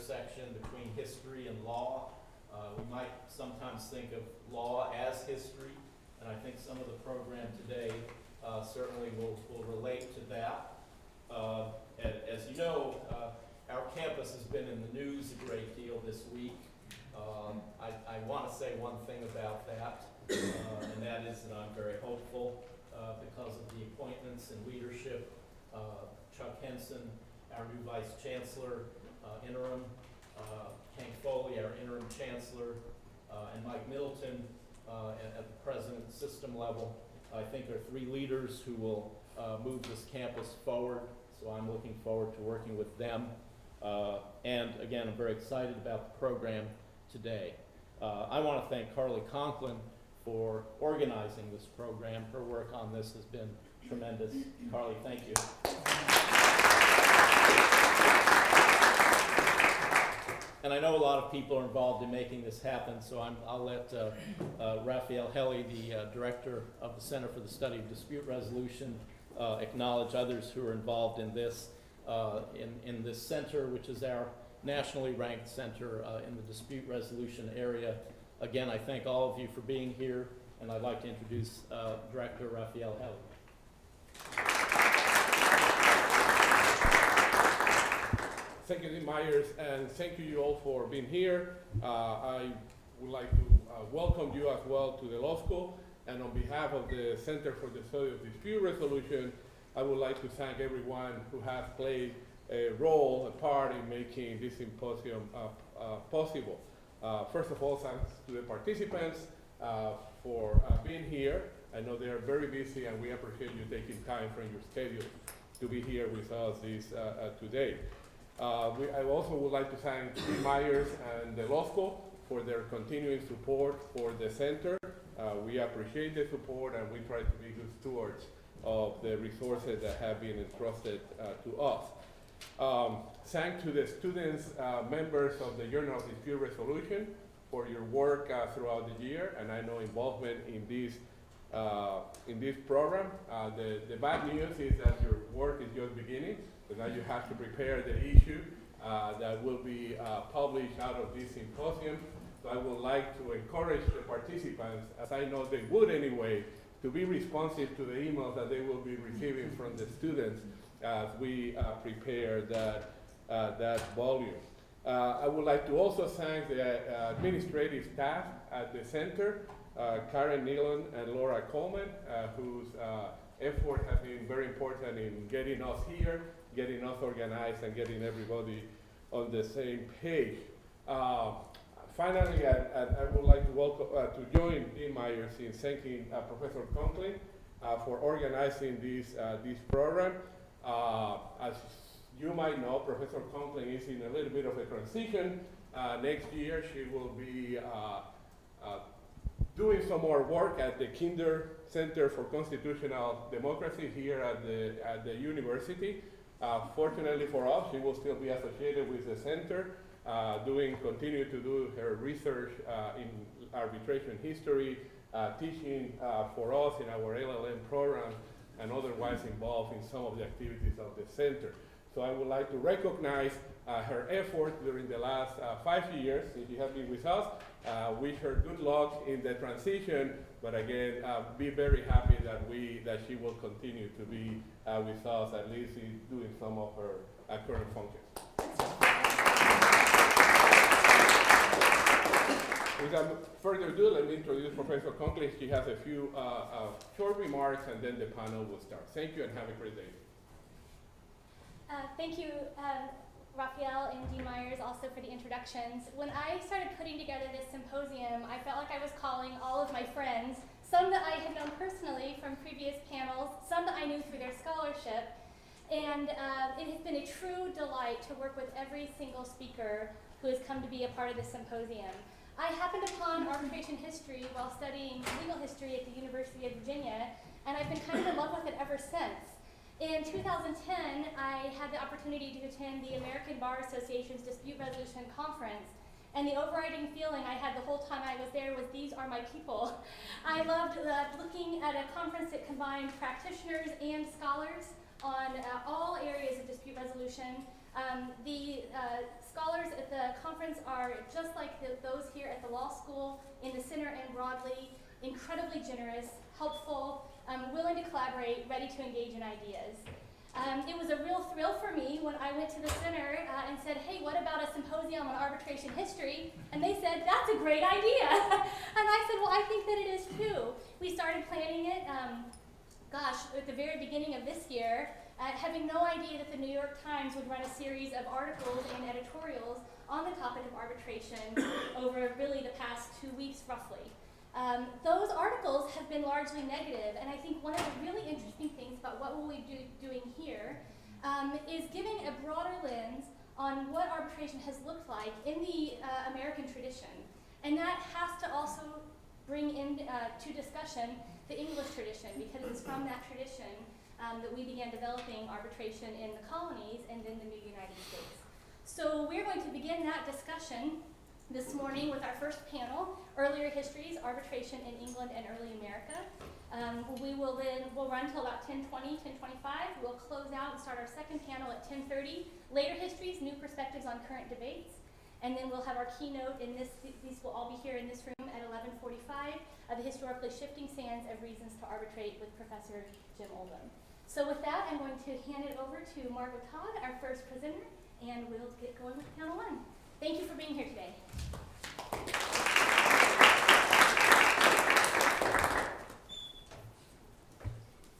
intersection between history and law. We might sometimes think of law as history, and I think some of the program today certainly will relate to that. As you know, our campus has been in the news a great deal this week. I want to say one thing about that, and that is that I'm very hopeful because of the appointments and leadership. Chuck Henson, our new Vice Chancellor, interim, Hank Foley, our interim Chancellor, and Mike Middleton at the President system level, I think are three leaders who will move this campus forward. So I'm looking forward to working with them. And again, I'm very excited about the program today. I want to thank Carly Conklin for organizing this program. Her work on this has been tremendous. Carly, thank you. And I know a lot of people are involved in making this happen, so I'll let Raphael Helly, the director of the Center for the Study of Dispute Resolution, acknowledge others who are involved in this center, which is our nationally ranked center in the dispute resolution area. Again, I thank all of you for being here, and I'd like to introduce Director Raphael Helly. Thank you, Dean Myers, and thank you all for being here. I would like to welcome you as well to the law school, and on behalf of the Center for the Study of Dispute Resolution, I would like to thank everyone who has played a part in making this symposium possible. First of all, thanks to the participants for being here. I know they are very busy, and we appreciate you taking time from your schedule to be here with us today. I also would like to thank Dean Myers and the law school for their continuing support for the center. We appreciate the support, and we try to be good stewards of the resources that have been entrusted to us. Thanks to the students, members of the Journal of Dispute Resolution for your work throughout the year, and I know involvement in this program. The bad news is that your work is just beginning. So now you have to prepare the issue that will be published out of this symposium. So I would like to encourage the participants, as I know they would anyway, to be responsive to the emails that they will be receiving from the students as we prepare that volume. I would like to also thank the administrative staff at the center, Karen Nealon and Laura Coleman, whose effort has been very important in getting us here, getting us organized, and getting everybody on the same page. Finally, I would like to welcome to join Dean Myers in thanking Professor Conklin for organizing this program. As you might know, Professor Conklin is in a little bit of a transition. Next year, she will be doing some more work at the Kinder Center for Constitutional Democracy here at the university. Fortunately for us, she will still be associated with the center, continue to do her research in arbitration history, teaching for us in our LLM program, and otherwise involved in some of the activities of the center. So I would like to recognize her effort during the last 5 years since she has been with us. Wish her good luck in the transition, but again, be very happy that she will continue to be with us, at least in doing some of her current functions. Without further ado, let me introduce Professor Conklin. She has a few short remarks, and then the panel will start. Thank you, and have a great day. Thank you, Raphael and Dean Myers, also for the introductions. When I started putting together this symposium, I felt like I was calling all of my friends, some that I had known personally from previous panels, some that I knew through their scholarship, and it has been a true delight to work with every single speaker who has come to be a part of this symposium. I happened upon arbitration history while studying legal history at the University of Virginia, and I've been kind of in love with it ever since. In 2010, I had the opportunity to attend the American Bar Association's Dispute Resolution Conference, and the overriding feeling I had the whole time I was there was, these are my people. I loved looking at a conference that combined practitioners and scholars on all areas of dispute resolution. The scholars at the the conference are just like those here at the law school, in the center and broadly, incredibly generous, helpful, willing to collaborate, ready to engage in ideas. It was a real thrill for me when I went to the center and said, hey, what about a symposium on arbitration history? And they said, that's a great idea. And I said, well, I think that it is too. We started planning it, at the very beginning of this year, having no idea that the New York Times would run a series of articles and editorials on the topic of arbitration over really the past 2 weeks, roughly. Those articles have been largely negative, and I think one of the really interesting things about what we'll be doing here is giving a broader lens on what arbitration has looked like in the American tradition. And that has to also bring in to discussion the English tradition, because it's from that tradition that we began developing arbitration in the colonies and then the new United States. So we're going to begin that discussion this morning with our first panel, Earlier Histories, Arbitration in England and Early America. We'll run till about 10:20, 10:25. We'll close out and start our second panel at 10:30, Later Histories, New Perspectives on Current Debates. And then we'll have our keynote in this, these will all be here in this room at 11:45, The Historically Shifting Sands of Reasons to Arbitrate with Professor Jim Oldham. So with that, I'm going to hand it over to Margot Todd, our first presenter, and we'll get going with panel one. Thank you for being here today.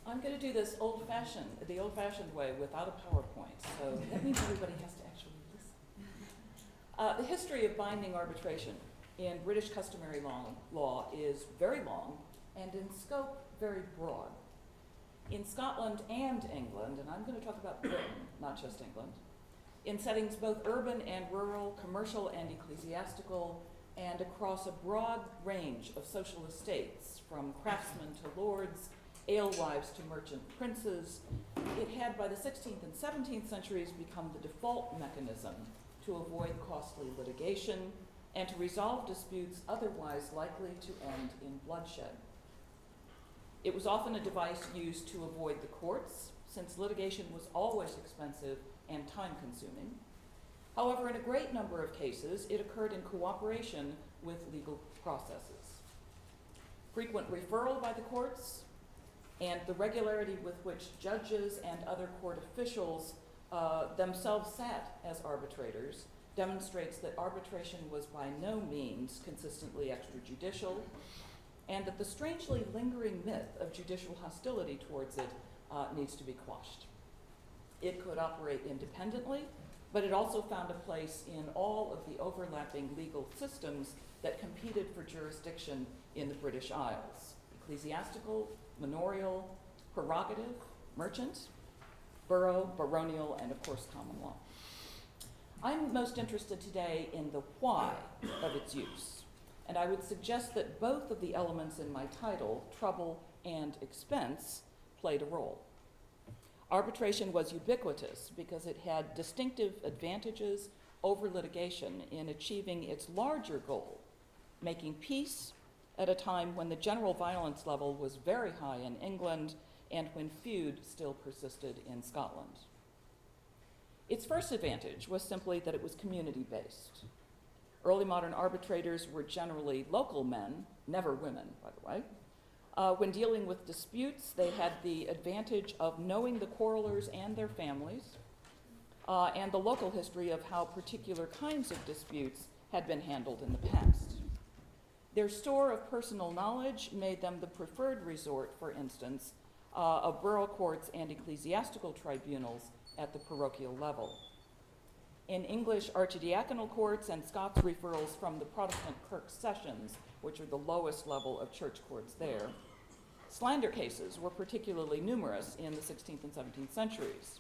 I'm going to do this the old-fashioned way without a PowerPoint, so that means everybody has to actually listen. The history of binding arbitration in British customary law is very long and in scope very broad. In Scotland and England, and I'm going to talk about Britain, not just England, in settings both urban and rural, commercial and ecclesiastical, and across a broad range of social estates, from craftsmen to lords, alewives to merchant princes, it had by the 16th and 17th centuries become the default mechanism to avoid costly litigation and to resolve disputes otherwise likely to end in bloodshed. It was often a device used to avoid the courts, since litigation was always expensive and time-consuming. However, in a great number of cases, it occurred in cooperation with legal processes. Frequent referral by the courts and the regularity with which judges and other court officials themselves sat as arbitrators demonstrates that arbitration was by no means consistently extrajudicial, and that the strangely lingering myth of judicial hostility towards it needs to be quashed. It could operate independently, but it also found a place in all of the overlapping legal systems that competed for jurisdiction in the British Isles: ecclesiastical, manorial, prerogative, merchant, borough, baronial, and of course common law. I'm most interested today in the why of its use, and I would suggest that both of the elements in my title, trouble and expense, played a role. Arbitration was ubiquitous because it had distinctive advantages over litigation in achieving its larger goal, making peace at a time when the general violence level was very high in England and when feud still persisted in Scotland. Its first advantage was simply that it was community-based. Early modern arbitrators were generally local men, never women, by the way. When dealing with disputes, they had the advantage of knowing the quarrelers and their families, and the local history of how particular kinds of disputes had been handled in the past. Their store of personal knowledge made them the preferred resort, for instance, of borough courts and ecclesiastical tribunals at the parochial level. In English archidiaconal courts and Scots referrals from the Protestant kirk sessions, which are the lowest level of church courts there, slander cases were particularly numerous in the 16th and 17th centuries.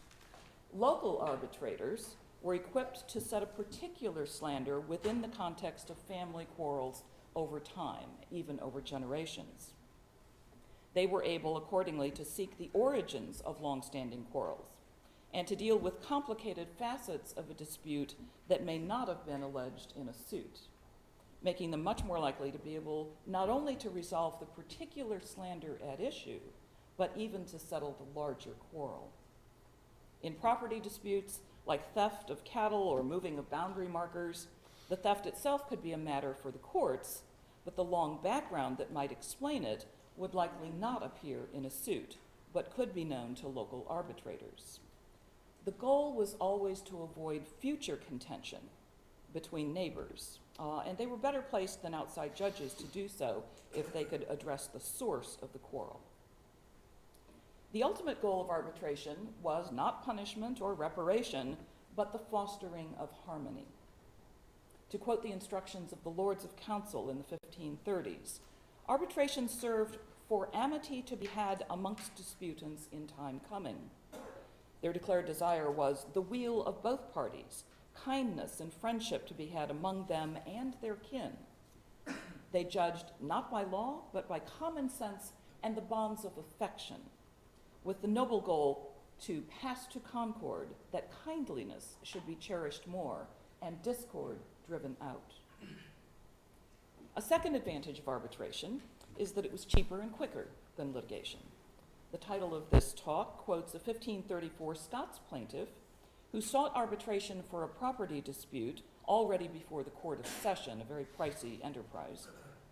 Local arbitrators were equipped to set a particular slander within the context of family quarrels over time, even over generations. They were able, accordingly, to seek the origins of long-standing quarrels and to deal with complicated facets of a dispute that may not have been alleged in a suit, making them much more likely to be able not only to resolve the particular slander at issue, but even to settle the larger quarrel. In property disputes, like theft of cattle or moving of boundary markers, The theft itself could be a matter for the courts, but the long background that might explain it would likely not appear in a suit, but could be known to local arbitrators. The goal was always to avoid future contention between neighbors, and they were better placed than outside judges to do so if they could address the source of the quarrel. The ultimate goal of arbitration was not punishment or reparation, but the fostering of harmony. To quote the instructions of the Lords of Council in the 1530s, arbitration served for amity to be had amongst disputants in time coming. Their declared desire was the weal of both parties, kindness and friendship to be had among them and their kin. They judged not by law, but by common sense and the bonds of affection, with the noble goal to pass to concord, that kindliness should be cherished more and discord driven out. A second advantage of arbitration is that it was cheaper and quicker than litigation. The title of this talk quotes a 1534 Scots plaintiff who sought arbitration for a property dispute already before the Court of Session, a very pricey enterprise,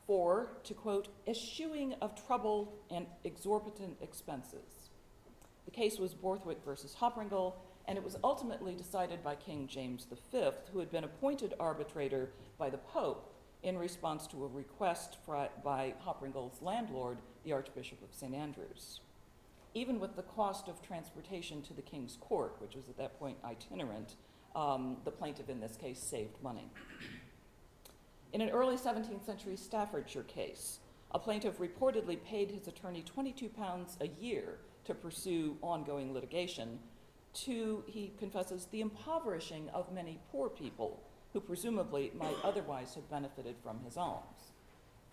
for, to quote, eschewing of trouble and exorbitant expenses. The case was Borthwick versus Hopringle, and it was ultimately decided by King James V, who had been appointed arbitrator by the Pope in response to a request by Hopringle's landlord, the Archbishop of St. Andrews. Even with the cost of transportation to the King's Court, which was at that point itinerant, the plaintiff in this case saved money. In an early 17th century Staffordshire case, a plaintiff reportedly paid his attorney £22 a year to pursue ongoing litigation, to, he confesses, the impoverishing of many poor people who presumably might otherwise have benefited from his alms.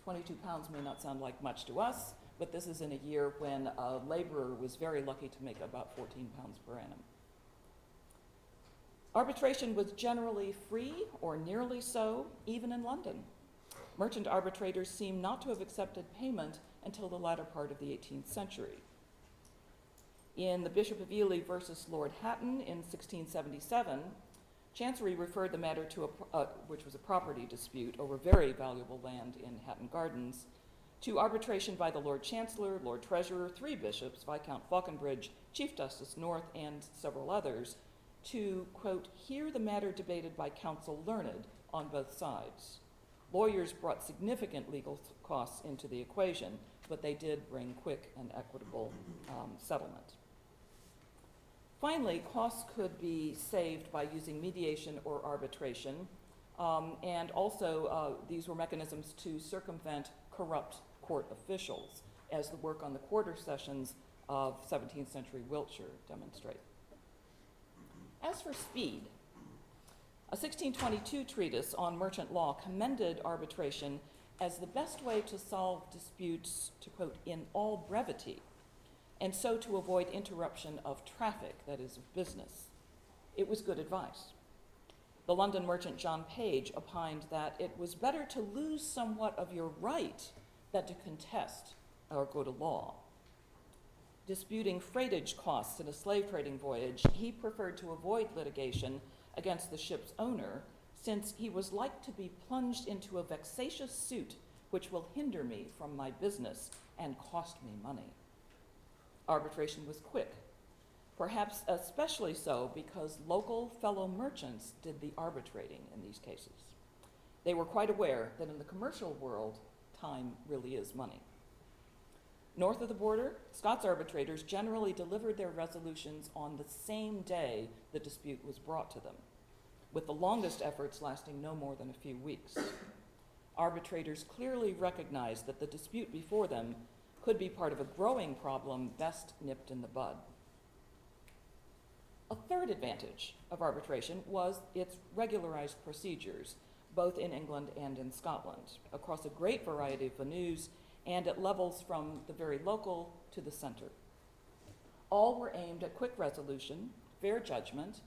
£22 may not sound like much to us, but this is in a year when a laborer was very lucky to make about £14 per annum. Arbitration was generally free, or nearly so, even in London. Merchant arbitrators seem not to have accepted payment until the latter part of the 18th century. In the Bishop of Ely versus Lord Hatton in 1677, Chancery referred the matter to which was a property dispute over very valuable land in Hatton Gardens, to arbitration by the Lord Chancellor, Lord Treasurer, 3 bishops, Viscount Falconbridge, Chief Justice North, and several others, to, quote, hear the matter debated by counsel learned on both sides. Lawyers brought significant legal costs into the equation, but they did bring quick and equitable settlement. Finally, costs could be saved by using mediation or arbitration, and also these were mechanisms to circumvent corrupt court officials, as the work on the quarter sessions of 17th century Wiltshire demonstrate. As for speed, a 1622 treatise on merchant law commended arbitration as the best way to solve disputes, to quote, in all brevity, and so to avoid interruption of traffic, that is, of business. It was good advice. The London merchant John Page opined that it was better to lose somewhat of your right than to contest or go to law. Disputing freightage costs in a slave trading voyage, he preferred to avoid litigation against the ship's owner, since he was like to be plunged into a vexatious suit which will hinder me from my business and cost me money. Arbitration was quick, perhaps especially so because local fellow merchants did the arbitrating in these cases. They were quite aware that in the commercial world, time really is money. North of the border, Scots arbitrators generally delivered their resolutions on the same day the dispute was brought to them, with the longest efforts lasting no more than a few weeks. Arbitrators clearly recognized that the dispute before them could be part of a growing problem best nipped in the bud. A third advantage of arbitration was its regularized procedures, both in England and in Scotland, across a great variety of venues and at levels from the very local to the center. All were aimed at quick resolution, fair judgment,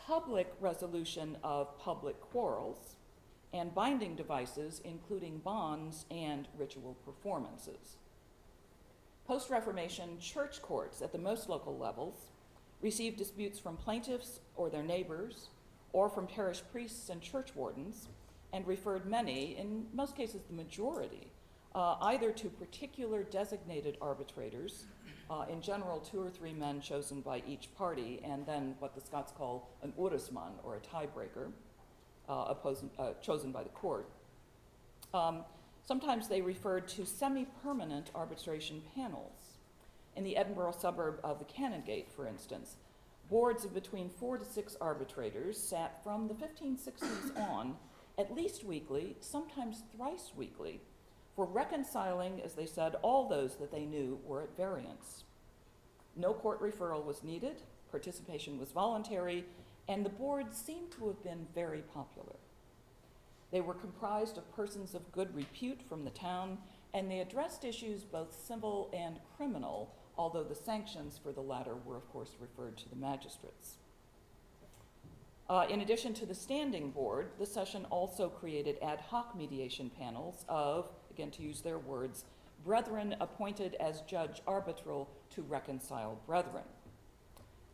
public resolution of public quarrels, and binding devices, including bonds and ritual performances. Post-Reformation, church courts at the most local levels received disputes from plaintiffs or their neighbors, or from parish priests and church wardens, and referred many, in most cases the majority, either to particular designated arbitrators, in general 2 or 3 men chosen by each party, and then what the Scots call an orusman, or a tiebreaker, chosen by the court. Sometimes they referred to semi-permanent arbitration panels. In the Edinburgh suburb of the Canongate, for instance, boards of between 4 to 6 arbitrators sat from the 1560s on, at least weekly, sometimes thrice weekly, for reconciling, as they said, all those that they knew were at variance. No court referral was needed, participation was voluntary, and the boards seemed to have been very popular. They were comprised of persons of good repute from the town, and they addressed issues both civil and criminal, although the sanctions for the latter were, of course, referred to the magistrates. In addition to the standing board, the session also created ad hoc mediation panels of, again to use their words, brethren appointed as judge arbitral to reconcile brethren.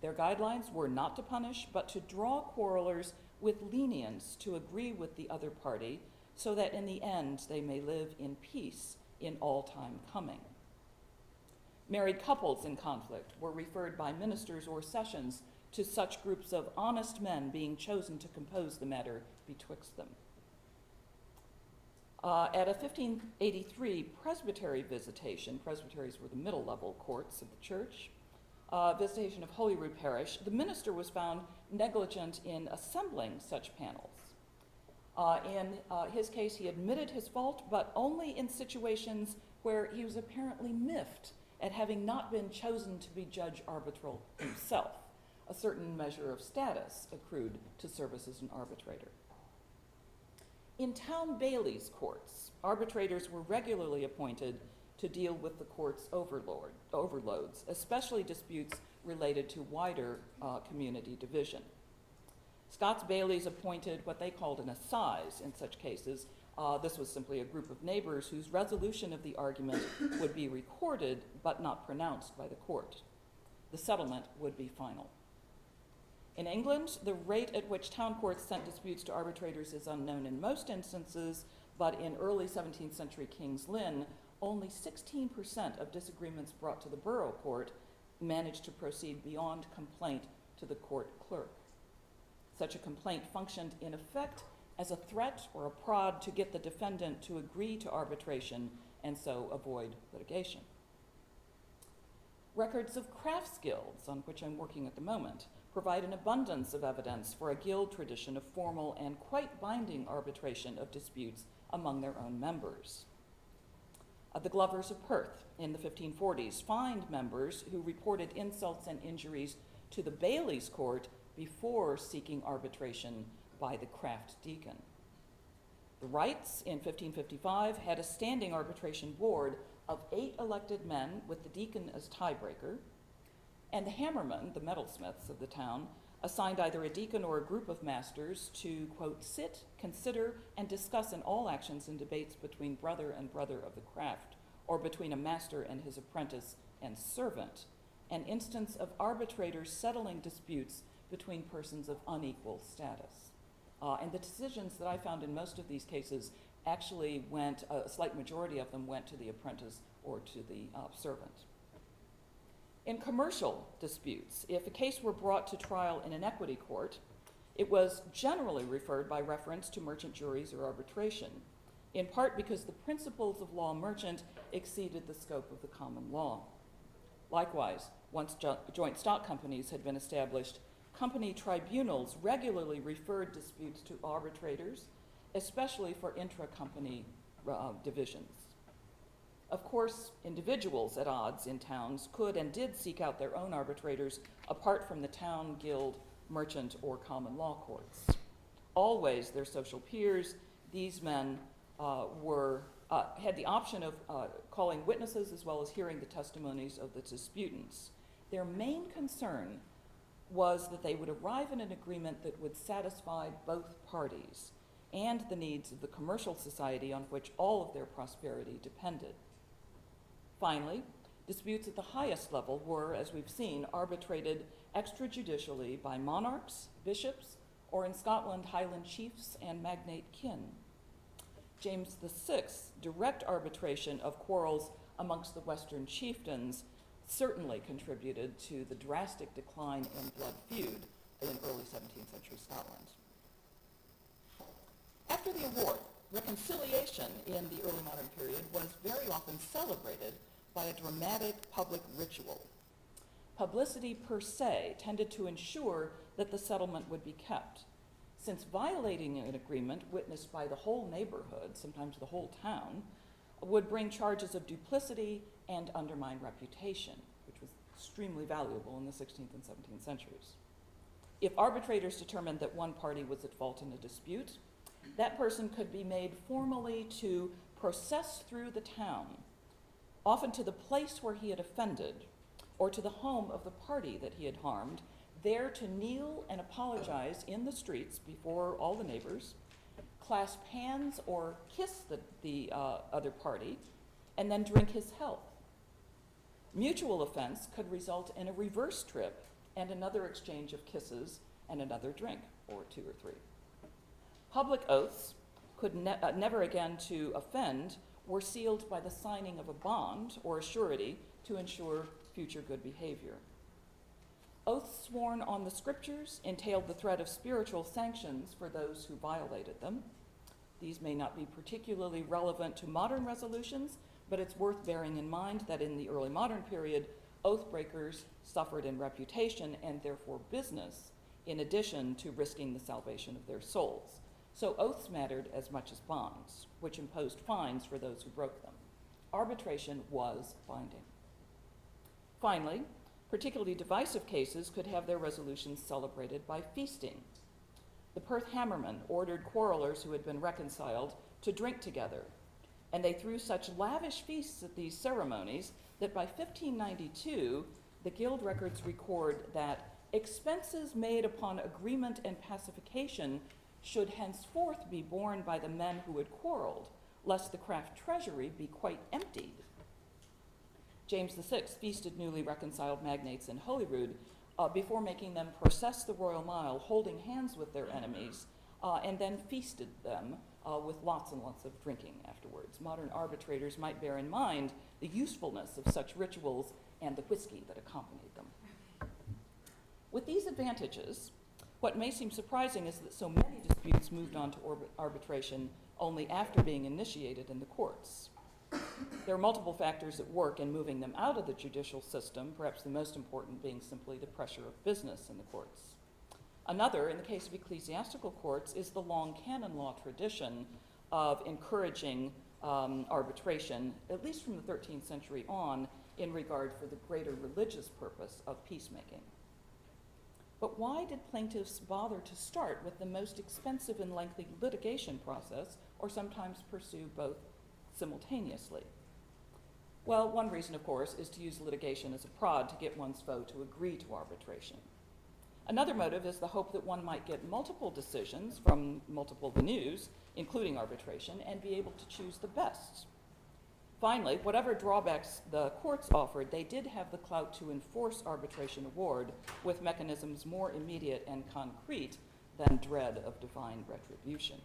Their guidelines were not to punish, but to draw quarrelers with lenience to agree with the other party, so that in the end they may live in peace in all time coming. Married couples in conflict were referred by ministers or sessions to such groups of honest men being chosen to compose the matter betwixt them. At a 1583 presbytery visitation, presbyteries were the middle level courts of the church, visitation of Holyrood Parish, the minister was found negligent in assembling such panels. In his case, he admitted his fault, but only in situations where he was apparently miffed at having not been chosen to be judge arbitral himself. A certain measure of status accrued to service as an arbitrator. In town bailies' courts, arbitrators were regularly appointed to deal with the court's overloads, especially disputes related to wider community division. Scots bailies appointed what they called an assize in such cases. This was simply a group of neighbors whose resolution of the argument would be recorded but not pronounced by the court. The settlement would be final. In England, the rate at which town courts sent disputes to arbitrators is unknown in most instances, but in early 17th century King's Lynn, only 16% of disagreements brought to the borough court managed to proceed beyond complaint to the court clerk. Such a complaint functioned in effect as a threat or a prod to get the defendant to agree to arbitration and so avoid litigation. Records of crafts guilds, on which I'm working at the moment, provide an abundance of evidence for a guild tradition of formal and quite binding arbitration of disputes among their own members. The Glovers of Perth in the 1540s fined members who reported insults and injuries to the bailies' court before seeking arbitration by the craft deacon. The Wrights in 1555 had a standing arbitration board of 8 elected men with the deacon as tiebreaker, and the hammermen, the metalsmiths of the town, assigned either a deacon or a group of masters to, quote, sit, consider, and discuss in all actions and debates between brother and brother of the craft, or between a master and his apprentice and servant, an instance of arbitrators settling disputes between persons of unequal status. And the decisions that I found in most of these cases actually went, a slight majority of them went to the apprentice or to the servant. In commercial disputes, if a case were brought to trial in an equity court, it was generally referred by reference to merchant juries or arbitration, in part because the principles of law merchant exceeded the scope of the common law. Likewise, once joint stock companies had been established, company tribunals regularly referred disputes to arbitrators, especially for intra-company divisions. Of course, individuals at odds in towns could and did seek out their own arbitrators apart from the town, guild, merchant, or common law courts. Always their social peers, these men had the option of calling witnesses as well as hearing the testimonies of the disputants. Their main concern was that they would arrive in an agreement that would satisfy both parties and the needs of the commercial society on which all of their prosperity depended. Finally, disputes at the highest level were, as we've seen, arbitrated extrajudicially by monarchs, bishops, or in Scotland, Highland chiefs and magnate kin. James VI direct arbitration of quarrels amongst the Western chieftains certainly contributed to the drastic decline in blood feud in early 17th century Scotland. After the award, reconciliation in the early modern period was very often celebrated by a dramatic public ritual. Publicity per se tended to ensure that the settlement would be kept, since violating an agreement witnessed by the whole neighborhood, sometimes the whole town, would bring charges of duplicity and undermine reputation, which was extremely valuable in the 16th and 17th centuries. If arbitrators determined that one party was at fault in a dispute, that person could be made formally to process through the town, often to the place where he had offended, or to the home of the party that he had harmed, there to kneel and apologize in the streets before all the neighbors, clasp hands or kiss the other party, and then drink his health. Mutual offense could result in a reverse trip and another exchange of kisses and another drink, or two or three. Public oaths could never again to offend were sealed by the signing of a bond or a surety to ensure future good behavior. Oaths sworn on the scriptures entailed the threat of spiritual sanctions for those who violated them. These may not be particularly relevant to modern resolutions, but it's worth bearing in mind that in the early modern period, oath breakers suffered in reputation and therefore business, in addition to risking the salvation of their souls. So oaths mattered as much as bonds, which imposed fines for those who broke them. Arbitration was binding. Finally, particularly divisive cases could have their resolutions celebrated by feasting. The Perth Hammermen ordered quarrelers who had been reconciled to drink together, and they threw such lavish feasts at these ceremonies that by 1592, the Guild records record that expenses made upon agreement and pacification should henceforth be borne by the men who had quarreled, lest the craft treasury be quite emptied. James VI feasted newly reconciled magnates in Holyrood before making them process the Royal Mile, holding hands with their enemies, and then feasted them with lots and lots of drinking afterwards. Modern arbitrators might bear in mind the usefulness of such rituals and the whiskey that accompanied them. With these advantages, what may seem surprising is that so many disputes moved on to arbitration only after being initiated in the courts. There are multiple factors at work in moving them out of the judicial system, perhaps the most important being simply the pressure of business in the courts. Another, in the case of ecclesiastical courts, is the long canon law tradition of encouraging arbitration, at least from the 13th century on, in regard for the greater religious purpose of peacemaking. But why did plaintiffs bother to start with the most expensive and lengthy litigation process, or sometimes pursue both simultaneously? Well, one reason, of course, is to use litigation as a prod to get one's foe to agree to arbitration. Another motive is the hope that one might get multiple decisions from multiple venues, including arbitration, and be able to choose the best. Finally, whatever drawbacks the courts offered, they did have the clout to enforce arbitration award with mechanisms more immediate and concrete than dread of divine retribution.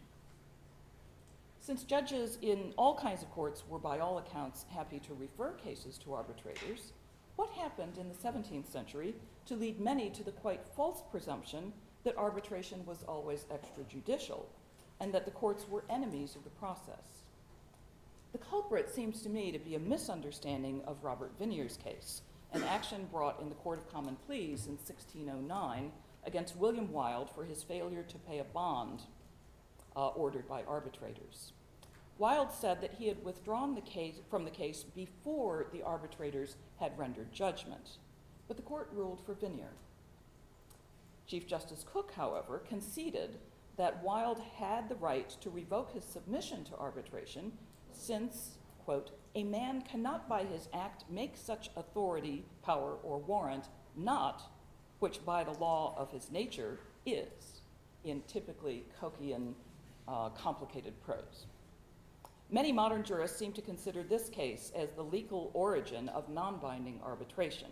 Since judges in all kinds of courts were by all accounts happy to refer cases to arbitrators, what happened in the 17th century to lead many to the quite false presumption that arbitration was always extrajudicial and that the courts were enemies of the process? The culprit seems to me to be a misunderstanding of Robert Vinier's case, an action brought in the Court of Common Pleas in 1609 against William Wilde for his failure to pay a bond ordered by arbitrators. Wilde said that he had withdrawn from the case before the arbitrators had rendered judgment, but the court ruled for Vinier. Chief Justice Cook, however, conceded that Wilde had the right to revoke his submission to arbitration since, quote, a man cannot by his act make such authority, power, or warrant not, which by the law of his nature is, in typically Cokean, complicated prose. Many modern jurists seem to consider this case as the legal origin of non-binding arbitration.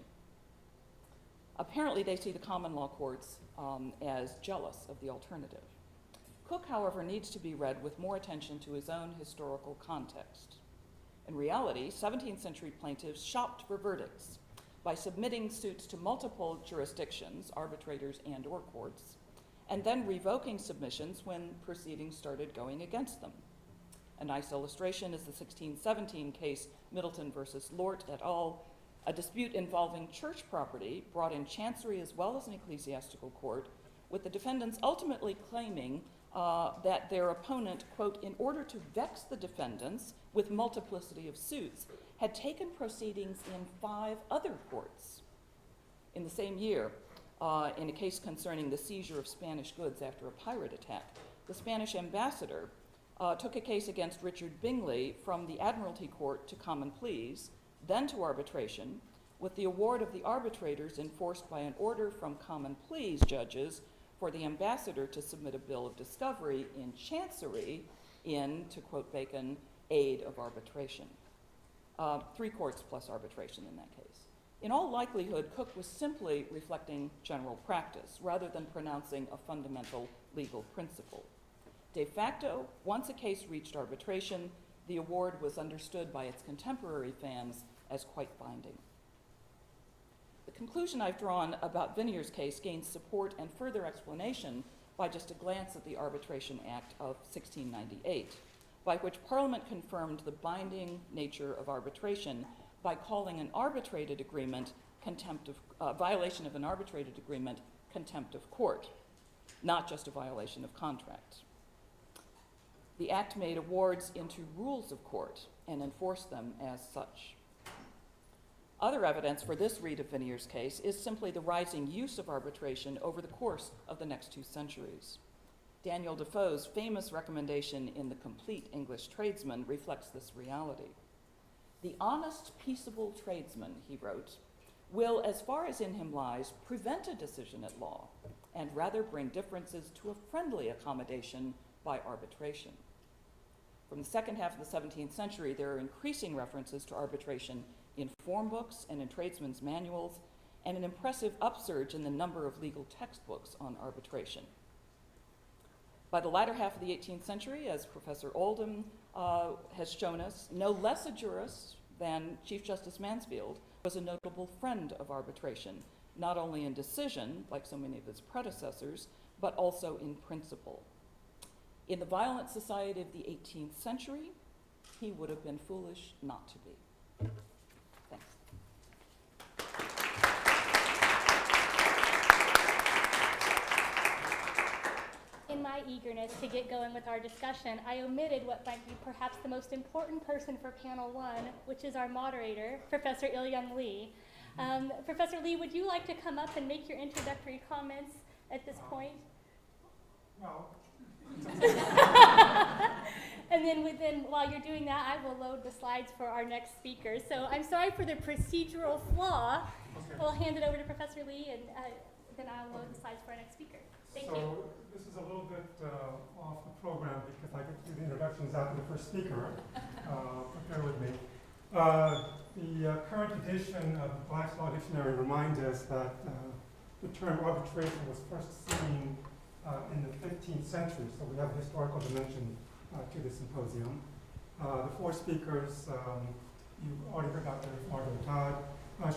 Apparently, they see the common law courts as jealous of the alternative. Cook, however, needs to be read with more attention to his own historical context. In reality, 17th century plaintiffs shopped for verdicts by submitting suits to multiple jurisdictions, arbitrators and/or courts, and then revoking submissions when proceedings started going against them. A nice illustration is the 1617 case Middleton versus Lort et al., a dispute involving church property brought in chancery as well as an ecclesiastical court, with the defendants ultimately claiming that their opponent, quote, in order to vex the defendants with multiplicity of suits, had taken proceedings in 5 other courts. In the same year, in a case concerning the seizure of Spanish goods after a pirate attack, the Spanish ambassador took a case against Richard Bingley from the Admiralty Court to common pleas, then to arbitration, with the award of the arbitrators enforced by an order from common pleas judges for the ambassador to submit a bill of discovery in chancery in, to quote Bacon, aid of arbitration. 3 courts plus arbitration in that case. In all likelihood, Cook was simply reflecting general practice rather than pronouncing a fundamental legal principle. De facto, once a case reached arbitration, the award was understood by its contemporary fans as quite binding. The conclusion I've drawn about Vinier's case gains support and further explanation by just a glance at the Arbitration Act of 1698, by which Parliament confirmed the binding nature of arbitration by calling an arbitrated agreement violation of an arbitrated agreement contempt of court, not just a violation of contract. The Act made awards into rules of court and enforced them as such. Other evidence for this read of Vinier's case is simply the rising use of arbitration over the course of the next 2 centuries. Daniel Defoe's famous recommendation in The Complete English Tradesman reflects this reality. The honest, peaceable tradesman, he wrote, will, as far as in him lies, prevent a decision at law and rather bring differences to a friendly accommodation by arbitration. From the second half of the 17th century, there are increasing references to arbitration in form books and in tradesmen's manuals, and an impressive upsurge in the number of legal textbooks on arbitration. By the latter half of the 18th century, as Professor Oldham has shown us, no less a jurist than Chief Justice Mansfield was a notable friend of arbitration, not only in decision, like so many of his predecessors, but also in principle. In the violent society of the 18th century, he would have been foolish not to be. Thanks. In my eagerness to get going with our discussion, I omitted what might be perhaps the most important person for panel 1, which is our moderator, Professor Il-Young Lee. Professor Lee, would you like to come up and make your introductory comments at this point? No. And then while you're doing that, I will load the slides for our next speaker. So I'm sorry for the procedural flaw. Okay. We'll hand it over to Professor Lee, and then I'll load the slides for our next speaker. Thank you. So this is a little bit off the program because I get to do the introductions after the first speaker. But bear with me. The current edition of Black's Law Dictionary reminds us that the term arbitration was first seen in the 15th century, so we have a historical dimension to the symposium. The 4 speakers, you've already heard about Margaret Todd.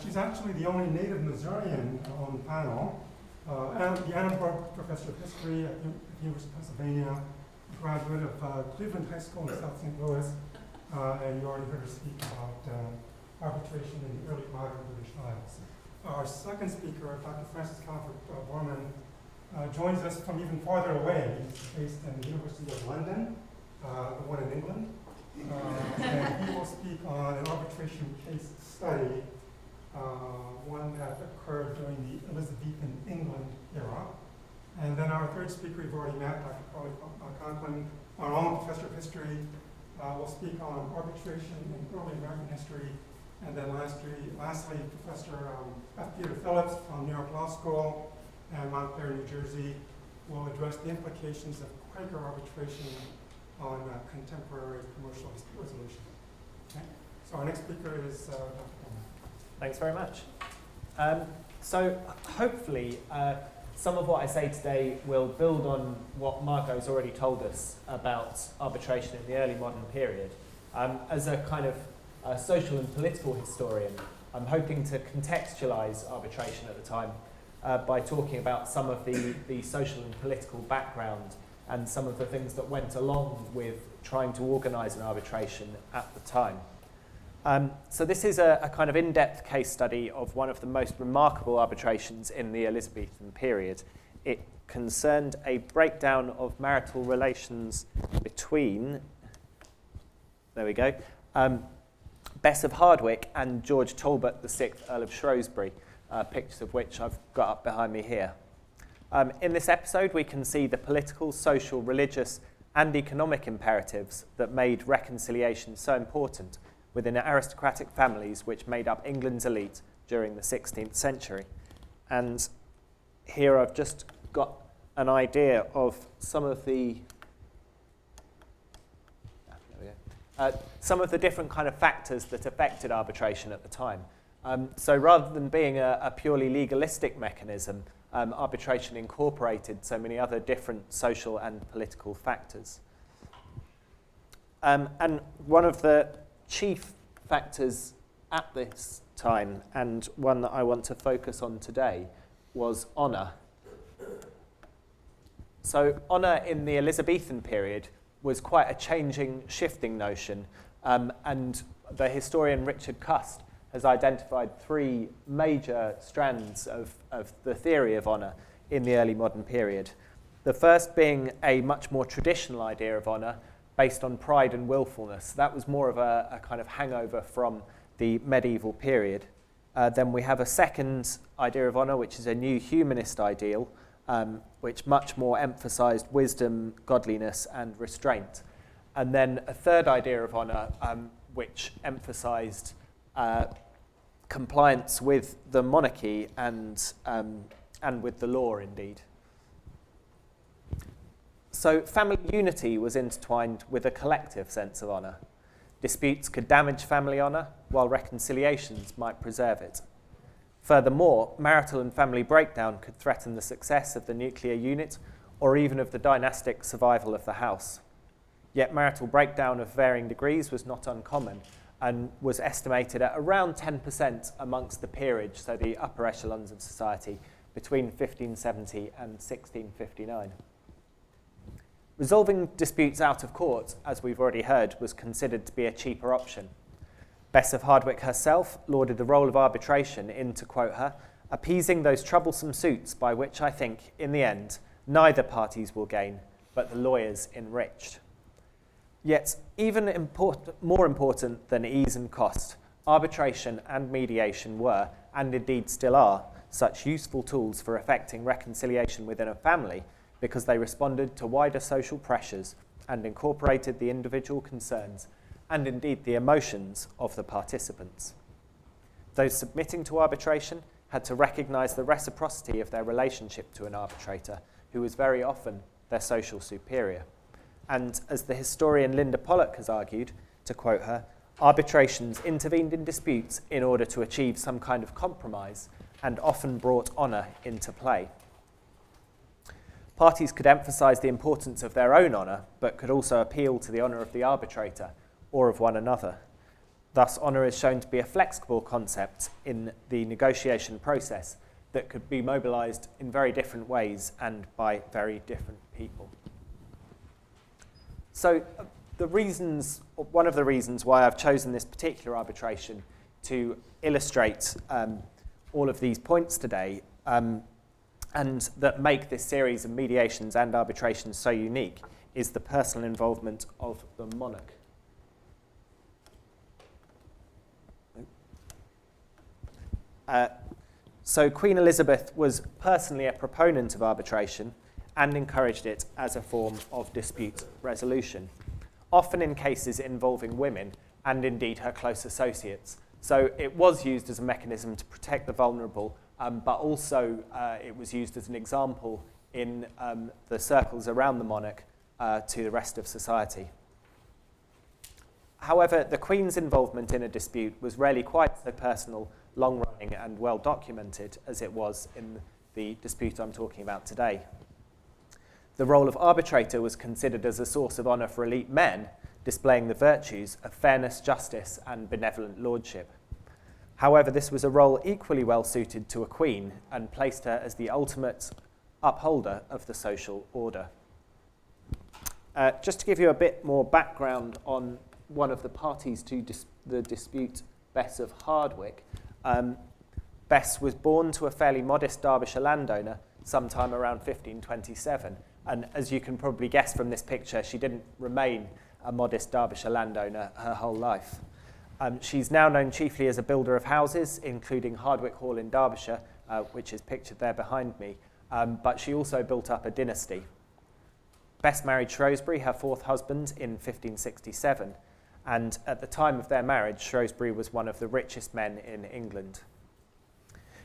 She's actually the only native Missourian on the panel. The Annenberg Professor of History at the University of Pennsylvania, graduate of Cleveland High School in South St. Louis, and you already heard her speak about arbitration in the early modern British Isles. Our second speaker, Dr. Francis Calvert Borman, joins us from even farther away. He's based in the University of London, the one in England, and he will speak on an arbitration case study, one that occurred during the Elizabethan England era. And then our third speaker we've already met, Dr. Carly Conklin, our own professor of history, will speak on arbitration in early American history. And then lastly, Professor F. Peter Phillips from New York Law School and Montclair, New Jersey, will address the implications of Quaker arbitration on contemporary commercial dispute resolution. Okay? So our next speaker is Dr. Coleman. Thanks very much. So hopefully some of what I say today will build on what Margot's already told us about arbitration in the early modern period. As a kind of social and political historian, I'm hoping to contextualize arbitration at the time by talking about some of the social and political background and some of the things that went along with trying to organize an arbitration at the time. So this is a kind of in-depth case study of one of the most remarkable arbitrations in the Elizabethan period. It concerned a breakdown of marital relations between, there we go, Bess of Hardwicke and George Talbot, the 6th Earl of Shrewsbury, pictures of which I've got up behind me here. In this episode, we can see the political, social, religious, and economic imperatives that made reconciliation so important within aristocratic families which made up England's elite during the 16th century. And here I've just got an idea of some of the different kind of factors that affected arbitration at the time. So rather than being a purely legalistic mechanism, arbitration incorporated so many other different social and political factors. And one of the chief factors at this time, and one that I want to focus on today, was honour. So honour in the Elizabethan period was quite a changing, shifting notion, and the historian Richard Cust has identified 3 major strands of the theory of honour in the early modern period. The first being a much more traditional idea of honour based on pride and willfulness. That was more of a kind of hangover from the medieval period. Then we have a second idea of honour, which is a new humanist ideal, which much more emphasised wisdom, godliness, and restraint. And then a third idea of honour, which emphasised compliance with the monarchy and with the law, indeed. So family unity was intertwined with a collective sense of honour. Disputes could damage family honour, while reconciliations might preserve it. Furthermore, marital and family breakdown could threaten the success of the nuclear unit or even of the dynastic survival of the house. Yet marital breakdown of varying degrees was not uncommon and was estimated at around 10% amongst the peerage, so the upper echelons of society, between 1570 and 1659. Resolving disputes out of court, as we've already heard, was considered to be a cheaper option. Bess of Hardwicke herself lauded the role of arbitration in, to quote her, appeasing those troublesome suits by which I think, in the end, neither parties will gain, but the lawyers enriched. Yet, even more important than ease and cost, arbitration and mediation were, and indeed still are, such useful tools for effecting reconciliation within a family because they responded to wider social pressures and incorporated the individual concerns and indeed the emotions of the participants. Those submitting to arbitration had to recognise the reciprocity of their relationship to an arbitrator, who was very often their social superior. And as the historian Linda Pollock has argued, to quote her, arbitrations intervened in disputes in order to achieve some kind of compromise and often brought honour into play. Parties could emphasise the importance of their own honour, but could also appeal to the honour of the arbitrator or of one another. Thus, honour is shown to be a flexible concept in the negotiation process that could be mobilised in very different ways and by very different people. So one of the reasons why I've chosen this particular arbitration to illustrate all of these points today and that make this series of mediations and arbitrations so unique is the personal involvement of the monarch. So Queen Elizabeth was personally a proponent of arbitration and encouraged it as a form of dispute resolution, often in cases involving women and indeed her close associates. So it was used as a mechanism to protect the vulnerable, but also it was used as an example in the circles around the monarch to the rest of society. However, the Queen's involvement in a dispute was rarely quite so personal, long-running and well-documented as it was in the dispute I'm talking about today. The role of arbitrator was considered as a source of honour for elite men, displaying the virtues of fairness, justice, and benevolent lordship. However, this was a role equally well suited to a queen and placed her as the ultimate upholder of the social order. Just to give you a bit more background on one of the parties to the dispute, Bess of Hardwicke. Bess was born to a fairly modest Derbyshire landowner sometime around 1527, and as you can probably guess from this picture, she didn't remain a modest Derbyshire landowner her whole life. She's now known chiefly as a builder of houses, including Hardwicke Hall in Derbyshire, which is pictured there behind me, but she also built up a dynasty. Bess married Shrewsbury, her fourth husband, in 1567, and at the time of their marriage, Shrewsbury was one of the richest men in England.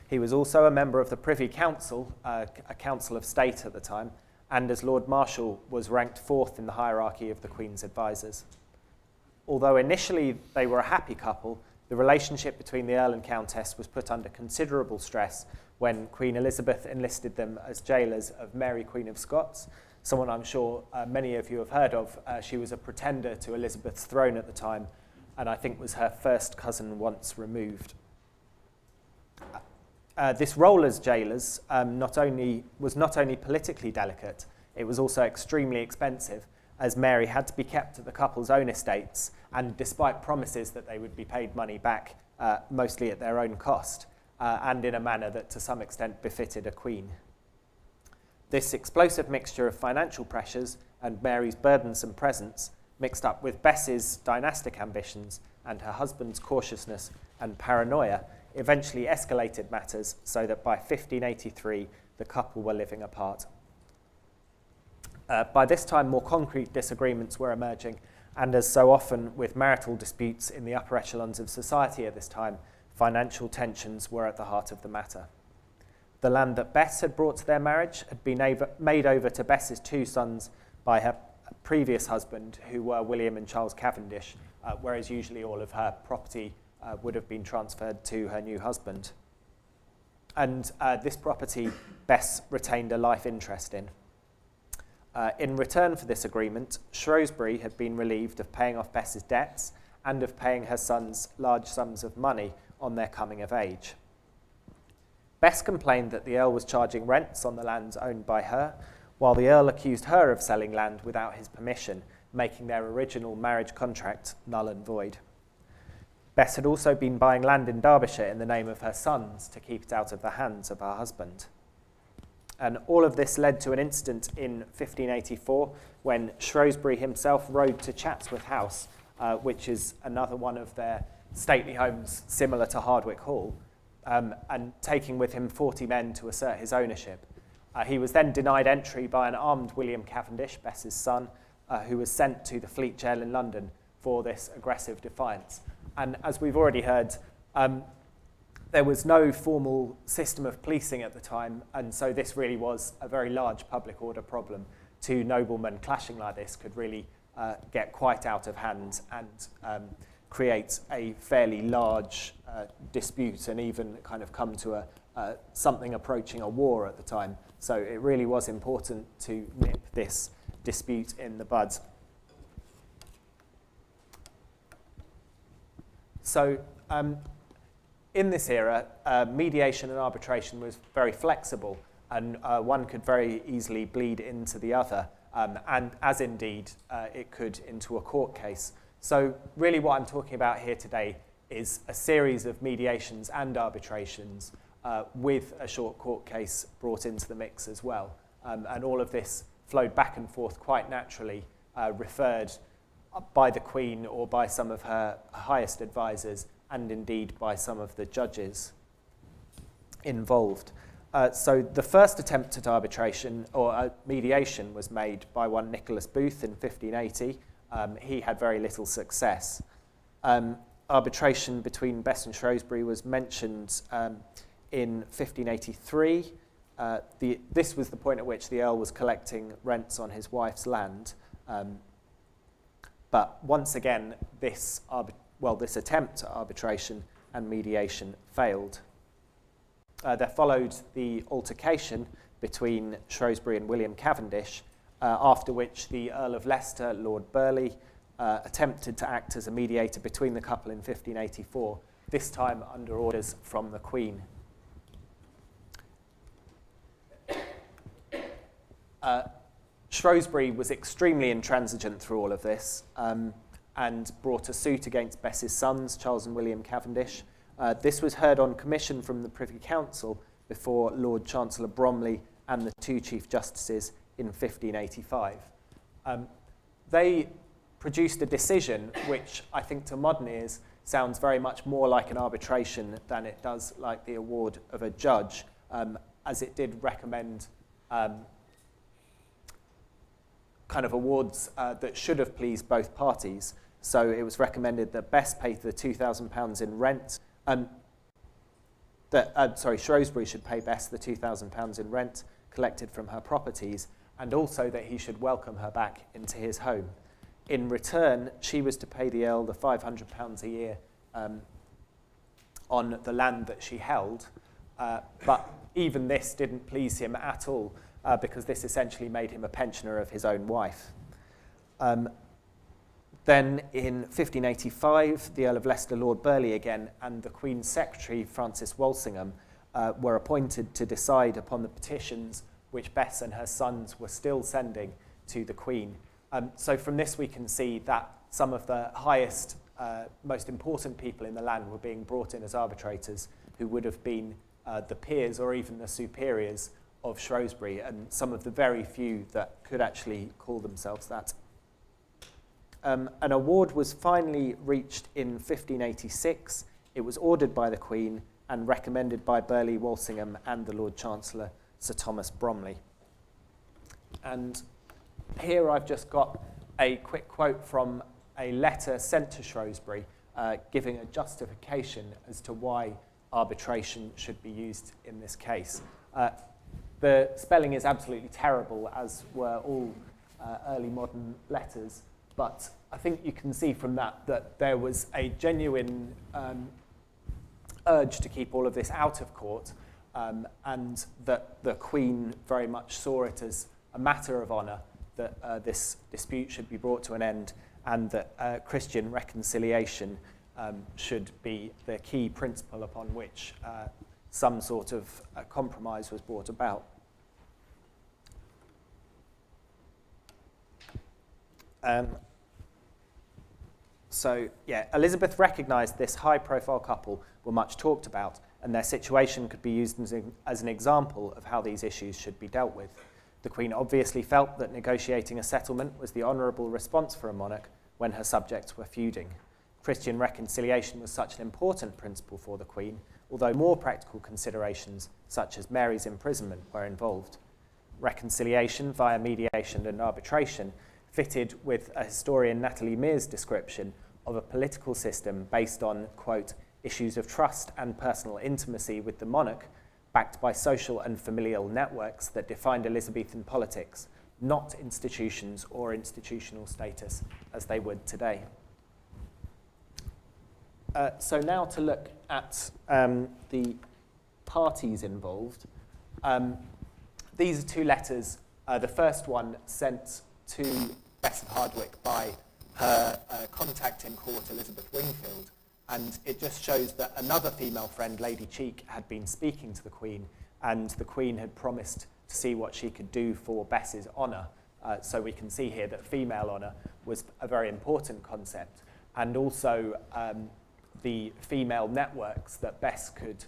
He was also a member of the Privy Council, a council of state at the time, and as Lord Marshal was ranked fourth in the hierarchy of the Queen's advisors. Although initially they were a happy couple, the relationship between the Earl and Countess was put under considerable stress when Queen Elizabeth enlisted them as jailers of Mary, Queen of Scots, someone I'm sure many of you have heard of. She was a pretender to Elizabeth's throne at the time, and I think was her first cousin once removed. This role as jailers was not only politically delicate, it was also extremely expensive, as Mary had to be kept at the couple's own estates, and despite promises that they would be paid money back, mostly at their own cost, and in a manner that to some extent befitted a queen. This explosive mixture of financial pressures and Mary's burdensome presence, mixed up with Bess's dynastic ambitions and her husband's cautiousness and paranoia, eventually escalated matters so that by 1583 the couple were living apart. By this time, more concrete disagreements were emerging, and as so often with marital disputes in the upper echelons of society at this time, financial tensions were at the heart of the matter. The land that Bess had brought to their marriage had been made over to Bess's two sons by her previous husband, who were William and Charles Cavendish, whereas usually all of her property would have been transferred to her new husband. And this property Bess retained a life interest in. In return for this agreement, Shrewsbury had been relieved of paying off Bess's debts and of paying her sons large sums of money on their coming of age. Bess complained that the Earl was charging rents on the lands owned by her, while the Earl accused her of selling land without his permission, making their original marriage contract null and void. Bess had also been buying land in Derbyshire in the name of her sons to keep it out of the hands of her husband. And all of this led to an incident in 1584 when Shrewsbury himself rode to Chatsworth House, which is another one of their stately homes similar to Hardwicke Hall, and taking with him 40 men to assert his ownership. He was then denied entry by an armed William Cavendish, Bess's son, who was sent to the Fleet Jail in London for this aggressive defiance. And as we've already heard, there was no formal system of policing at the time, and so this really was a very large public order problem. Two noblemen clashing like this could really get quite out of hand and create a fairly large dispute and even kind of come to something approaching a war at the time. So it really was important to nip this dispute in the bud. So in this era, mediation and arbitration was very flexible, and one could very easily bleed into the other, and as indeed it could into a court case. So really what I'm talking about here today is a series of mediations and arbitrations with a short court case brought into the mix as well. And all of this flowed back and forth quite naturally, referred by the Queen or by some of her highest advisors, and indeed by some of the judges involved. So the first attempt at arbitration or mediation was made by one Nicholas Booth in 1580. He had very little success. Arbitration between Bess and Shrewsbury was mentioned in 1583. This was the point at which the Earl was collecting rents on his wife's land. But once again, this attempt at arbitration and mediation failed. there followed the altercation between Shrewsbury and William Cavendish, after which the Earl of Leicester, Lord Burleigh, attempted to act as a mediator between the couple in 1584, this time under orders from the Queen. Shrewsbury was extremely intransigent through all of this and brought a suit against Bess's sons, Charles and William Cavendish. This was heard on commission from the Privy Council before Lord Chancellor Bromley and the two Chief Justices in 1585. They produced a decision which I think to modern ears sounds very much more like an arbitration than it does like the award of a judge, as it did recommend kind of awards that should have pleased both parties. So it was recommended that Bess pay the £2,000 in rent, Shrewsbury should pay Bess the £2,000 in rent collected from her properties, and also that he should welcome her back into his home. In return, she was to pay the Earl the £500 a year on the land that she held, but even this didn't please him at all, because this essentially made him a pensioner of his own wife. Then in 1585, the Earl of Leicester, Lord Burleigh again, and the Queen's Secretary, Francis Walsingham, were appointed to decide upon the petitions which Bess and her sons were still sending to the Queen. So from this we can see that some of the highest, most important people in the land were being brought in as arbitrators, who would have been the peers or even the superiors of Shrewsbury, and some of the very few that could actually call themselves that. An award was finally reached in 1586. It was ordered by the Queen and recommended by Burleigh, Walsingham and the Lord Chancellor, Sir Thomas Bromley. And here I've just got a quick quote from a letter sent to Shrewsbury giving a justification as to why arbitration should be used in this case. The spelling is absolutely terrible, as were all early modern letters, but I think you can see from that there was a genuine urge to keep all of this out of court, and that the Queen very much saw it as a matter of honour that this dispute should be brought to an end, and that Christian reconciliation should be the key principle upon which some sort of compromise was brought about. Elizabeth recognised this high-profile couple were much talked about, and their situation could be used as an example of how these issues should be dealt with. The Queen obviously felt that negotiating a settlement was the honourable response for a monarch when her subjects were feuding. Christian reconciliation was such an important principle for the Queen, although more practical considerations, such as Mary's imprisonment, were involved. Reconciliation via mediation and arbitration fitted with a historian Natalie Mear's description of a political system based on, quote, issues of trust and personal intimacy with the monarch, backed by social and familial networks that defined Elizabethan politics, not institutions or institutional status as they would today. So now to look at the parties involved. These are two letters. The first one sent to Bess of Hardwicke by her contact in court, Elizabeth Wingfield, and it just shows that another female friend, Lady Cheek, had been speaking to the Queen, and the Queen had promised to see what she could do for Bess's honour. So we can see here that female honour was a very important concept, and also the female networks that Bess could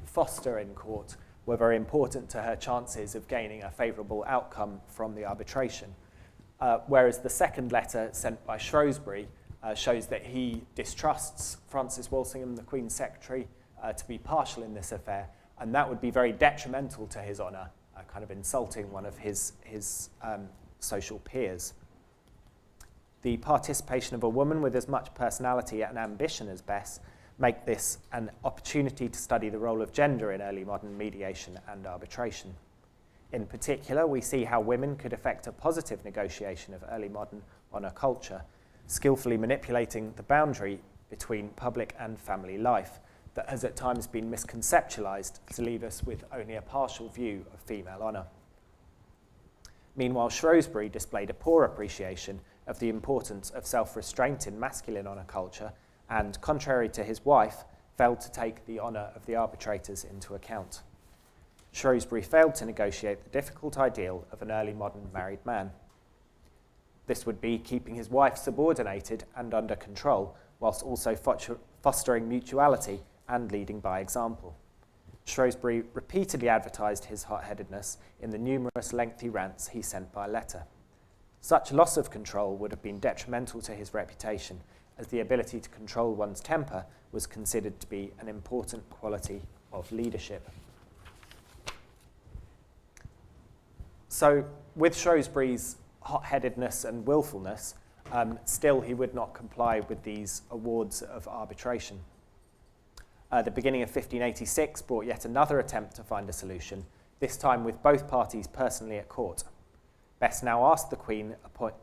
foster in court were very important to her chances of gaining a favourable outcome from the arbitration. Whereas the second letter sent by Shrewsbury shows that he distrusts Francis Walsingham, the Queen's Secretary, to be partial in this affair, and that would be very detrimental to his honour, kind of insulting one of his social peers. The participation of a woman with as much personality and ambition as Bess make this an opportunity to study the role of gender in early modern mediation and arbitration. In particular, we see how women could effect a positive negotiation of early modern honour culture, skillfully manipulating the boundary between public and family life, that has at times been misconceptualized to leave us with only a partial view of female honour. Meanwhile, Shrewsbury displayed a poor appreciation of the importance of self-restraint in masculine honour culture and, contrary to his wife, failed to take the honour of the arbitrators into account. Shrewsbury failed to negotiate the difficult ideal of an early modern married man. This would be keeping his wife subordinated and under control, whilst also fostering mutuality and leading by example. Shrewsbury repeatedly advertised his hot-headedness in the numerous lengthy rants he sent by letter. Such loss of control would have been detrimental to his reputation, as the ability to control one's temper was considered to be an important quality of leadership. So, with Shrewsbury's hot-headedness and willfulness, still he would not comply with these awards of arbitration. The beginning of 1586 brought yet another attempt to find a solution, this time with both parties personally at court. Bess now asked the Queen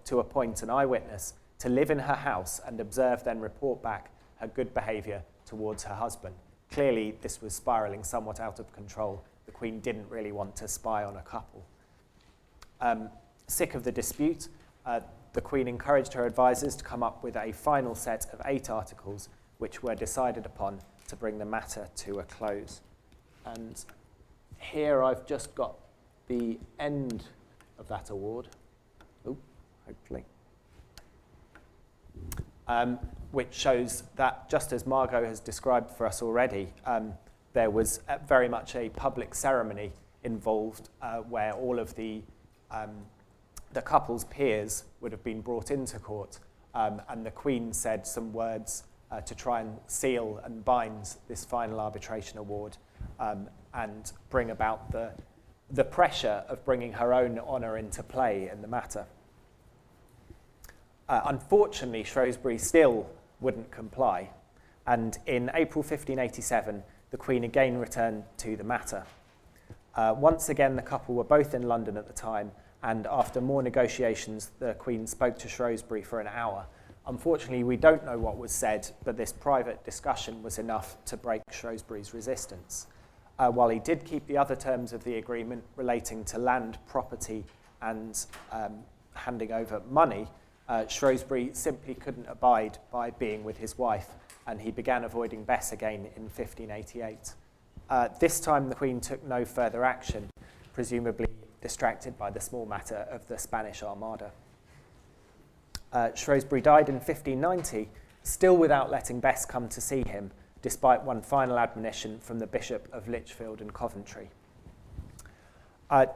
to appoint an eyewitness to live in her house and observe, then report back her good behaviour towards her husband. Clearly, this was spiralling somewhat out of control. The Queen didn't really want to spy on a couple. Sick of the dispute, the Queen encouraged her advisors to come up with a final set of 8 articles which were decided upon to bring the matter to a close. And here I've just got the end of that award. Hopefully. Which shows that, just as Margot has described for us already, there was very much a public ceremony involved where all of the couple's peers would have been brought into court, and the Queen said some words to try and seal and bind this final arbitration award and bring about the pressure of bringing her own honour into play in the matter. Unfortunately, Shrewsbury still wouldn't comply, and in April 1587, the Queen again returned to the matter. Once again, the couple were both in London at the time, and after more negotiations, the Queen spoke to Shrewsbury for an hour. Unfortunately, we don't know what was said, but this private discussion was enough to break Shrewsbury's resistance. While he did keep the other terms of the agreement relating to land, property, and handing over money, Shrewsbury simply couldn't abide by being with his wife, and he began avoiding Bess again in 1588. This time, the Queen took no further action, presumably distracted by the small matter of the Spanish Armada. Shrewsbury died in 1590, still without letting Bess come to see him, despite one final admonition from the Bishop of Lichfield and Coventry.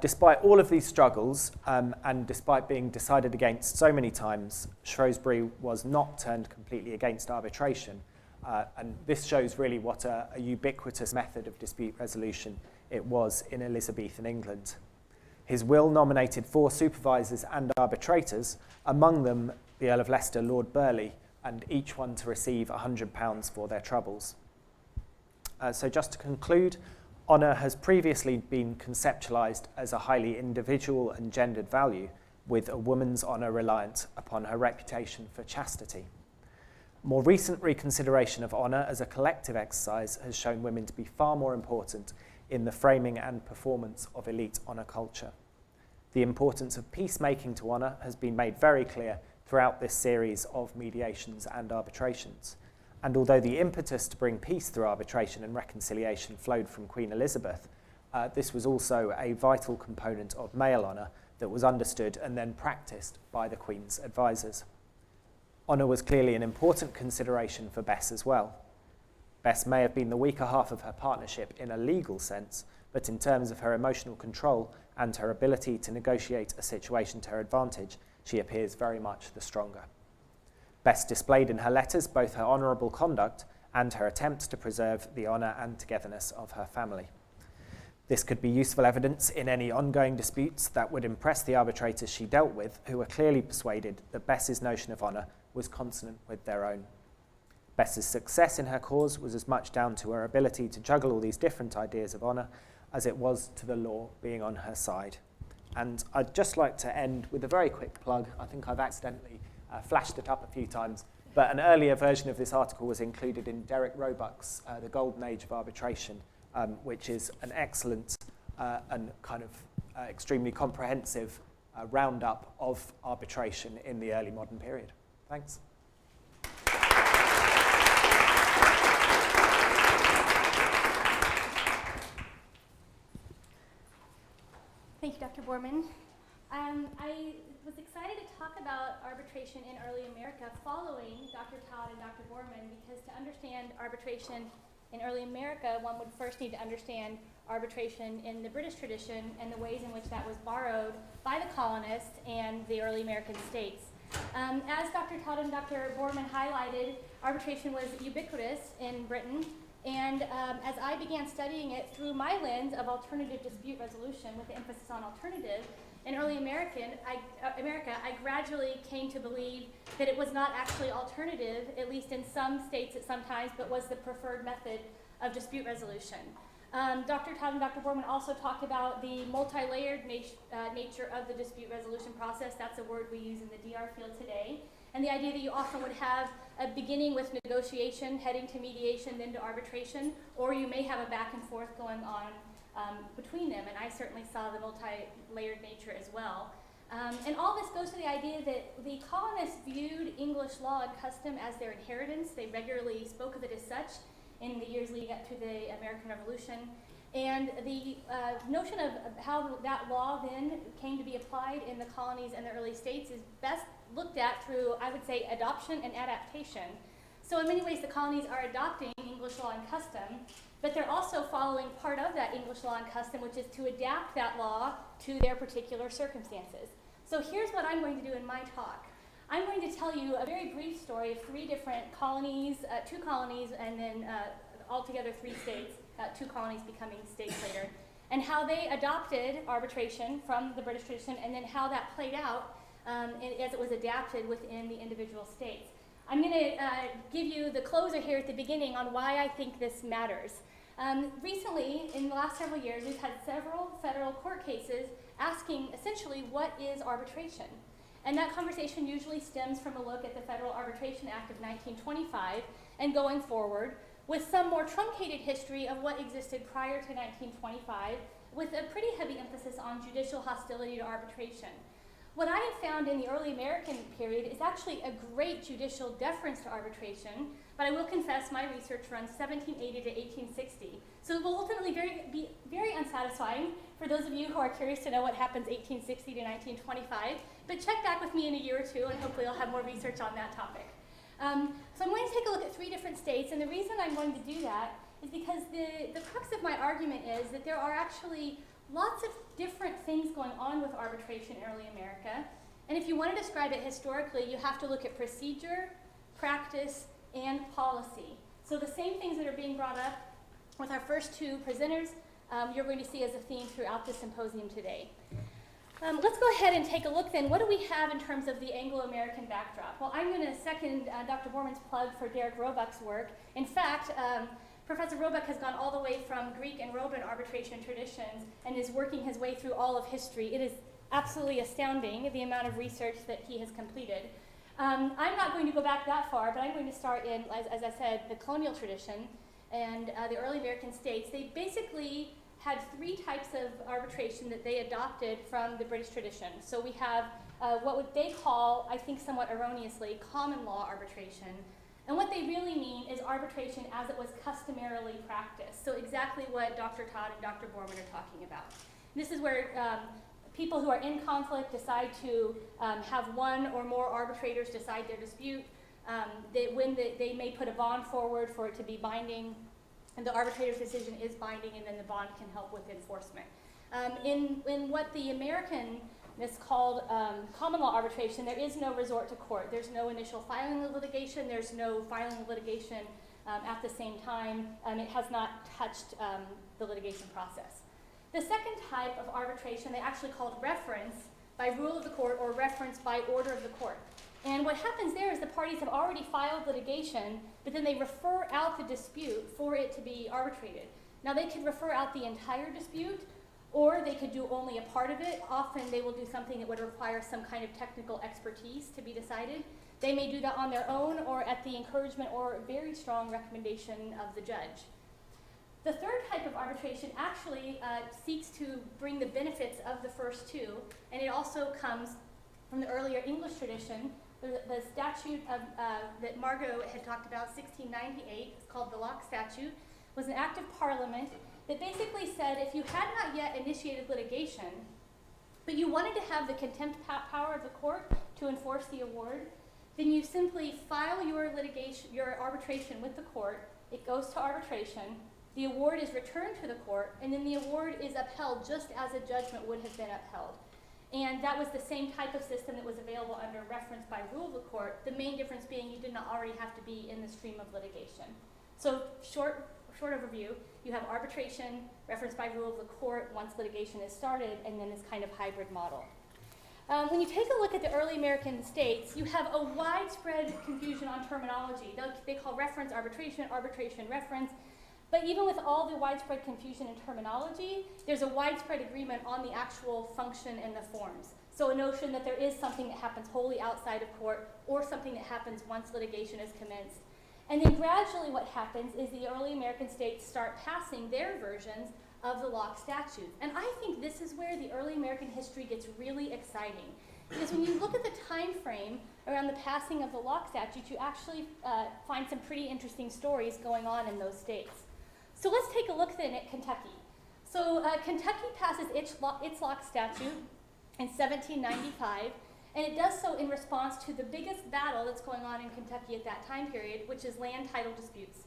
Despite all of these struggles, and despite being decided against so many times, Shrewsbury was not turned completely against arbitration, and this shows really what a ubiquitous method of dispute resolution it was in Elizabethan England. His will nominated 4 supervisors and arbitrators, among them the Earl of Leicester, Lord Burleigh, and each one to receive £100 for their troubles. So just to conclude, honour has previously been conceptualised as a highly individual and gendered value, with a woman's honour reliant upon her reputation for chastity. More recent reconsideration of honour as a collective exercise has shown women to be far more important in the framing and performance of elite honour culture. The importance of peacemaking to honour has been made very clear throughout this series of mediations and arbitrations. And although the impetus to bring peace through arbitration and reconciliation flowed from Queen Elizabeth, this was also a vital component of male honour that was understood and then practised by the Queen's advisors. Honour was clearly an important consideration for Bess as well. Bess may have been the weaker half of her partnership in a legal sense, but in terms of her emotional control and her ability to negotiate a situation to her advantage, she appears very much the stronger. Bess displayed in her letters both her honourable conduct and her attempts to preserve the honour and togetherness of her family. This could be useful evidence in any ongoing disputes that would impress the arbitrators she dealt with, who were clearly persuaded that Bess's notion of honour was consonant with their own. Bess's success in her cause was as much down to her ability to juggle all these different ideas of honour as it was to the law being on her side. And I'd just like to end with a very quick plug. I think I've accidentally flashed it up a few times. But an earlier version of this article was included in Derek Roebuck's The Golden Age of Arbitration, which is an excellent and kind of extremely comprehensive roundup of arbitration in the early modern period. Thanks. Thank you, Dr. Borman. I was excited to talk about arbitration in early America following Dr. Todd and Dr. Borman, because to understand arbitration in early America, one would first need to understand arbitration in the British tradition and the ways in which that was borrowed by the colonists and the early American states. As Dr. Todd and Dr. Borman highlighted, arbitration was ubiquitous in Britain, and as I began studying it through my lens of alternative dispute resolution with the emphasis on alternative, in early America, I gradually came to believe that it was not actually alternative, at least in some states at some times, but was the preferred method of dispute resolution. Dr. Todd and Dr. Borman also talked about the multi-layered nature of the dispute resolution process. That's a word we use in the DR field today. And the idea that you often would have a beginning with negotiation, heading to mediation, then to arbitration, or you may have a back and forth going on between them, and I certainly saw the multi-layered nature as well. And all this goes to the idea that the colonists viewed English law and custom as their inheritance. They regularly spoke of it as such in the years leading up to the American Revolution. And the notion of how that law then came to be applied in the colonies and the early states is best looked at through, I would say, adoption and adaptation. So in many ways, the colonies are adopting English law and custom, but they're also following part of that English law and custom, which is to adapt that law to their particular circumstances. So here's what I'm going to do in my talk. I'm going to tell you a very brief story of three different colonies, two colonies, and then altogether 3 states, 2 colonies becoming states later, and how they adopted arbitration from the British tradition, and then how that played out as it was adapted within the individual states. I'm going to give you the closer here at the beginning on why I think this matters. Recently, in the last several years, we've had several federal court cases asking essentially what is arbitration. And that conversation usually stems from a look at the Federal Arbitration Act of 1925 and going forward, with some more truncated history of what existed prior to 1925, with a pretty heavy emphasis on judicial hostility to arbitration. What I have found in the early American period is actually a great judicial deference to arbitration, but I will confess my research runs 1780 to 1860. So it will ultimately be very unsatisfying for those of you who are curious to know what happens 1860 to 1925, but check back with me in a year or two and hopefully I'll have more research on that topic. So I'm going to take a look at 3 different states, and the reason I'm going to do that is because the crux of my argument is that there are actually lots of different things going on with arbitration in early America, and if you want to describe it historically, you have to look at procedure, practice, and policy. So the same things that are being brought up with our first 2 presenters, you're going to see as a theme throughout the symposium today. Let's go ahead and take a look then. What do we have in terms of the Anglo-American backdrop? Well, I'm going to second Dr. Borman's plug for Derek Roebuck's work. In fact, Professor Roebuck has gone all the way from Greek and Roman arbitration traditions and is working his way through all of history. It is absolutely astounding, the amount of research that he has completed. I'm not going to go back that far, but I'm going to start in, as I said, the colonial tradition and the early American states. They basically had 3 types of arbitration that they adopted from the British tradition. So we have what would they call, I think somewhat erroneously, common law arbitration. And what they really mean is arbitration as it was customarily practiced. So exactly what Dr. Todd and Dr. Borman are talking about. This is where people who are in conflict decide to have one or more arbitrators decide their dispute. They may put a bond forward for it to be binding, and the arbitrator's decision is binding, and then the bond can help with enforcement. In what the Americanists called common law arbitration, there is no resort to court. There's no initial filing of litigation. There's no filing of litigation at the same time. It has not touched the litigation process. The second type of arbitration they actually called reference by rule of the court or reference by order of the court. And what happens there is the parties have already filed litigation, but then they refer out the dispute for it to be arbitrated. Now they could refer out the entire dispute, or they could do only a part of it. Often they will do something that would require some kind of technical expertise to be decided. They may do that on their own or at the encouragement or very strong recommendation of the judge. The third type of arbitration actually seeks to bring the benefits of the first two, and it also comes from the earlier English tradition. The statute of, that Margot had talked about, 1698, it's called the Locke Statute, was an act of Parliament that basically said if you had not yet initiated litigation, but you wanted to have the contempt power of the court to enforce the award, then you simply file your litigation, your arbitration with the court. It goes to arbitration. The award is returned to the court, and then the award is upheld just as a judgment would have been upheld. And that was the same type of system that was available under reference by rule of the court, the main difference being you did not already have to be in the stream of litigation. So short overview, you have arbitration, reference by rule of the court once litigation is started, and then this kind of hybrid model. When you take a look at the early American states, you have a widespread confusion on terminology. They call reference arbitration, arbitration reference. But even with all the widespread confusion in terminology, there's a widespread agreement on the actual function and the forms. So a notion that there is something that happens wholly outside of court or something that happens once litigation is commenced. And then gradually what happens is the early American states start passing their versions of the Locke Statute. And I think this is where the early American history gets really exciting. Because when you look at the time frame around the passing of the Locke Statute, you actually find some pretty interesting stories going on in those states. So let's take a look then at Kentucky. So Kentucky passes its Locke Statute in 1795, and it does so in response to the biggest battle that's going on in Kentucky at that time period, which is land title disputes.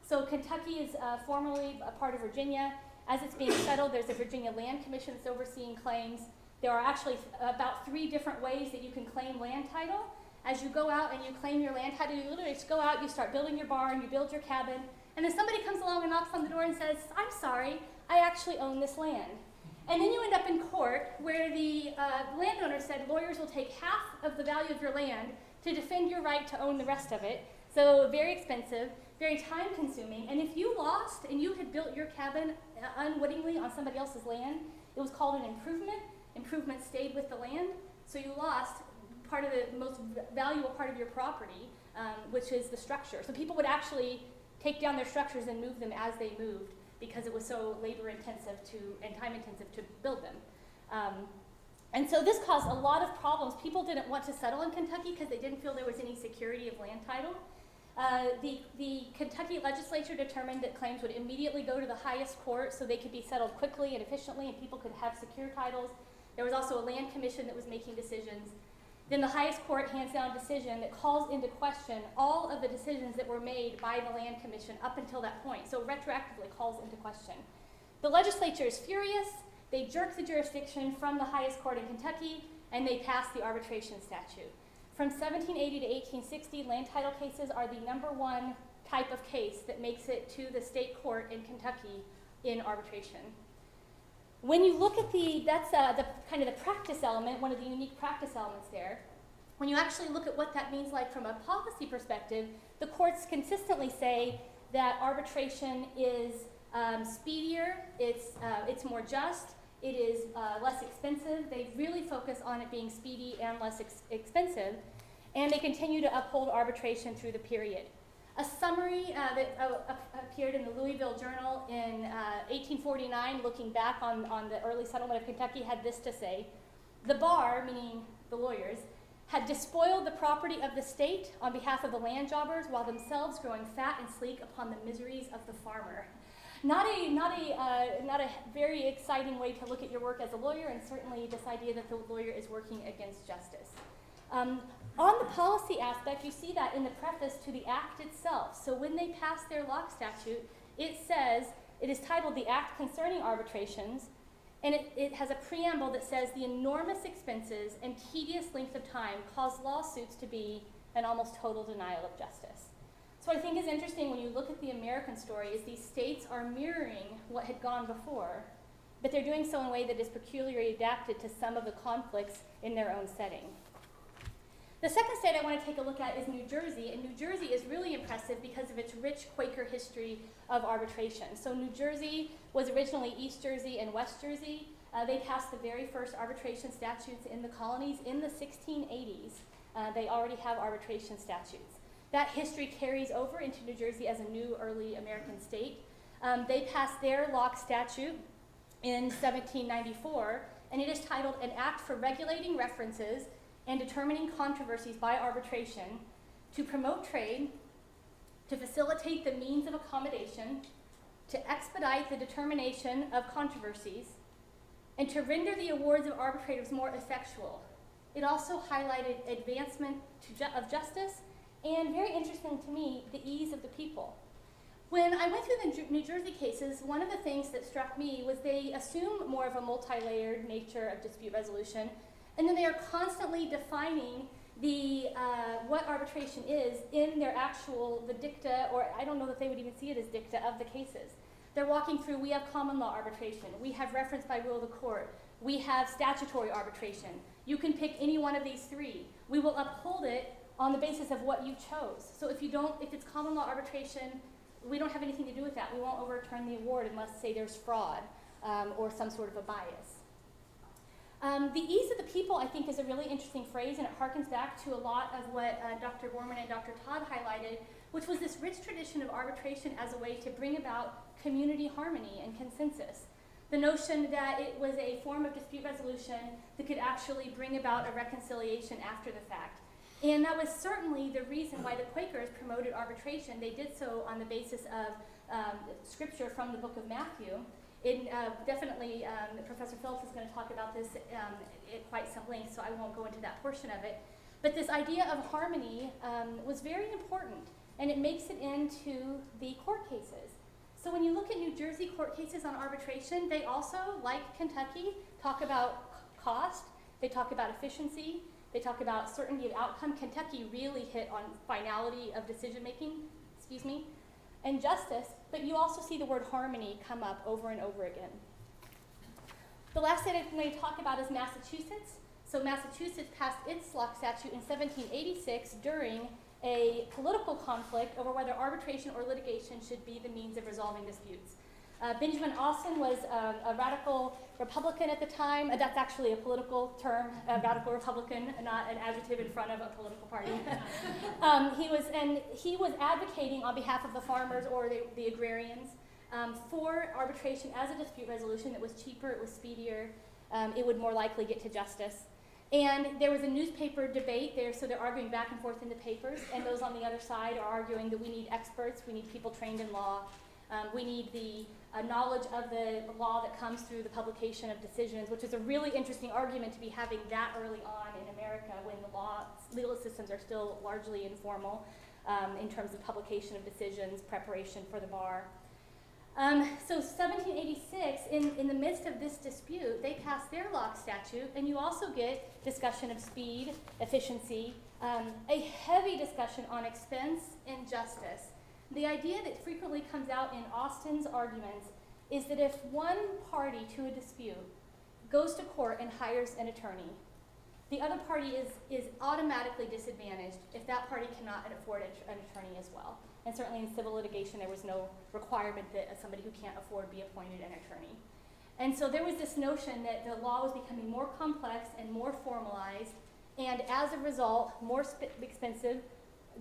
So Kentucky is formerly a part of Virginia. As it's being settled, there's a Virginia Land Commission that's overseeing claims. There are actually about 3 different ways that you can claim land title. As you go out and you claim your land title, you literally just go out, you start building your barn, you build your cabin, and then somebody comes along and knocks on the door and says, I'm sorry, I actually own this land. And then you end up in court where the landowner said lawyers will take half of the value of your land to defend your right to own the rest of it. So very expensive, very time consuming. And if you lost and you had built your cabin unwittingly on somebody else's land, it was called an improvement. Improvement stayed with the land. So you lost part of the most valuable part of your property, which is the structure. So people would actually take down their structures and move them as they moved because it was so labor intensive and time intensive to build them. And so this caused a lot of problems. People didn't want to settle in Kentucky because they didn't feel there was any security of land title. The Kentucky legislature determined that claims would immediately go to the highest court so they could be settled quickly and efficiently and people could have secure titles. There was also a land commission that was making decisions. Then the highest court hands down a decision that calls into question all of the decisions that were made by the land commission up until that point, so retroactively calls into question. The legislature is furious. They jerk the jurisdiction from the highest court in Kentucky, and they pass the arbitration statute. From 1780 to 1860, land title cases are the #1 type of case that makes it to the state court in Kentucky in arbitration. When you look at that's the kind of the practice element, one of the unique practice elements there. When you actually look at what that means like from a policy perspective, the courts consistently say that arbitration is speedier, it's more just, it is less expensive. They really focus on it being speedy and less expensive, and they continue to uphold arbitration through the period. A summary that appeared in the Louisville Journal in 1849, looking back on the early settlement of Kentucky, had this to say: the bar, meaning the lawyers, had despoiled the property of the state on behalf of the land jobbers, while themselves growing fat and sleek upon the miseries of the farmer. Not a very exciting way to look at your work as a lawyer, and certainly this idea that the lawyer is working against justice. On the policy aspect, you see that in the preface to the Act itself. So when they pass their Locke Statute, it says, it is titled the Act Concerning Arbitrations, and it has a preamble that says the enormous expenses and tedious length of time cause lawsuits to be an almost total denial of justice. So what I think is interesting when you look at the American story is these states are mirroring what had gone before, but they're doing so in a way that is peculiarly adapted to some of the conflicts in their own setting. The second state I want to take a look at is New Jersey, and New Jersey is really impressive because of its rich Quaker history of arbitration. So New Jersey was originally East Jersey and West Jersey. They passed the very first arbitration statutes in the colonies in the 1680s. They already have arbitration statutes. That history carries over into New Jersey as a new early American state. They passed their lock statute in 1794, and it is titled An Act for Regulating References and Determining Controversies by Arbitration to Promote Trade, to Facilitate the Means of Accommodation, to Expedite the Determination of Controversies, and to render the awards of arbitrators more effectual. It also highlighted advancement of justice and, very interesting to me, the ease of the people. When I went through the New Jersey cases, one of the things that struck me was they assume more of a multi-layered nature of dispute resolution, and then they are constantly defining what arbitration is in their the dicta, or I don't know that they would even see it as dicta of the cases. They're walking through, we have common law arbitration, we have reference by rule of the court, we have statutory arbitration. You can pick any one of these three. We will uphold it on the basis of what you chose. So if it's common law arbitration, we don't have anything to do with that. We won't overturn the award unless, say, there's fraud or some sort of a bias. The ease of the people, I think, is a really interesting phrase, and it harkens back to a lot of what Dr. Borman and Dr. Todd highlighted, which was this rich tradition of arbitration as a way to bring about community harmony and consensus. The notion that it was a form of dispute resolution that could actually bring about a reconciliation after the fact. And that was certainly the reason why the Quakers promoted arbitration. They did so on the basis of scripture from the book of Matthew. Definitely, Professor Phillips is going to talk about this at quite some length, so I won't go into that portion of it. But this idea of harmony was very important, and it makes it into the court cases. So when you look at New Jersey court cases on arbitration, they also, like Kentucky, talk about cost, they talk about efficiency, they talk about certainty of outcome. Kentucky really hit on finality of decision making, and justice, but you also see the word harmony come up over and over again. The last state I'm going to talk about is Massachusetts. So Massachusetts passed its lock statute in 1786 during a political conflict over whether arbitration or litigation should be the means of resolving disputes. Benjamin Austin was a radical Republican at the time. That's actually a political term, a radical Republican, not an adjective in front of a political party. He was advocating on behalf of the farmers or the agrarians for arbitration as a dispute resolution that was cheaper, it was speedier, it would more likely get to justice. And there was a newspaper debate there, so they're arguing back and forth in the papers, and those on the other side are arguing that we need experts, we need people trained in law, we need the knowledge of the law that comes through the publication of decisions, which is a really interesting argument to be having that early on in America when the legal systems are still largely informal in terms of publication of decisions, preparation for the bar. So 1786, in the midst of this dispute, they passed their lock statute, and you also get discussion of speed, efficiency, a heavy discussion on expense and justice. The idea that frequently comes out in Austin's arguments is that if one party to a dispute goes to court and hires an attorney, the other party is automatically disadvantaged if that party cannot afford an attorney as well. And certainly in civil litigation, there was no requirement that somebody who can't afford be appointed an attorney. And so there was this notion that the law was becoming more complex and more formalized, and as a result, more expensive,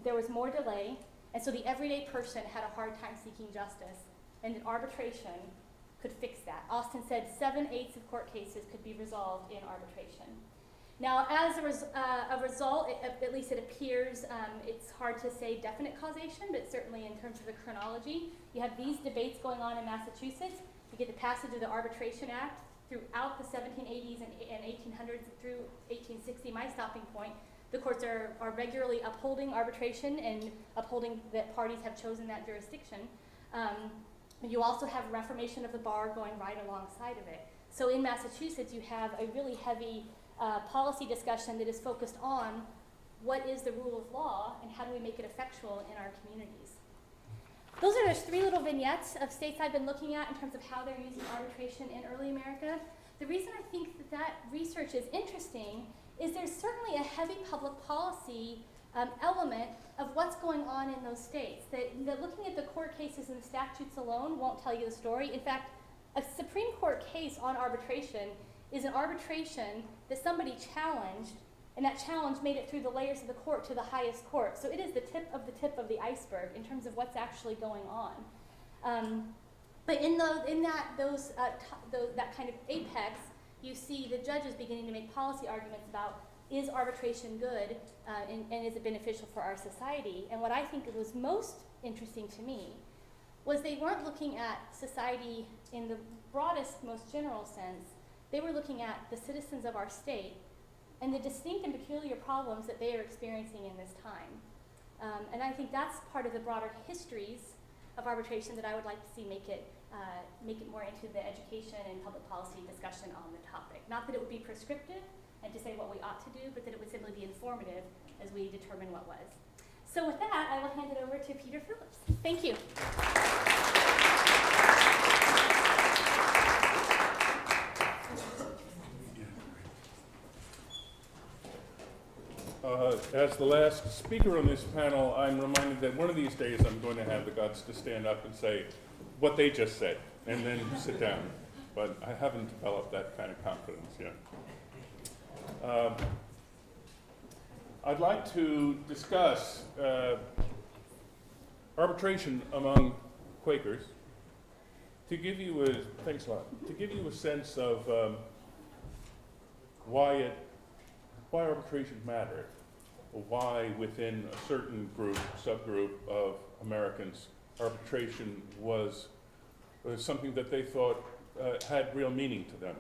there was more delay, and so the everyday person had a hard time seeking justice, and arbitration could fix that. Austin said 7/8 of court cases could be resolved in arbitration. Now, as a result, at least it appears, it's hard to say definite causation, but certainly in terms of the chronology, you have these debates going on in Massachusetts. You get the passage of the Arbitration Act throughout the 1780s and 1800s through 1860, my stopping point. The courts are regularly upholding arbitration and upholding that parties have chosen that jurisdiction. You also have reformation of the bar going right alongside of it. So in Massachusetts, you have a really heavy policy discussion that is focused on what is the rule of law and how do we make it effectual in our communities. Those are just 3 little vignettes of states I've been looking at in terms of how they're using arbitration in early America. The reason I think that research is interesting is there's certainly a heavy public policy element of what's going on in those states. That looking at the court cases and the statutes alone won't tell you the story. In fact, a Supreme Court case on arbitration is an arbitration that somebody challenged And that challenge made it through the layers of the court to the highest court. So it is the tip of the iceberg in terms of what's actually going on. But in that kind of apex, you see the judges beginning to make policy arguments about, is arbitration good and is it beneficial for our society? And what I think was most interesting to me was they weren't looking at society in the broadest, most general sense. They were looking at the citizens of our state and the distinct and peculiar problems that they are experiencing in this time. And I think that's part of the broader histories of arbitration that I would like to see make it more into the education and public policy discussion on the topic. Not that it would be prescriptive and to say what we ought to do, but that it would simply be informative as we determine what was. So with that, I will hand it over to Peter Phillips. Thank you. As the last speaker on this panel, I'm reminded that one of these days I'm going to have the guts to stand up and say what they just said, and then sit down. But I haven't developed that kind of confidence yet. I'd like to discuss arbitration among Quakers to give you a sense of why arbitration mattered, or why within a certain subgroup of Americans, arbitration was something that they thought had real meaning to them.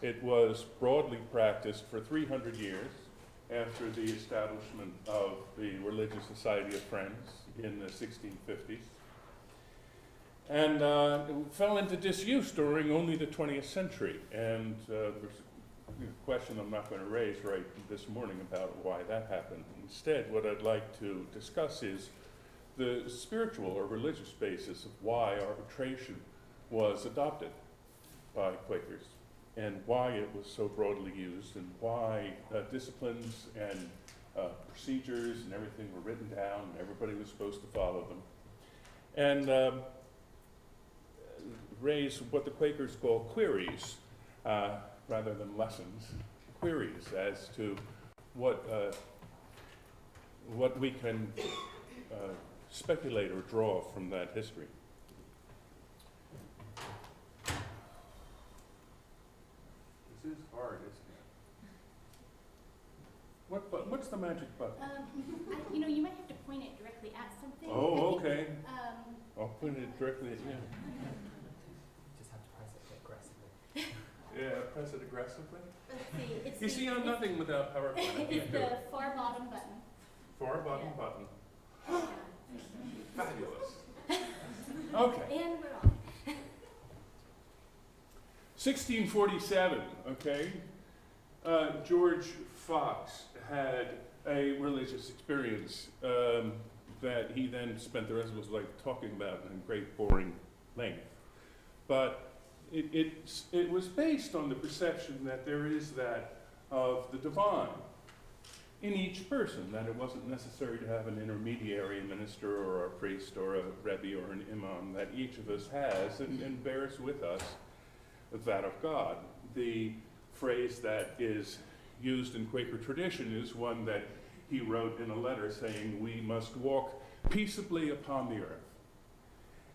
It was broadly practiced for 300 years after the establishment of the Religious Society of Friends in the 1650s. And it fell into disuse during only the 20th century. And there's a question I'm not going to raise right this morning about why that happened. Instead, what I'd like to discuss is the spiritual or religious basis of why arbitration was adopted by Quakers, and why it was so broadly used, and why disciplines and procedures and everything were written down, and everybody was supposed to follow them. And raise what the Quakers call queries, rather than lessons, queries as to what we can speculate or draw from that history. This is hard, isn't it? What's the magic button? You might have to point it directly at something. Oh, okay. I'll point it directly at you. Just have to press it aggressively. Yeah, press it aggressively. Let's see. You see, I'm nothing without PowerPoint. I can't It's do the it. far bottom button. Far bottom Yeah. button. Fabulous. Okay. And we're on. 1647, okay? George Fox had a religious experience that he then spent the rest of his life talking about in great boring length. But it was based on the perception that there is that of the divine in each person, that it wasn't necessary to have an intermediary, a minister or a priest or a rebbe or an imam, that each of us has and bears with us that of God. The phrase that is used in Quaker tradition is one that he wrote in a letter saying, "We must walk peaceably upon the earth,"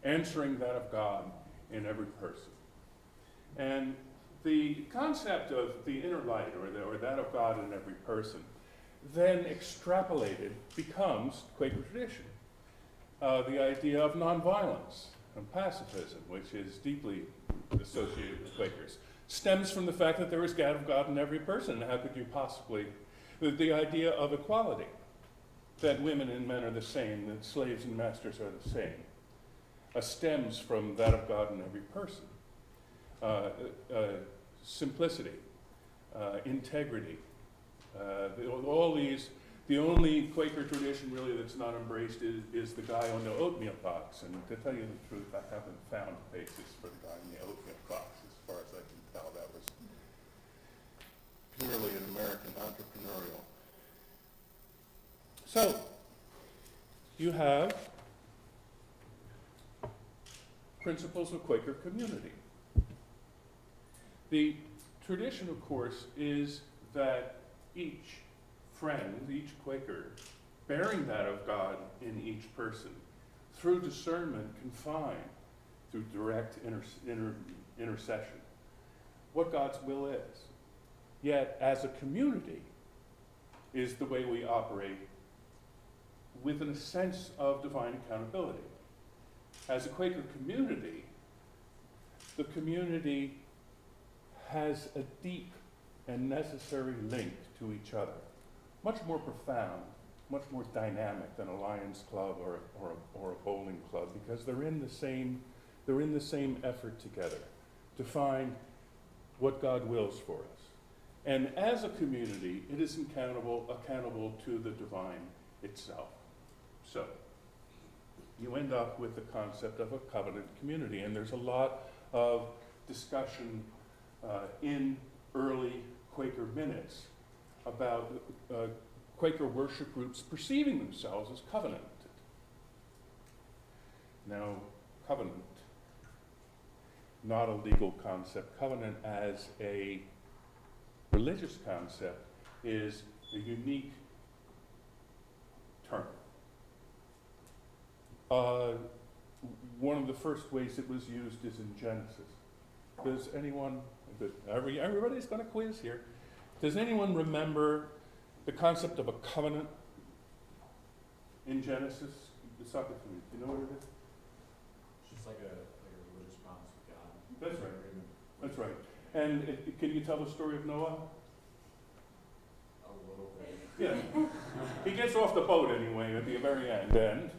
answering that of God in every person. And the concept of the inner light, or that of God in every person, then extrapolated becomes Quaker tradition. The idea of nonviolence and pacifism, which is deeply associated with Quakers, stems from the fact that there is God in every person. How could you possibly? The idea of equality, that women and men are the same, that slaves and masters are the same, stems from that of God in every person. Simplicity, integrity, all these. The only Quaker tradition really that's not embraced is the guy on the oatmeal box. And to tell you the truth, I haven't found a basis for the guy in the oatmeal box. As far as I can tell, that was purely an American entrepreneurial. So, you have principles of Quaker community. The tradition, of course, is that each friend, each Quaker, bearing that of God in each person, through discernment can find, through direct intercession, what God's will is. Yet, as a community, is the way we operate with a sense of divine accountability. As a Quaker community, the community has a deep and necessary link to each other, much more profound, much more dynamic than a Lions Club or a bowling club, because they're in the same effort together to find what God wills for us. And as a community, it is accountable to the divine itself. So, you end up with the concept of a covenant community, and there's a lot of discussion in early Quaker minutes about Quaker worship groups perceiving themselves as covenanted. Now, covenant, not a legal concept. Covenant as a religious concept is a unique term. One of the first ways it was used is in Genesis. Does anyone, everybody's got a quiz here. Does anyone remember the concept of a covenant in Genesis? It's not good for me. Do you know what it is? It's just like a religious promise with God. That's right. That's right. And can you tell the story of Noah? A little bit. Yeah. He gets off the boat anyway at the very end. And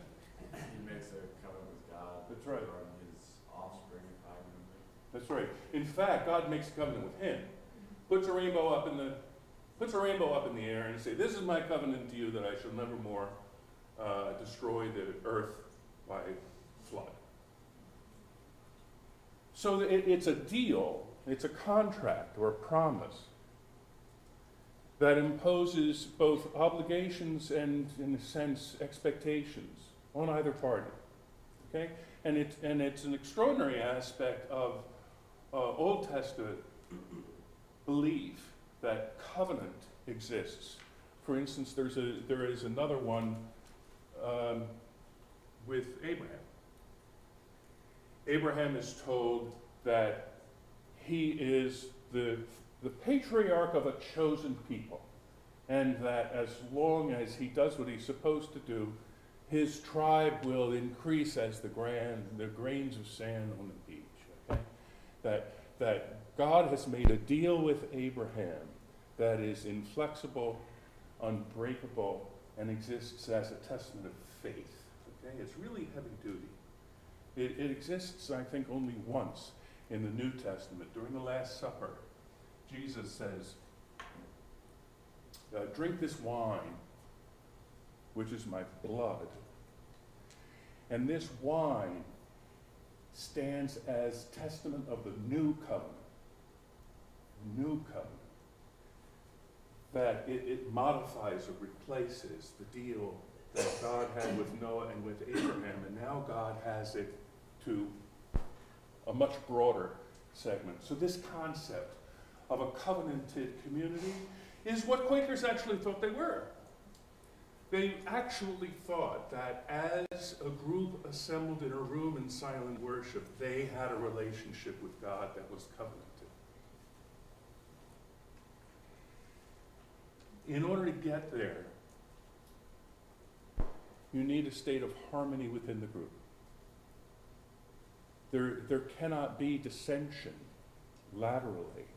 He makes a covenant with God. That's right. Regarding his offspring, if I remember. that's right. In fact, God makes a covenant with him. Puts a rainbow up in the air and say, "This is my covenant to you that I shall never more destroy the earth by flood." So it's a deal, it's a contract or a promise that imposes both obligations and, in a sense, expectations on either party. Okay, and it's an extraordinary aspect of Old Testament belief that covenant exists. For instance, there is another one with Abraham. Abraham is told that he is the patriarch of a chosen people, and that as long as he does what he's supposed to do, his tribe will increase as the grains of sand on the beach. Okay? That God has made a deal with Abraham that is inflexible, unbreakable, and exists as a testament of faith. Okay? It's really heavy duty. It exists, I think, only once in the New Testament. During the Last Supper, Jesus says, "Drink this wine, which is my blood." And this wine stands as testament of the new covenant. New covenant. That it modifies or replaces the deal that God had with Noah and with Abraham, and now God has it to a much broader segment. So this concept of a covenanted community is what Quakers actually thought they were. They actually thought that as a group assembled in a room in silent worship, they had a relationship with God that was covenanted. In order to get there, you need a state of harmony within the group. There cannot be dissension laterally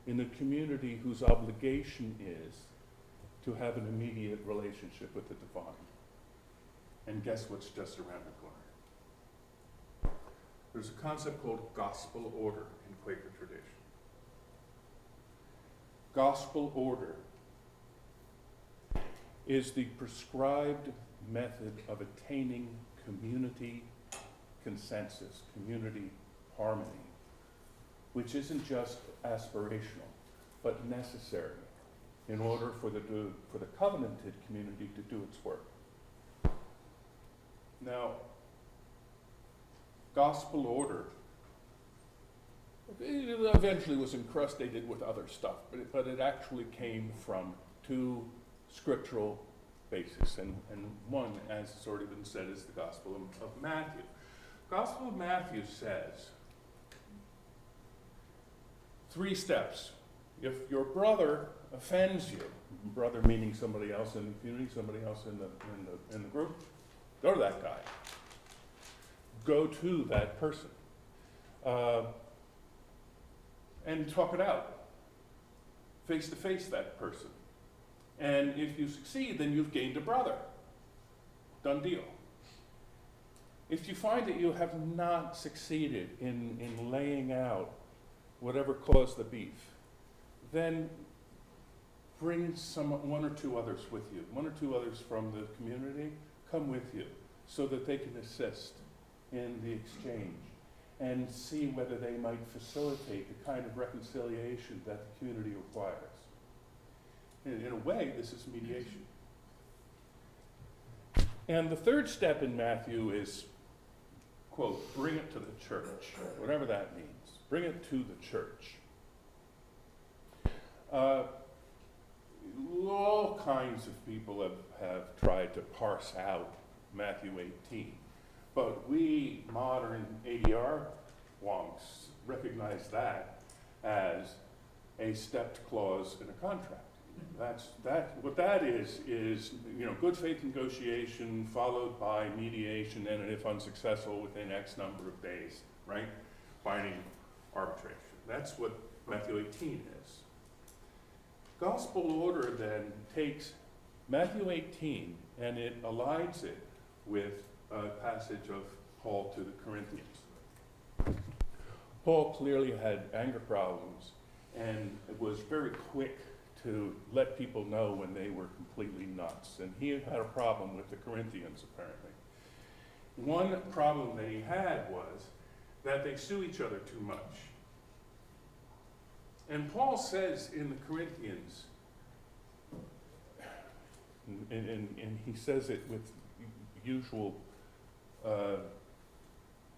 in a community whose obligation is to have an immediate relationship with the divine. And guess what's just around the corner? There's a concept called gospel order in Quaker tradition. Gospel order is the prescribed method of attaining community consensus, community harmony, which isn't just aspirational, but necessary in order for the covenanted community to do its work. Now, gospel order it eventually was encrusted with other stuff, but it actually came from two scriptural basis, and one, as has already been said, is the Gospel of Matthew. Gospel of Matthew says 3 steps. If your brother offends you, brother meaning somebody else in the community, somebody else in the group, go to that guy. Go to that person. And talk it out. Face to face that person. And if you succeed, then you've gained a brother. Done deal. If you find that you have not succeeded in laying out whatever caused the beef, then bring 1 or 2 others with you. 1 or 2 others from the community come with you so that they can assist in the exchange and see whether they might facilitate the kind of reconciliation that the community requires. In a way, this is mediation. And the 3rd step in Matthew is, quote, bring it to the church, whatever that means. Bring it to the church. All kinds of people have tried to parse out Matthew 18. But we modern ADR wonks recognize that as a stepped clause in a contract. What that is good faith negotiation followed by mediation, and if unsuccessful within X number of days, right? Binding arbitration. That's what Matthew 18 is. Gospel order then takes Matthew 18 and it aligns it with a passage of Paul to the Corinthians. Paul clearly had anger problems and was very quick to let people know when they were completely nuts. And he had a problem with the Corinthians, apparently. One problem that he had was that they sue each other too much. And Paul says in the Corinthians, and he says it with usual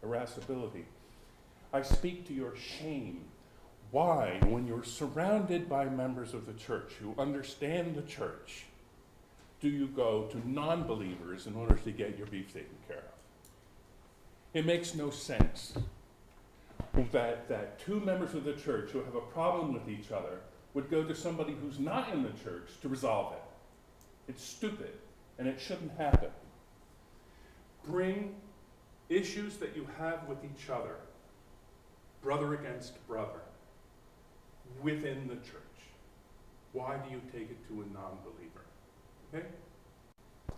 irascibility, I speak to your shame. Why, when you're surrounded by members of the church who understand the church, do you go to non-believers in order to get your beef taken care of? It makes no sense that 2 members of the church who have a problem with each other would go to somebody who's not in the church to resolve it. It's stupid, and it shouldn't happen. Bring issues that you have with each other, brother against brother, within the church. Why do you take it to a non-believer? Okay?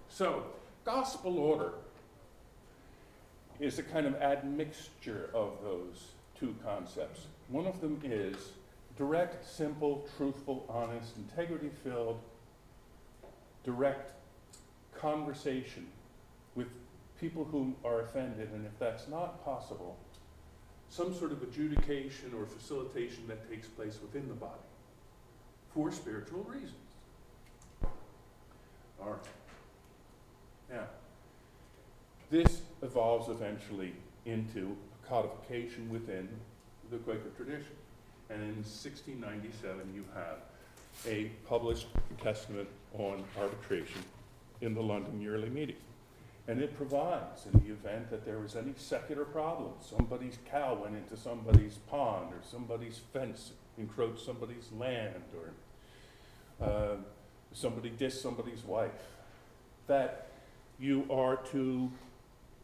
So, gospel order is a kind of admixture of those 2 concepts. One of them is direct, simple, truthful, honest, integrity-filled, direct conversation with people who are offended, and if that's not possible, some sort of adjudication or facilitation that takes place within the body for spiritual reasons. All right. Now, this evolves eventually into a codification within the Quaker tradition. And in 1697, you have a published testament on arbitration in the London Yearly Meeting. And it provides, in the event that there was any secular problem, somebody's cow went into somebody's pond, or somebody's fence encroached somebody's land, or somebody dissed somebody's wife, that you are to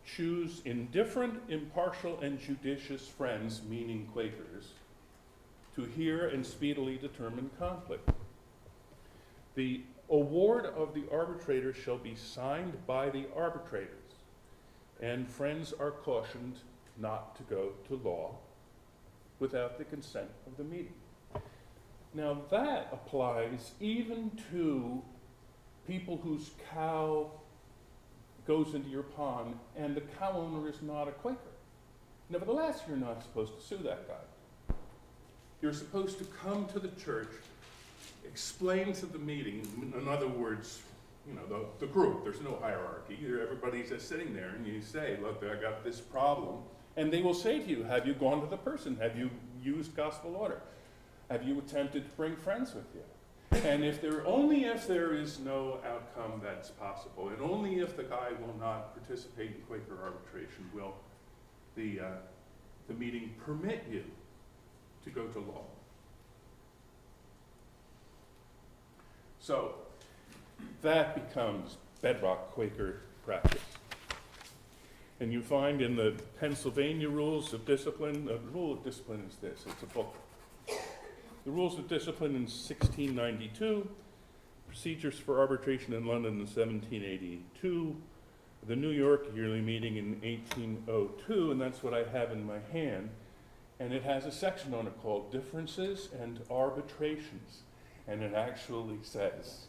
choose indifferent, impartial, and judicious friends, meaning Quakers, to hear and speedily determine conflict. The award of the arbitrator shall be signed by the arbitrators, and friends are cautioned not to go to law without the consent of the meeting. Now that applies even to people whose cow goes into your pond and the cow owner is not a Quaker. Nevertheless, you're not supposed to sue that guy. You're supposed to come to the church, explain to the meeting, in other words, the group, there's no hierarchy. Everybody's just sitting there and you say, look, I got this problem. And they will say to you, have you gone to the person? Have you used gospel order? Have you attempted to bring friends with you? And only if there is no outcome that's possible, and only if the guy will not participate in Quaker arbitration, will the meeting permit you to go to law. So that becomes bedrock Quaker practice. And you find in the Pennsylvania Rules of Discipline, the rule of discipline is this, it's a book. The Rules of Discipline in 1692, Procedures for Arbitration in London in 1782, the New York Yearly Meeting in 1802, and that's what I have in my hand. And it has a section on it called Differences and Arbitrations. And it actually says,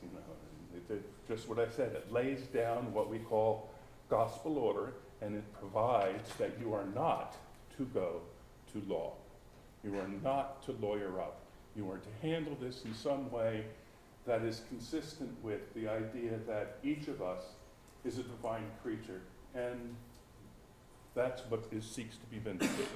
just what I said, it lays down what we call gospel order, and it provides that you are not to go to law. You are not to lawyer up. You are to handle this in some way that is consistent with the idea that each of us is a divine creature, and that's what seeks to be vindicated.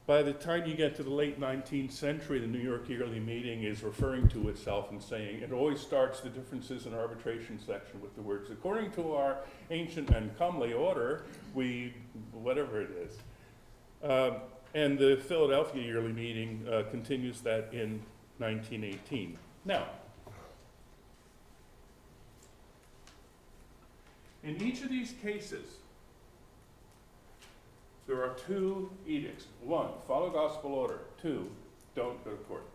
By the time you get to the late 19th century, the New York Yearly Meeting is referring to itself and saying, it always starts the differences in arbitration section with the words, according to our ancient and comely order, we, whatever it is. And the Philadelphia Yearly Meeting continues that in 1918. Now, in each of these cases, there are two edicts. One, follow gospel order. Two, don't go to court.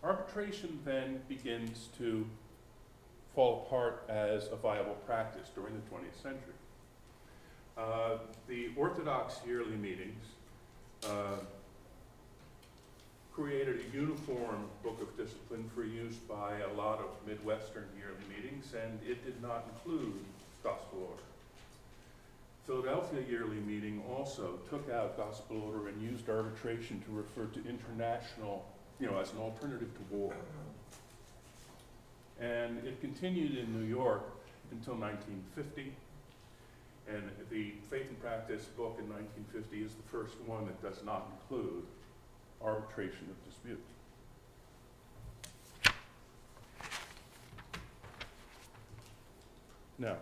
Arbitration then begins to fall apart as a viable practice during the 20th century. The Orthodox yearly meetings created a uniform book of discipline for use by a lot of Midwestern yearly meetings, and it did not include gospel order. Philadelphia yearly meeting also took out gospel order and used arbitration to refer to international, as an alternative to war. And it continued in New York until 1950. And the Faith and Practice book in 1950 is the first one that does not include arbitration of disputes. Now,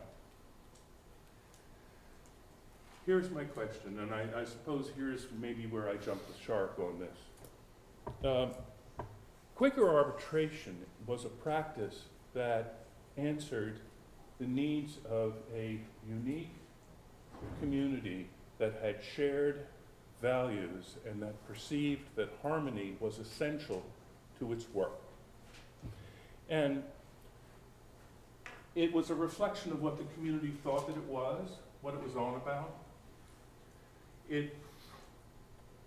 here's my question, and I suppose here's maybe where I jump the shark on this. Quaker arbitration was a practice that answered the needs of a unique community that had shared values and that perceived that harmony was essential to its work. And it was a reflection of what the community thought that it was, what it was on about. It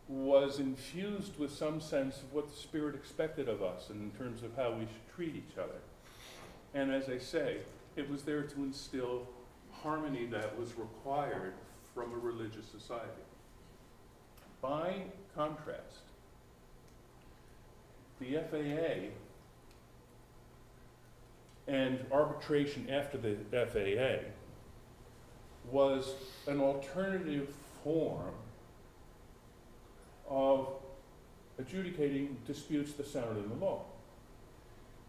was infused with some sense of what the Spirit expected of us in terms of how we should treat each other. And as I say, it was there to instill harmony that was required from a religious society. By contrast, the FAA and arbitration after the FAA was an alternative form of adjudicating disputes that sounded in the law.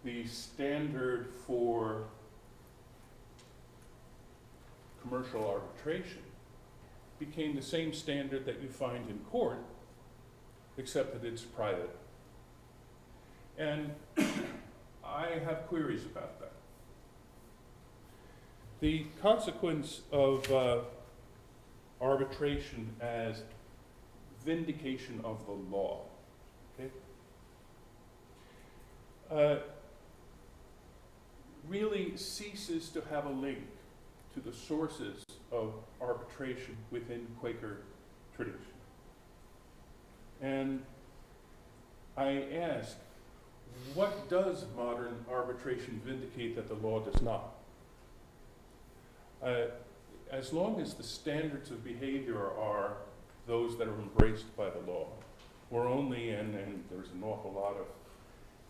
The standard for commercial arbitration became the same standard that you find in court, except that it's private. And I have queries about that. The consequence of arbitration as vindication of the law, really ceases to have a link to the sources of arbitration within Quaker tradition. And I ask, what does modern arbitration vindicate that the law does not? As long as the standards of behavior are those that are embraced by the law, we're only, and there's an awful lot of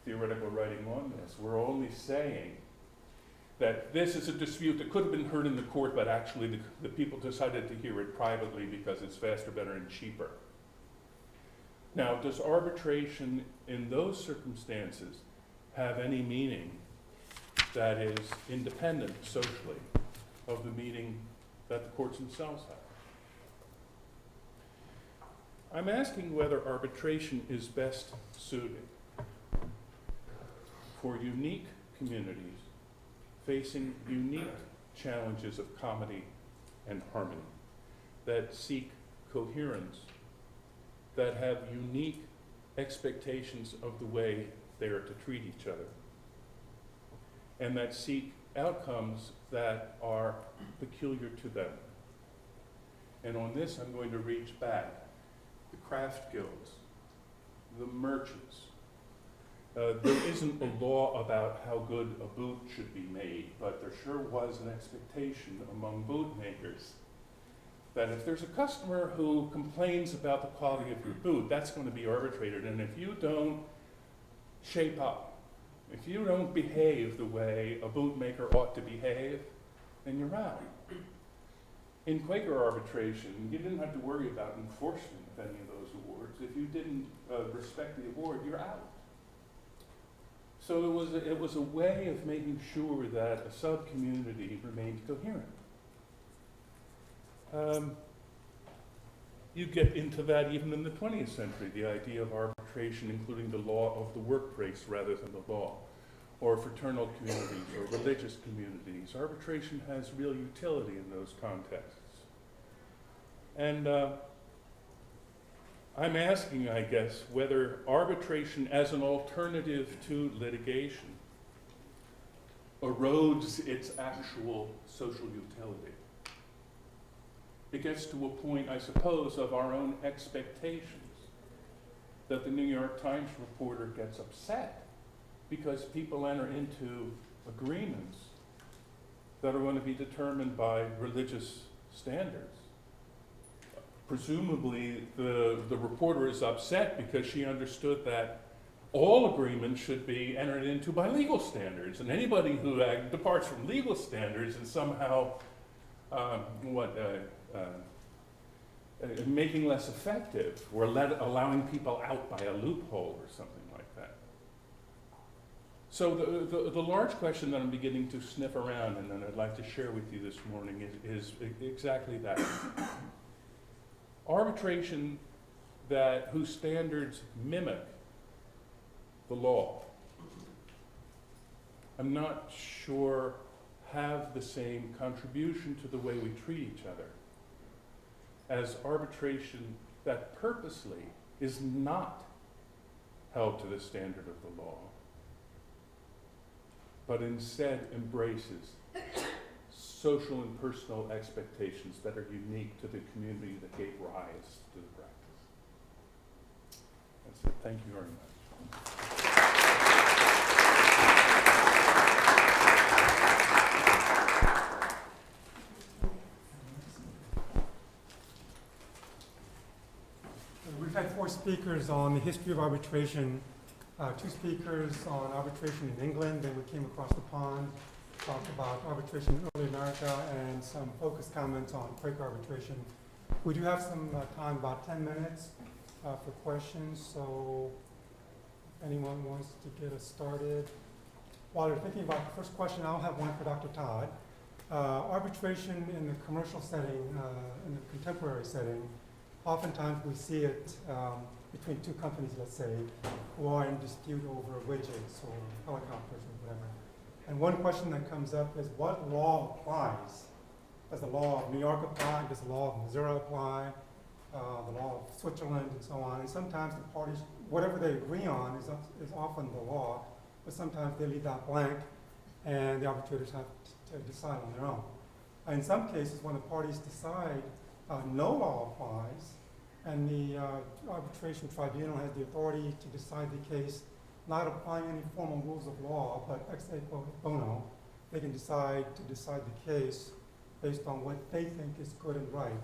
theoretical writing on this, we're only saying that this is a dispute that could have been heard in the court, but actually the people decided to hear it privately because it's faster, better, and cheaper. Now, does arbitration in those circumstances have any meaning that is independent socially of the meaning that the courts themselves have? I'm asking whether arbitration is best suited for unique communities facing unique challenges of comedy and harmony, that seek coherence, that have unique expectations of the way they are to treat each other, and that seek outcomes that are peculiar to them. And on this, I'm going to reach back. The craft guilds, the merchants. There isn't a law about how good a boot should be made, but there sure was an expectation among boot makers that if there's a customer who complains about the quality of your boot, that's going to be arbitrated. And if you don't shape up, if you don't behave the way a bootmaker ought to behave, then you're out. In Quaker arbitration, you didn't have to worry about enforcement of any of those awards. If you didn't respect the award, you're out. So it was a way of making sure that a sub-community remained coherent. You get into that even in the 20th century, the idea of arbitration including the law of the workplace rather than the law, or fraternal communities or religious communities. Arbitration has real utility in those contexts. And I'm asking, I guess, whether arbitration as an alternative to litigation erodes its actual social utility. It gets to a point, I suppose, of our own expectations that the New York Times reporter gets upset because people enter into agreements that are going to be determined by religious standards. Presumably, the reporter is upset because she understood that all agreements should be entered into by legal standards, and anybody who departs from legal standards and somehow making less effective or allowing people out by a loophole or something like that. So the large question that I'm beginning to sniff around and that I'd like to share with you this morning is exactly that. Arbitration whose standards mimic the law, I'm not sure have the same contribution to the way we treat each other as arbitration that purposely is not held to the standard of the law, but instead embraces social and personal expectations that are unique to the community that gave rise to the practice. That's it. Thank you very much. We've had 4 speakers on the history of arbitration, 2 speakers on arbitration in England, then we came across the pond, talked about arbitration in early America, and some focused comments on Quaker arbitration. We do have some time, about 10 minutes for questions, so if anyone wants to get us started. While you're thinking about the first question, I'll have one for Dr. Todd. Arbitration in the commercial setting, in the contemporary setting, oftentimes we see it between 2 companies, let's say, who are in dispute over wages or helicopters or whatever. And one question that comes up is what law applies? Does the law of New York apply? Does the law of Missouri apply? The law of Switzerland and so on. And sometimes the parties, whatever they agree on is often the law, but sometimes they leave that blank and the arbitrators have to decide on their own. In some cases, when the parties decide no law applies, and the arbitration tribunal has the authority to decide the case, not applying any formal rules of law, but ex aequo bono, they can decide to decide the case based on what they think is good and right.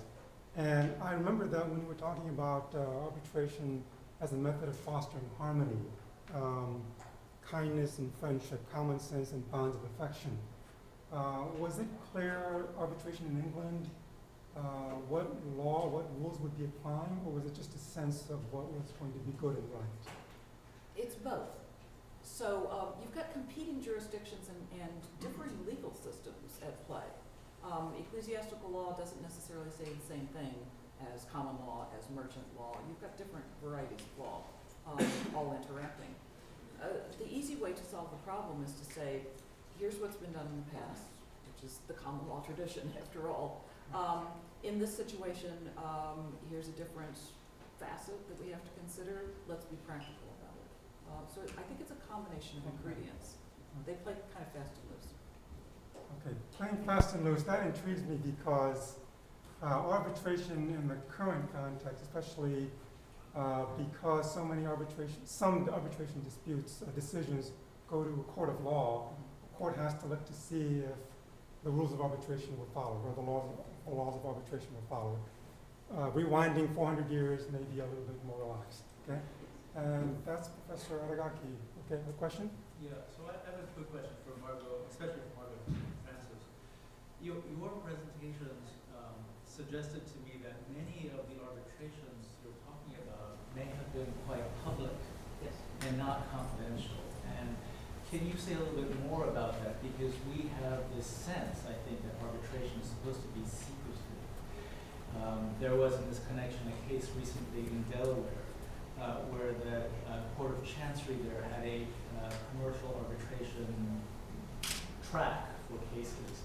And I remember that when we were talking about arbitration as a method of fostering harmony, kindness and friendship, common sense and bonds of affection. Was it clear arbitration in England what law, what rules would be applying, or was it just a sense of what was going to be good and right? It's both. So you've got competing jurisdictions and differing legal systems at play. Ecclesiastical law doesn't necessarily say the same thing as common law, as merchant law. You've got different varieties of law all interacting. The easy way to solve the problem is to say, here's what's been done in the past, which is the common law tradition after all. In this situation, here's a different facet that we have to consider. Let's be practical about it. So I think it's a combination of ingredients. They play kind of fast and loose. Okay, playing fast and loose, that intrigues me because arbitration in the current context, especially because some arbitration disputes, decisions go to a court of law, the court has to look to see if the rules of arbitration were followed, or the laws of arbitration were followed. Rewinding 400 years may be a little bit more relaxed, okay? And that's Professor Aragaki. Okay, a question? Yeah, so I have a quick question for Margot, especially for Margot Francis. Your presentations suggested to me that many of the arbitrations you're talking about may have been quite public and not confidential. And can you say a little bit more about that? Because we have this sense, I think, that arbitration is supposed to be secretive. There was in this connection a case recently in Delaware where the Court of Chancery there had a commercial arbitration track for cases.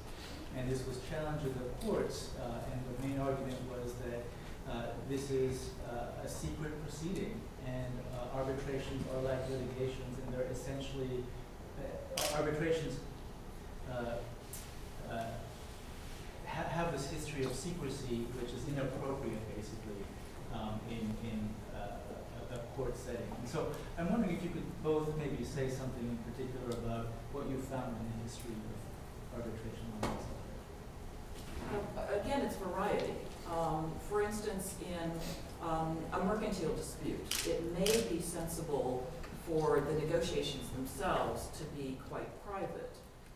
And this was challenged in the courts, and the main argument was that this is a secret proceeding, and arbitrations are like litigations, and they're essentially arbitrations have this history of secrecy, which is inappropriate, basically, in a court setting. And so I'm wondering if you could both maybe say something in particular about what you found in the history of arbitration on this subject. Again, it's variety. For instance, in a mercantile dispute, it may be sensible for the negotiations themselves to be quite private.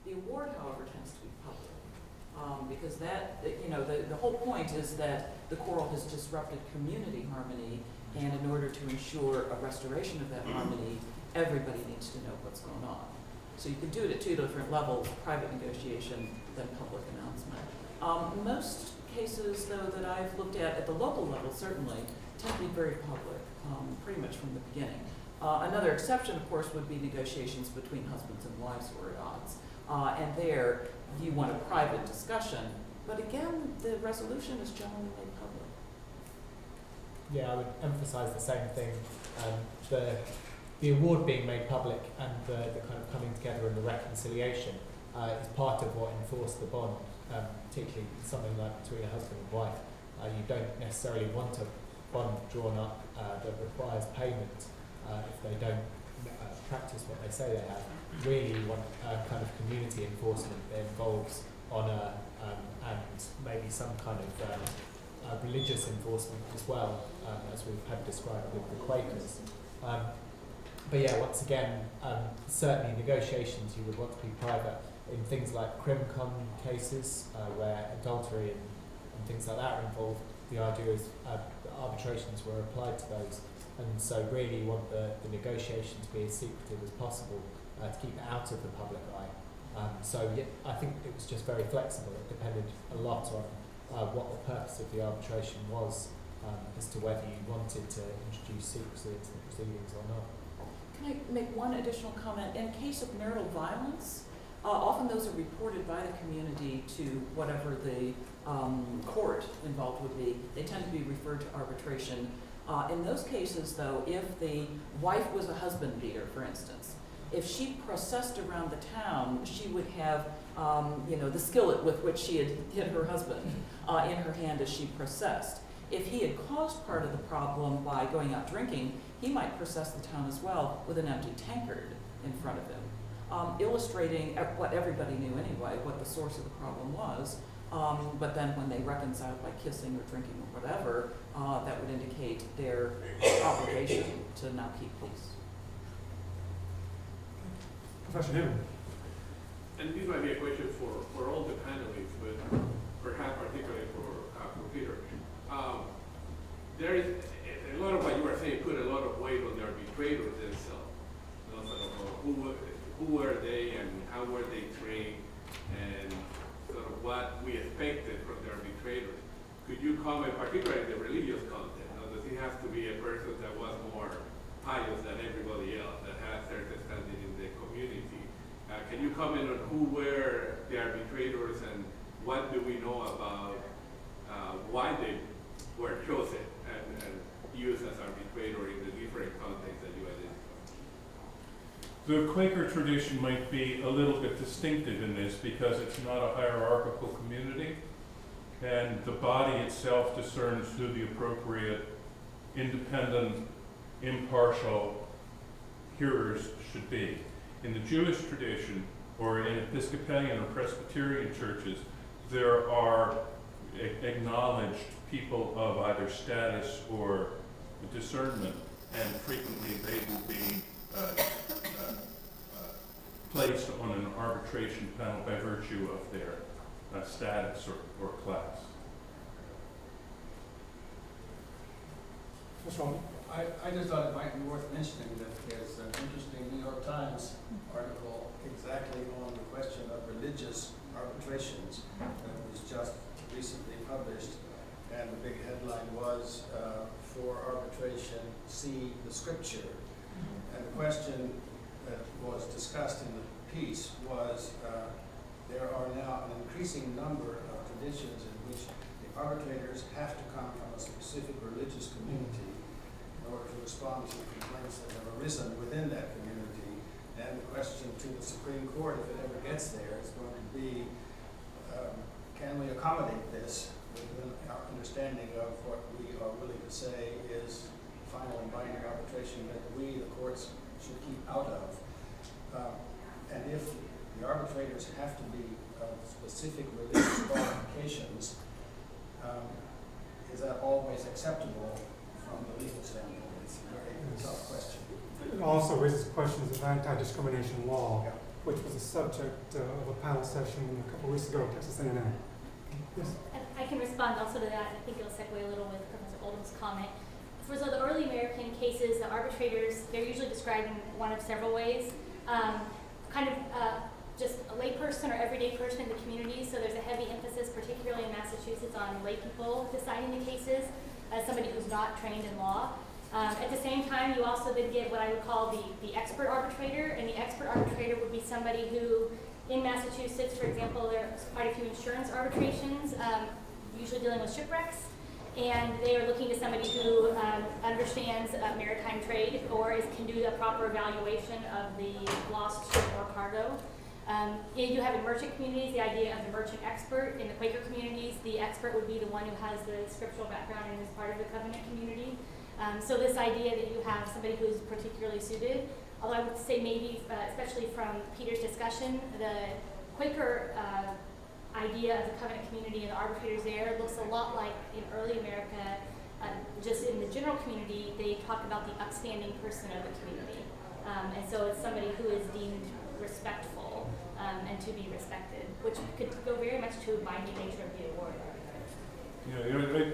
The award, however, tends to be public, because that, the whole point is that the quarrel has disrupted community harmony, and in order to ensure a restoration of that harmony, everybody needs to know what's going on. So you can do it at two different levels: private negotiation, then public announcement. Most cases, though, that I've looked at the local level, certainly, tend to be very public, pretty much from the beginning. Another exception, of course, would be negotiations between husbands and wives who are at odds. And there, you want a private discussion, but again, the resolution is generally made public. Yeah, I would emphasise the same thing. The award being made public and the kind of coming together and the reconciliation is part of what enforced the bond, particularly something like between a husband and wife. You don't necessarily want a bond drawn up that requires payment if they don't practice what they say they have. Really, you want a kind of community enforcement that involves honour and maybe some kind of religious enforcement as well, as we've had described with the Quakers. But yeah, once again, certainly negotiations you would want to be private. In things like crim-com cases, where adultery and things like that are involved, the idea is that arbitrations were applied to those. And so really you want the negotiation to be as secretive as possible to keep it out of the public eye. So yeah, I think it was just very flexible. It depended a lot on what the purpose of the arbitration was, as to whether you wanted to introduce secrecy into the proceedings or not. Can I make one additional comment? In case of marital violence, often those are reported by the community to whatever the court involved would be. They tend to be referred to arbitration. In those cases, though, if the wife was a husband beater, for instance, if she processed around the town, she would have, the skillet with which she had hit her husband in her hand as she processed. If he had caused part of the problem by going out drinking, he might process the town as well with an empty tankard in front of him, illustrating what everybody knew anyway, what the source of the problem was. But then when they reconciled by kissing or drinking or whatever, that would indicate their obligation to now keep peace. Professor Newman. And this might be a question for all the panelists, but perhaps particularly for what we expected from the arbitrators. Could you comment, particularly the religious content? Does he have to be a person that was more pious than everybody else, that has certain standing in the community? Can you comment on who were the arbitrators and what do we know about why they were chosen and used as arbitrator in the different contexts that you identified? The Quaker tradition might be a little bit distinctive in this because it's not a hierarchical community, and the body itself discerns who the appropriate, independent, impartial hearers should be. In the Jewish tradition, or in Episcopalian or Presbyterian churches, there are acknowledged people of either status or discernment, and frequently they will be placed on an arbitration panel by virtue of their status or class. I just thought it might be worth mentioning that there's an interesting New York Times article exactly on the question of religious arbitrations that was just recently published, and the big headline was, for arbitration, see the scripture. And the question that was discussed in the piece was, there are now an increasing number of traditions in which the arbitrators have to come from a specific religious community in order to respond to complaints that have arisen within that community. And the question to the Supreme Court, if it ever gets there, is going to be, can we accommodate this within our understanding of what we are willing to say is final and binding arbitration that we, the courts, should keep out of? And if the arbitrators have to be of specific religious qualifications, is that always acceptable from the legal standpoint? It's a very tough question. It also raises questions of anti-discrimination law, which was a subject of a panel session a couple weeks ago at Texas A&M. Yes? I can respond also to that. I think it'll segue a little with Professor Oldham's comment. For the early American cases, the arbitrators, they're usually described in one of several ways. Just a lay person or everyday person in the community, so there's a heavy emphasis, particularly in Massachusetts, on lay people deciding the cases as somebody who's not trained in law. At the same time, you also then get what I would call the expert arbitrator, and the expert arbitrator would be somebody who, in Massachusetts, for example, there's quite a few insurance arbitrations, usually dealing with shipwrecks, and they are looking to somebody who understands maritime trade or can do a proper evaluation of the lost ship or cargo. You have in merchant communities the idea of the merchant expert. In the Quaker communities, the expert would be the one who has the scriptural background and is part of the covenant community. So this idea that you have somebody who's particularly suited, although I would say maybe, especially from Peter's discussion, the Quaker idea of the covenant community and the arbitrators there looks a lot like in early America. Just in the general community, they talk about the upstanding person of the community. And so it's somebody who is deemed respectful and to be respected, which could go very much to a binding nature of the award.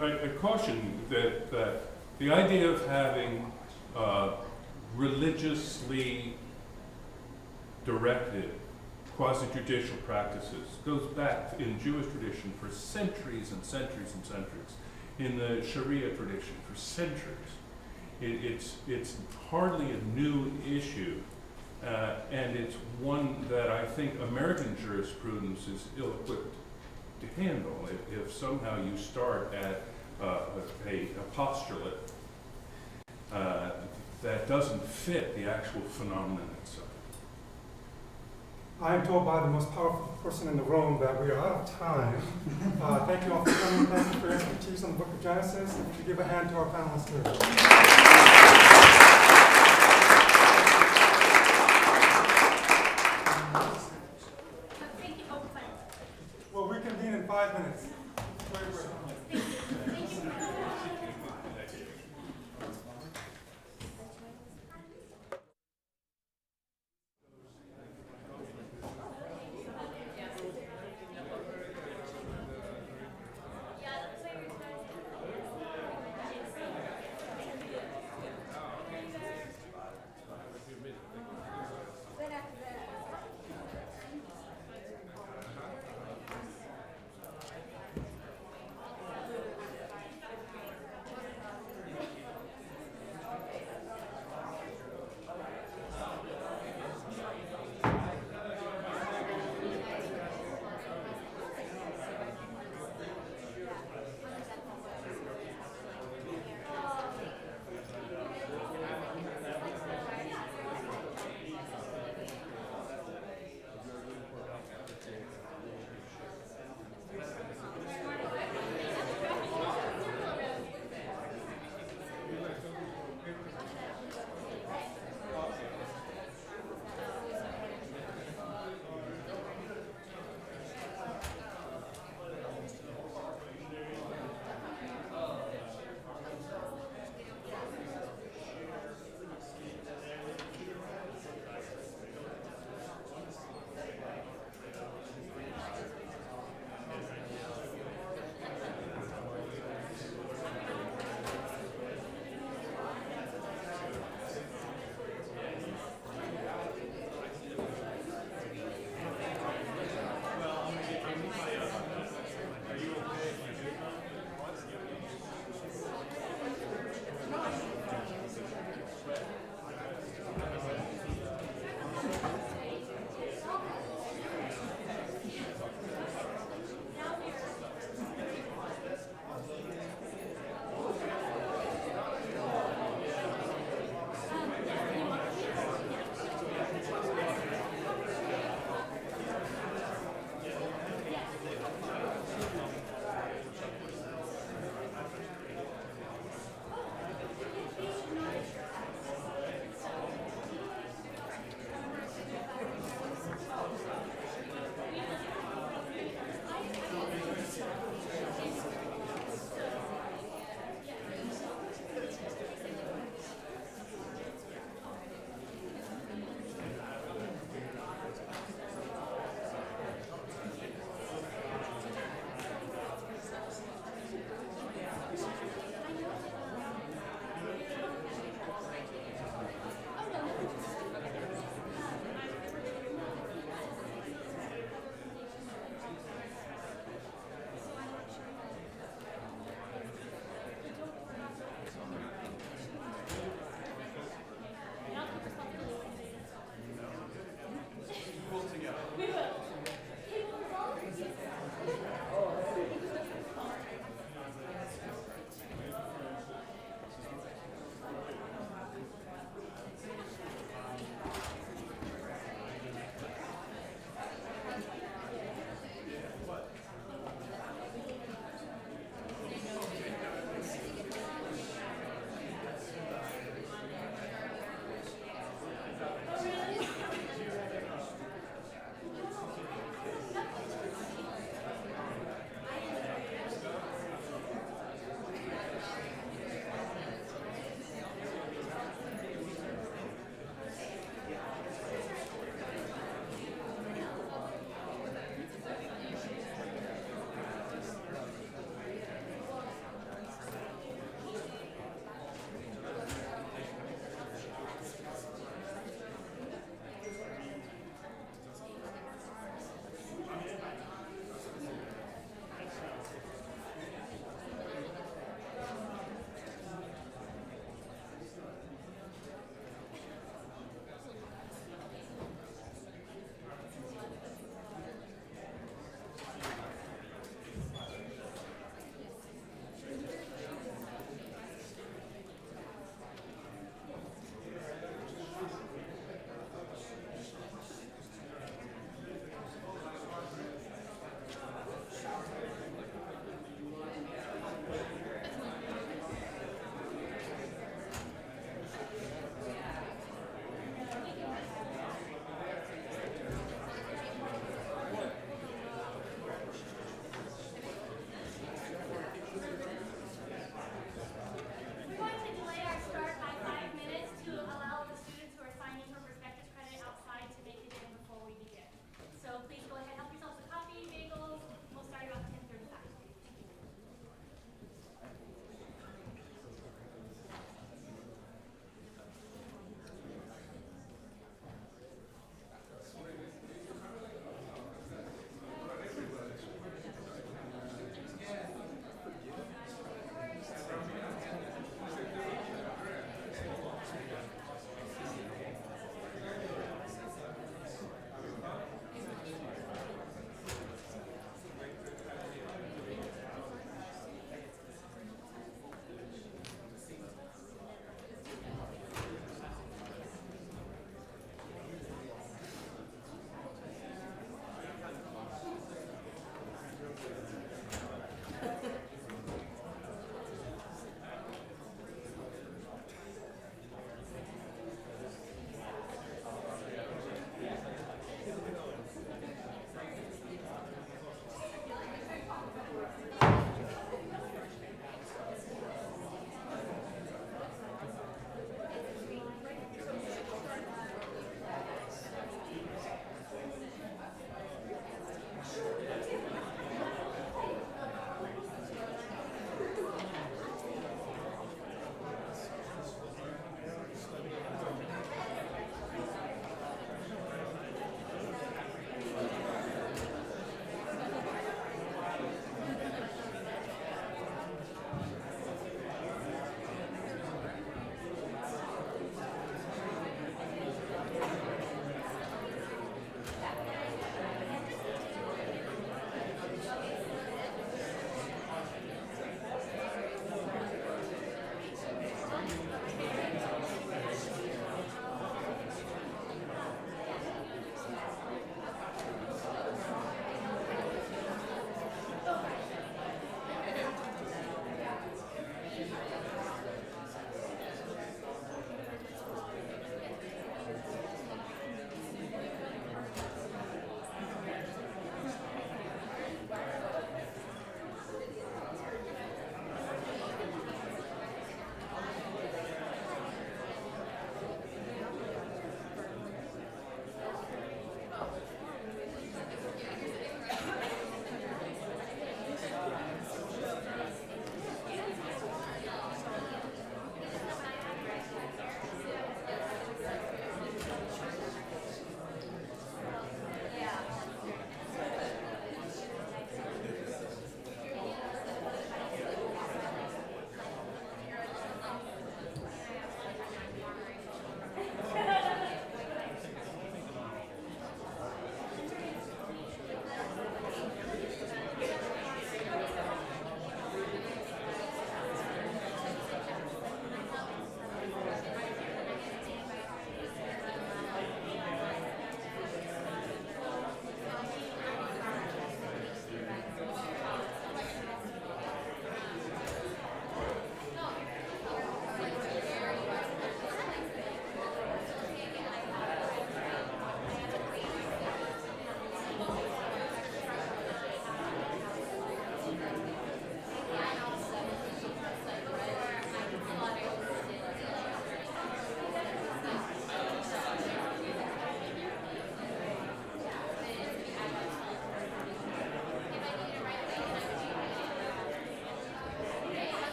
I caution that the idea of having religiously directed quasi-judicial practices goes back in Jewish tradition for centuries and centuries and centuries. In the Sharia tradition for centuries. It's hardly a new issue, and it's one that I think American jurisprudence is ill-equipped to handle if somehow you start at a postulate that doesn't fit the actual phenomenon itself. I am told by the most powerful person in the room that we are out of time. Thank you all for coming. Thank you for your expertise on the book of Genesis. And if you give a hand to our panelists here. Thank you. Oh, fine. We'll reconvene in 5 minutes. Very brief. Thank you.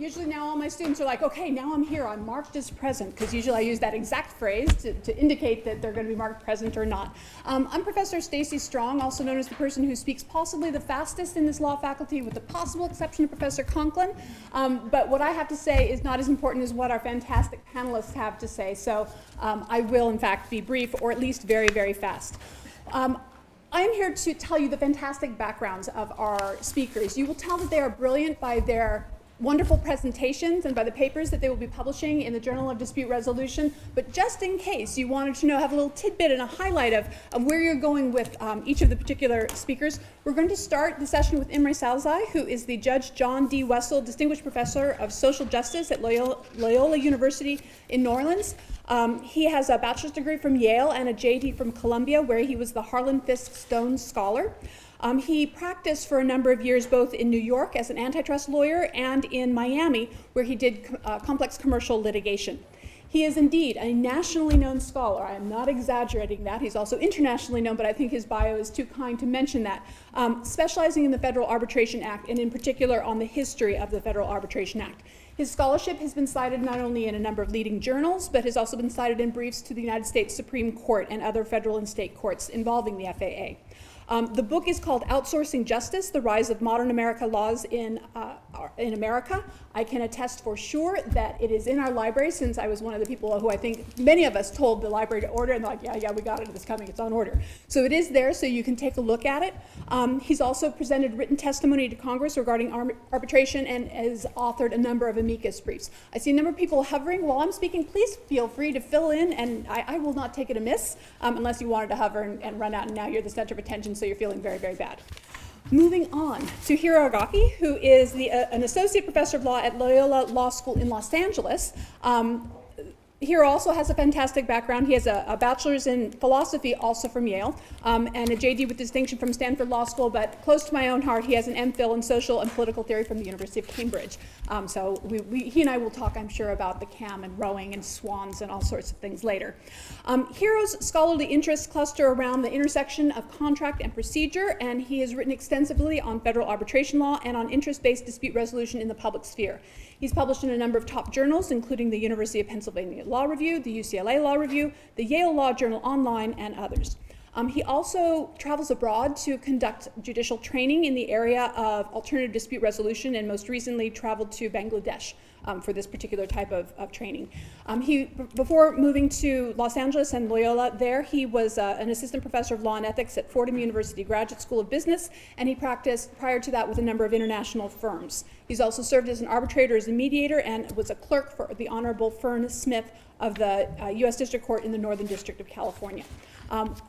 Usually now all my students are like, okay, now I'm here, I'm marked as present, because usually I use that exact phrase to indicate that they're going to be marked present or not. I'm Professor Stacy Strong, also known as the person who speaks possibly the fastest in this law faculty, with the possible exception of Professor Conklin. But what I have to say is not as important as what our fantastic panelists have to say, so I will in fact be brief, or at least very, very fast. I am here to tell you the fantastic backgrounds of our speakers. You will tell that they are brilliant by their wonderful presentations and by the papers that they will be publishing in the Journal of Dispute Resolution. But just in case you wanted to know, have a little tidbit and a highlight of where you're going with each of the particular speakers, we're going to start the session with Imre Salzai, who is the Judge John D. Wessel Distinguished Professor of Social Justice at Loyola University in New Orleans. He has a bachelor's degree from Yale and a JD from Columbia, where he was the Harlan Fiske Stone Scholar. He practiced for a number of years both in New York as an antitrust lawyer and in Miami, where he did complex commercial litigation. He is indeed a nationally known scholar. I am not exaggerating that. He's also internationally known, but I think his bio is too kind to mention that. Specializing in the Federal Arbitration Act, and in particular on the history of the Federal Arbitration Act. His scholarship has been cited not only in a number of leading journals, but has also been cited in briefs to the United States Supreme Court and other federal and state courts involving the FAA. The book is called Outsourcing Justice, The Rise of Modern America Laws in America. I can attest for sure that it is in our library, since I was one of the people who I think many of us told the library to order, and they're like, yeah, we got it, it's coming, it's on order. So it is there, so you can take a look at it. He's also presented written testimony to Congress regarding arbitration and has authored a number of amicus briefs. I see a number of people hovering. While I'm speaking, please feel free to fill in, and I will not take it amiss unless you wanted to hover and run out, and now you're the center of attention, so you're feeling very, very bad. Moving on to Hiro Agaki, who is an associate professor of law at Loyola Law School in Los Angeles. Hiro also has a fantastic background. He has a bachelor's in philosophy, also from Yale, and a JD with distinction from Stanford Law School, but close to my own heart, he has an MPhil in social and political theory from the University of Cambridge. So he and I will talk, I'm sure, about the CAM and rowing and swans and all sorts of things later. Hiro's scholarly interests cluster around the intersection of contract and procedure, and he has written extensively on federal arbitration law and on interest-based dispute resolution in the public sphere. He's published in a number of top journals, including the University of Pennsylvania Law Review, the UCLA Law Review, the Yale Law Journal Online, and others. He also travels abroad to conduct judicial training in the area of alternative dispute resolution, and most recently traveled to Bangladesh for this particular type of training. Before moving to Los Angeles and Loyola there, he was an assistant professor of law and ethics at Fordham University Graduate School of Business, and he practiced prior to that with a number of international firms. He's also served as an arbitrator, as a mediator, and was a clerk for the Honorable Fern Smith of the U.S. District Court in the Northern District of California.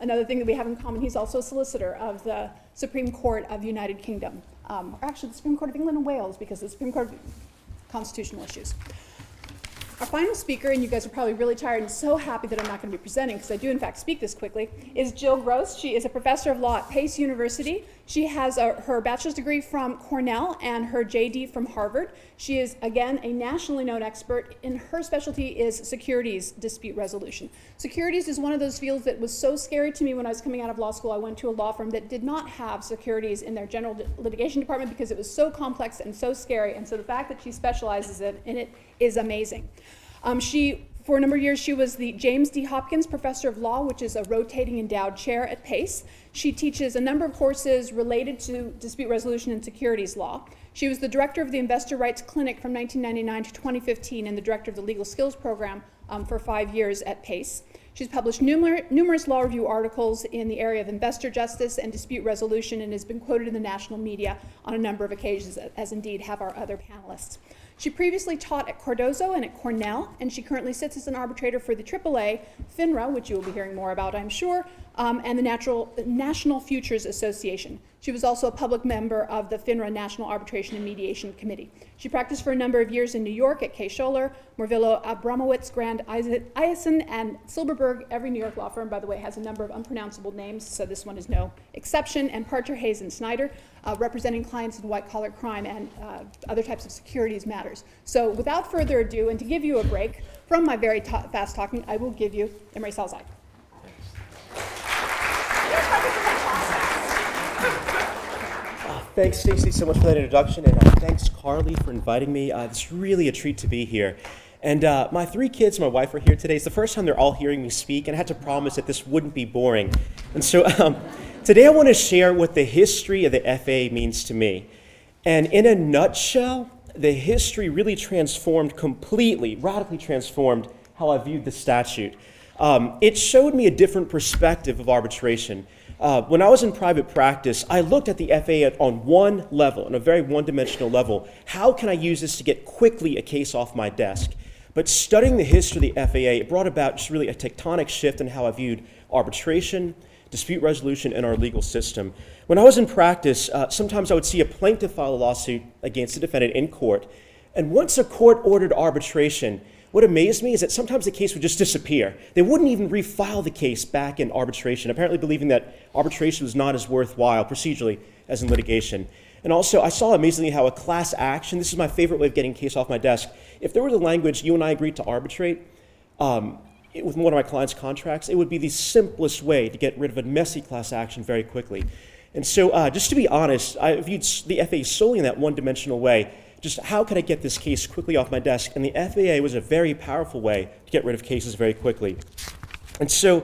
Another thing that we have in common, he's also a solicitor of the Supreme Court of the United Kingdom, or actually the Supreme Court of England and Wales, because the Supreme Court of constitutional issues. Our final speaker, and you guys are probably really tired and so happy that I'm not going to be presenting because I do in fact speak this quickly, is Jill Gross. She is a professor of law at Pace University. She has her bachelor's degree from Cornell and her JD from Harvard. She is, again, a nationally known expert, and her specialty is securities dispute resolution. Securities is one of those fields that was so scary to me when I was coming out of law school. I went to a law firm that did not have securities in their general litigation department because it was so complex and so scary, and so the fact that she specializes in it is amazing. For a number of years, she was the James D. Hopkins Professor of Law, which is a rotating endowed chair at Pace. She teaches a number of courses related to dispute resolution and securities law. She was the director of the Investor Rights Clinic from 1999 to 2015 and the director of the Legal Skills Program for 5 years at Pace. She's published numerous law review articles in the area of investor justice and dispute resolution, and has been quoted in the national media on a number of occasions, as indeed have our other panelists. She previously taught at Cardozo and at Cornell, and she currently sits as an arbitrator for the AAA, FINRA, which you will be hearing more about, I'm sure, and the National Futures Association. She was also a public member of the FINRA National Arbitration and Mediation Committee. She practiced for a number of years in New York at Kay Scholler, Morvillo, Abramowitz, Grand Eisen, and Silberberg. Every New York law firm, by the way, has a number of unpronounceable names, so this one is no exception, and Parcher, Hayes, and Snyder, representing clients in white-collar crime and other types of securities matters. So without further ado, and to give you a break from my very fast talking, I will give you Imre Salzai. Thanks, Stacey, so much for that introduction, and thanks, Carly, for inviting me. It's really a treat to be here. And my 3 kids and my wife are here today. It's the first time they're all hearing me speak, and I had to promise that this wouldn't be boring. And so today I want to share what the history of the FAA means to me. And in a nutshell, the history really transformed completely, radically transformed how I viewed the statute. It showed me a different perspective of arbitration. When I was in private practice, I looked at the FAA on one level, on a very one-dimensional level. How can I use this to get quickly a case off my desk? But studying the history of the FAA, it brought about just really a tectonic shift in how I viewed arbitration, dispute resolution, and our legal system. When I was in practice, sometimes I would see a plaintiff file a lawsuit against a defendant in court, and once a court ordered arbitration, what amazed me is that sometimes the case would just disappear. They wouldn't even refile the case back in arbitration, apparently believing that arbitration was not as worthwhile procedurally as in litigation. And also, I saw amazingly how a class action, this is my favorite way of getting a case off my desk, if there were the language, you and I agreed to arbitrate, with one of my client's contracts, it would be the simplest way to get rid of a messy class action very quickly. And so, just to be honest, I viewed the FAA solely in that one-dimensional way. Just how could I get this case quickly off my desk? And the FAA was a very powerful way to get rid of cases very quickly. And so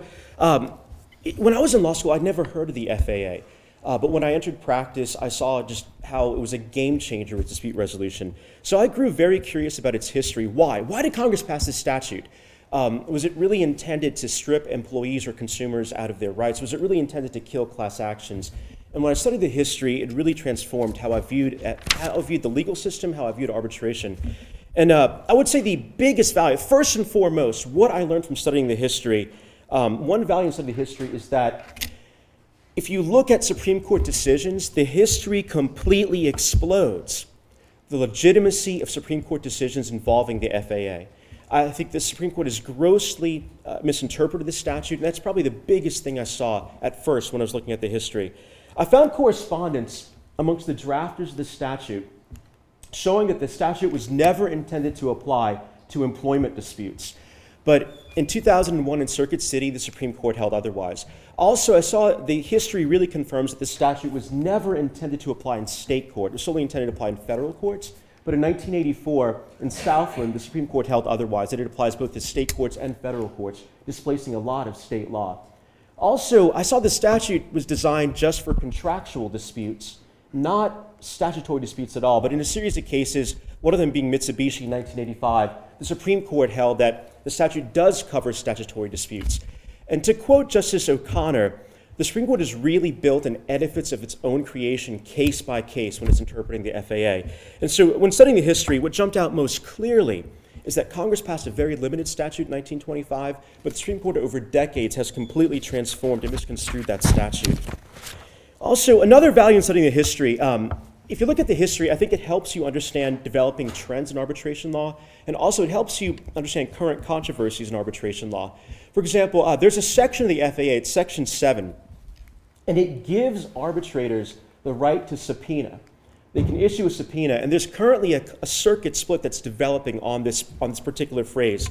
when I was in law school, I'd never heard of the FAA. But when I entered practice, I saw just how it was a game changer with dispute resolution. So I grew very curious about its history. Why? Why did Congress pass this statute? Was it really intended to strip employees or consumers out of their rights? Was it really intended to kill class actions? And when I studied the history, it really transformed how I viewed the legal system, how I viewed arbitration. And I would say the biggest value, first and foremost, what I learned from studying the history, one value in studying the history is that if you look at Supreme Court decisions, the history completely explodes the legitimacy of Supreme Court decisions involving the FAA. I think the Supreme Court has grossly misinterpreted the statute, and that's probably the biggest thing I saw at first when I was looking at the history. I found correspondence amongst the drafters of the statute showing that the statute was never intended to apply to employment disputes. But in 2001 in Circuit City, the Supreme Court held otherwise. Also, I saw the history really confirms that the statute was never intended to apply in state court. It was solely intended to apply in federal courts. But in 1984, in Southland, the Supreme Court held otherwise, that it applies both to state courts and federal courts, displacing a lot of state law. Also, I saw the statute was designed just for contractual disputes, not statutory disputes at all, but in a series of cases, one of them being Mitsubishi in 1985, the Supreme Court held that the statute does cover statutory disputes. And to quote Justice O'Connor, the Supreme Court has really built an edifice of its own creation case by case when it's interpreting the FAA. And so when studying the history, what jumped out most clearly is that Congress passed a very limited statute in 1925, but the Supreme Court over decades has completely transformed and misconstrued that statute. Also, another value in studying the history, if you look at the history, I think it helps you understand developing trends in arbitration law, and also it helps you understand current controversies in arbitration law. For example, there's a section of the FAA, it's Section 7, and it gives arbitrators the right to subpoena. They can issue a subpoena, and there's currently a circuit split that's developing on this particular phrase.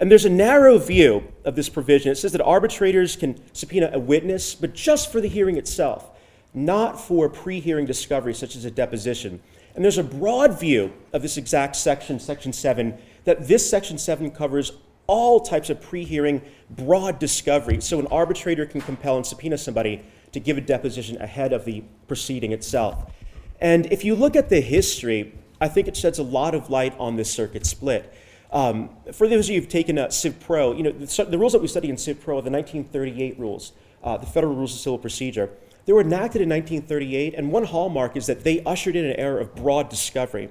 And there's a narrow view of this provision. It says that arbitrators can subpoena a witness, but just for the hearing itself, not for pre-hearing discovery, such as a deposition. And there's a broad view of this exact section, Section 7, that this Section 7 covers all types of pre-hearing broad discovery. So an arbitrator can compel and subpoena somebody to give a deposition ahead of the proceeding itself. And if you look at the history, I think it sheds a lot of light on this circuit split. For those of you who've taken Civ Pro, the rules that we study in Civ Pro are the 1938 rules, the Federal Rules of Civil Procedure. They were enacted in 1938, and one hallmark is that they ushered in an era of broad discovery.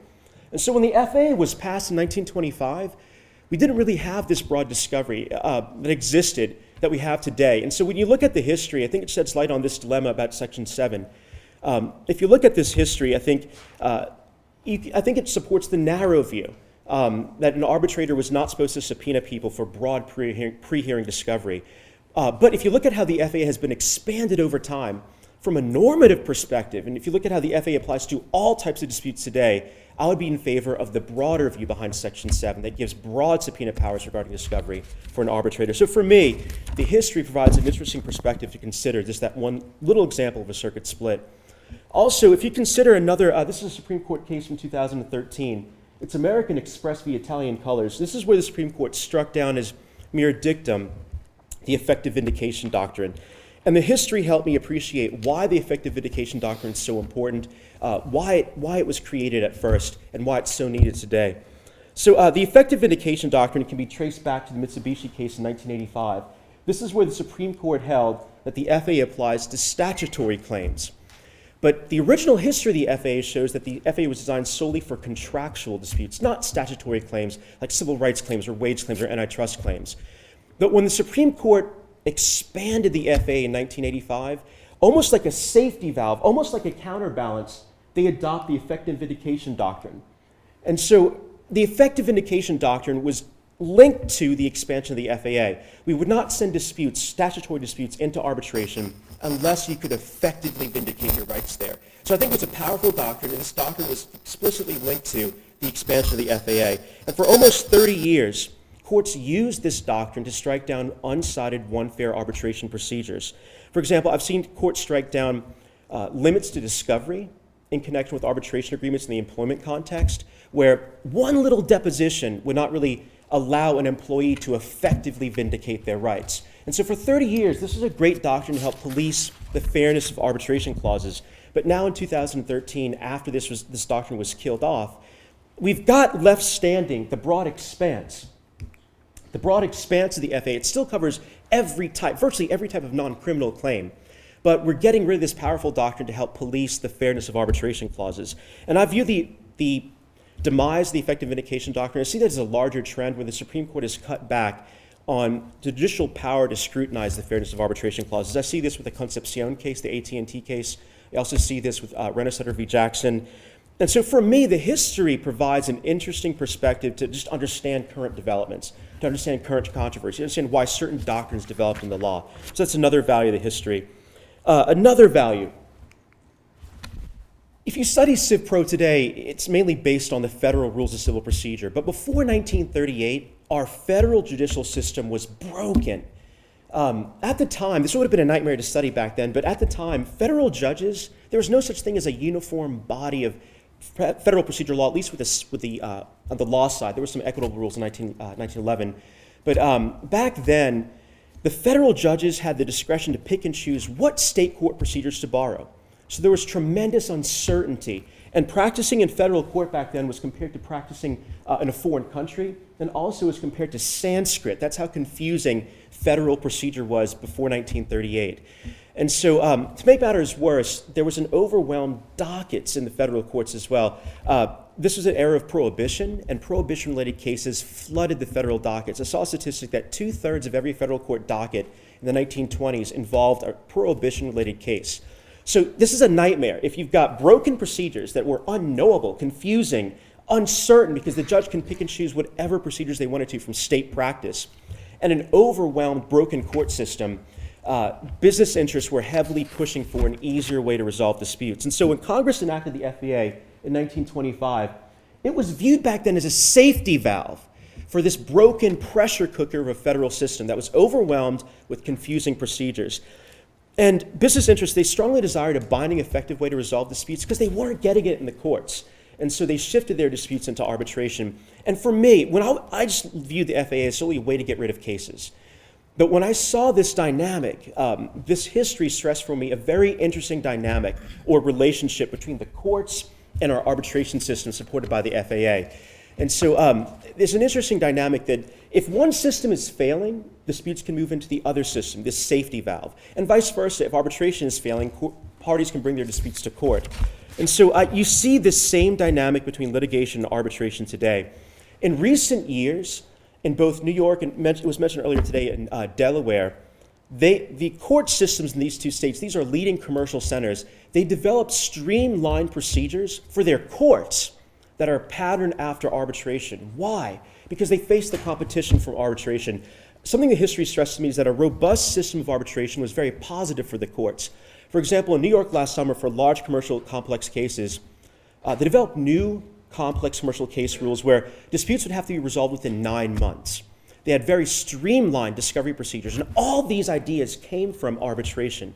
And so when the FAA was passed in 1925, we didn't really have this broad discovery that existed that we have today. And so when you look at the history, I think it sheds light on this dilemma about Section 7. If you look at this history, I think it supports the narrow view that an arbitrator was not supposed to subpoena people for broad pre-hearing discovery. But if you look at how the FAA has been expanded over time, from a normative perspective, and if you look at how the FAA applies to all types of disputes today, I would be in favor of the broader view behind Section 7 that gives broad subpoena powers regarding discovery for an arbitrator. So for me, the history provides an interesting perspective to consider, just that one little example of a circuit split. Also, if you consider another, this is a Supreme Court case from 2013. It's American Express v. Italian Colors. This is where the Supreme Court struck down as mere dictum the effective vindication doctrine. And the history helped me appreciate why the effective vindication doctrine is so important, why it was created at first, and why it's so needed today. So the effective vindication doctrine can be traced back to the Mitsubishi case in 1985. This is where the Supreme Court held that the FAA applies to statutory claims. But the original history of the FAA shows that the FAA was designed solely for contractual disputes, not statutory claims like civil rights claims or wage claims or antitrust claims. But when the Supreme Court expanded the FAA in 1985, almost like a safety valve, almost like a counterbalance, they adopt the effective vindication doctrine. And so the effective vindication doctrine was linked to the expansion of the FAA. We would not send disputes, statutory disputes, into arbitration unless you could effectively vindicate your rights there. So I think it's a powerful doctrine, and this doctrine was explicitly linked to the expansion of the FAA. And for almost 30 years, courts used this doctrine to strike down unsighted, one-fair arbitration procedures. For example, I've seen courts strike down limits to discovery in connection with arbitration agreements in the employment context, where one little deposition would not really allow an employee to effectively vindicate their rights. And so for 30 years, this is a great doctrine to help police the fairness of arbitration clauses. But now in 2013, after this doctrine was killed off, we've got left standing the broad expanse. The broad expanse of the FAA, it still covers every type, virtually every type of non-criminal claim. But we're getting rid of this powerful doctrine to help police the fairness of arbitration clauses. And I view the demise of the effective vindication doctrine, I see that as a larger trend where the Supreme Court has cut back on judicial power to scrutinize the fairness of arbitration clauses. I see this with the Concepcion case, the AT&T case. I also see this with Renner-Sutter v. Jackson. And so for me, the history provides an interesting perspective to just understand current developments, to understand current controversy, to understand why certain doctrines developed in the law. So that's another value of the history. Another value. If you study Civ Pro today, it's mainly based on the federal rules of civil procedure. But before 1938, our federal judicial system was broken. At the time, this would have been a nightmare to study back then, but at the time, federal judges, there was no such thing as a uniform body of federal procedure law, at least on the law side. There were some equitable rules in 1911. But back then, the federal judges had the discretion to pick and choose what state court procedures to borrow. So there was tremendous uncertainty. And practicing in federal court back then was compared to practicing in a foreign country, and also was compared to Sanskrit. That's how confusing federal procedure was before 1938. And so to make matters worse, there was an overwhelmed dockets in the federal courts as well. This was an era of prohibition, and prohibition-related cases flooded the federal dockets. I saw a statistic that 2/3 of every federal court docket in the 1920s involved a prohibition-related case. So this is a nightmare. If you've got broken procedures that were unknowable, confusing, uncertain, because the judge can pick and choose whatever procedures they wanted to from state practice, and an overwhelmed, broken court system, business interests were heavily pushing for an easier way to resolve disputes. And so when Congress enacted the FAA in 1925, it was viewed back then as a safety valve for this broken pressure cooker of a federal system that was overwhelmed with confusing procedures. And business interests, they strongly desired a binding, effective way to resolve disputes because they weren't getting it in the courts. And so they shifted their disputes into arbitration. And for me, when I just viewed the FAA as solely a way to get rid of cases. But when I saw this dynamic, this history stressed for me a very interesting dynamic or relationship between the courts and our arbitration system supported by the FAA. And so there's an interesting dynamic that if one system is failing, disputes can move into the other system, this safety valve. And vice versa, if arbitration is failing, parties can bring their disputes to court. And so you see this same dynamic between litigation and arbitration today. In recent years, in both New York and it was mentioned earlier today in Delaware, the court systems in these two states, these are leading commercial centers, they developed streamlined procedures for their courts that are patterned after arbitration. Why? Because they face the competition from arbitration. Something the history stressed to me is that a robust system of arbitration was very positive for the courts. For example, in New York last summer, for large commercial complex cases, they developed new complex commercial case rules where disputes would have to be resolved within 9 months. They had very streamlined discovery procedures, and all these ideas came from arbitration.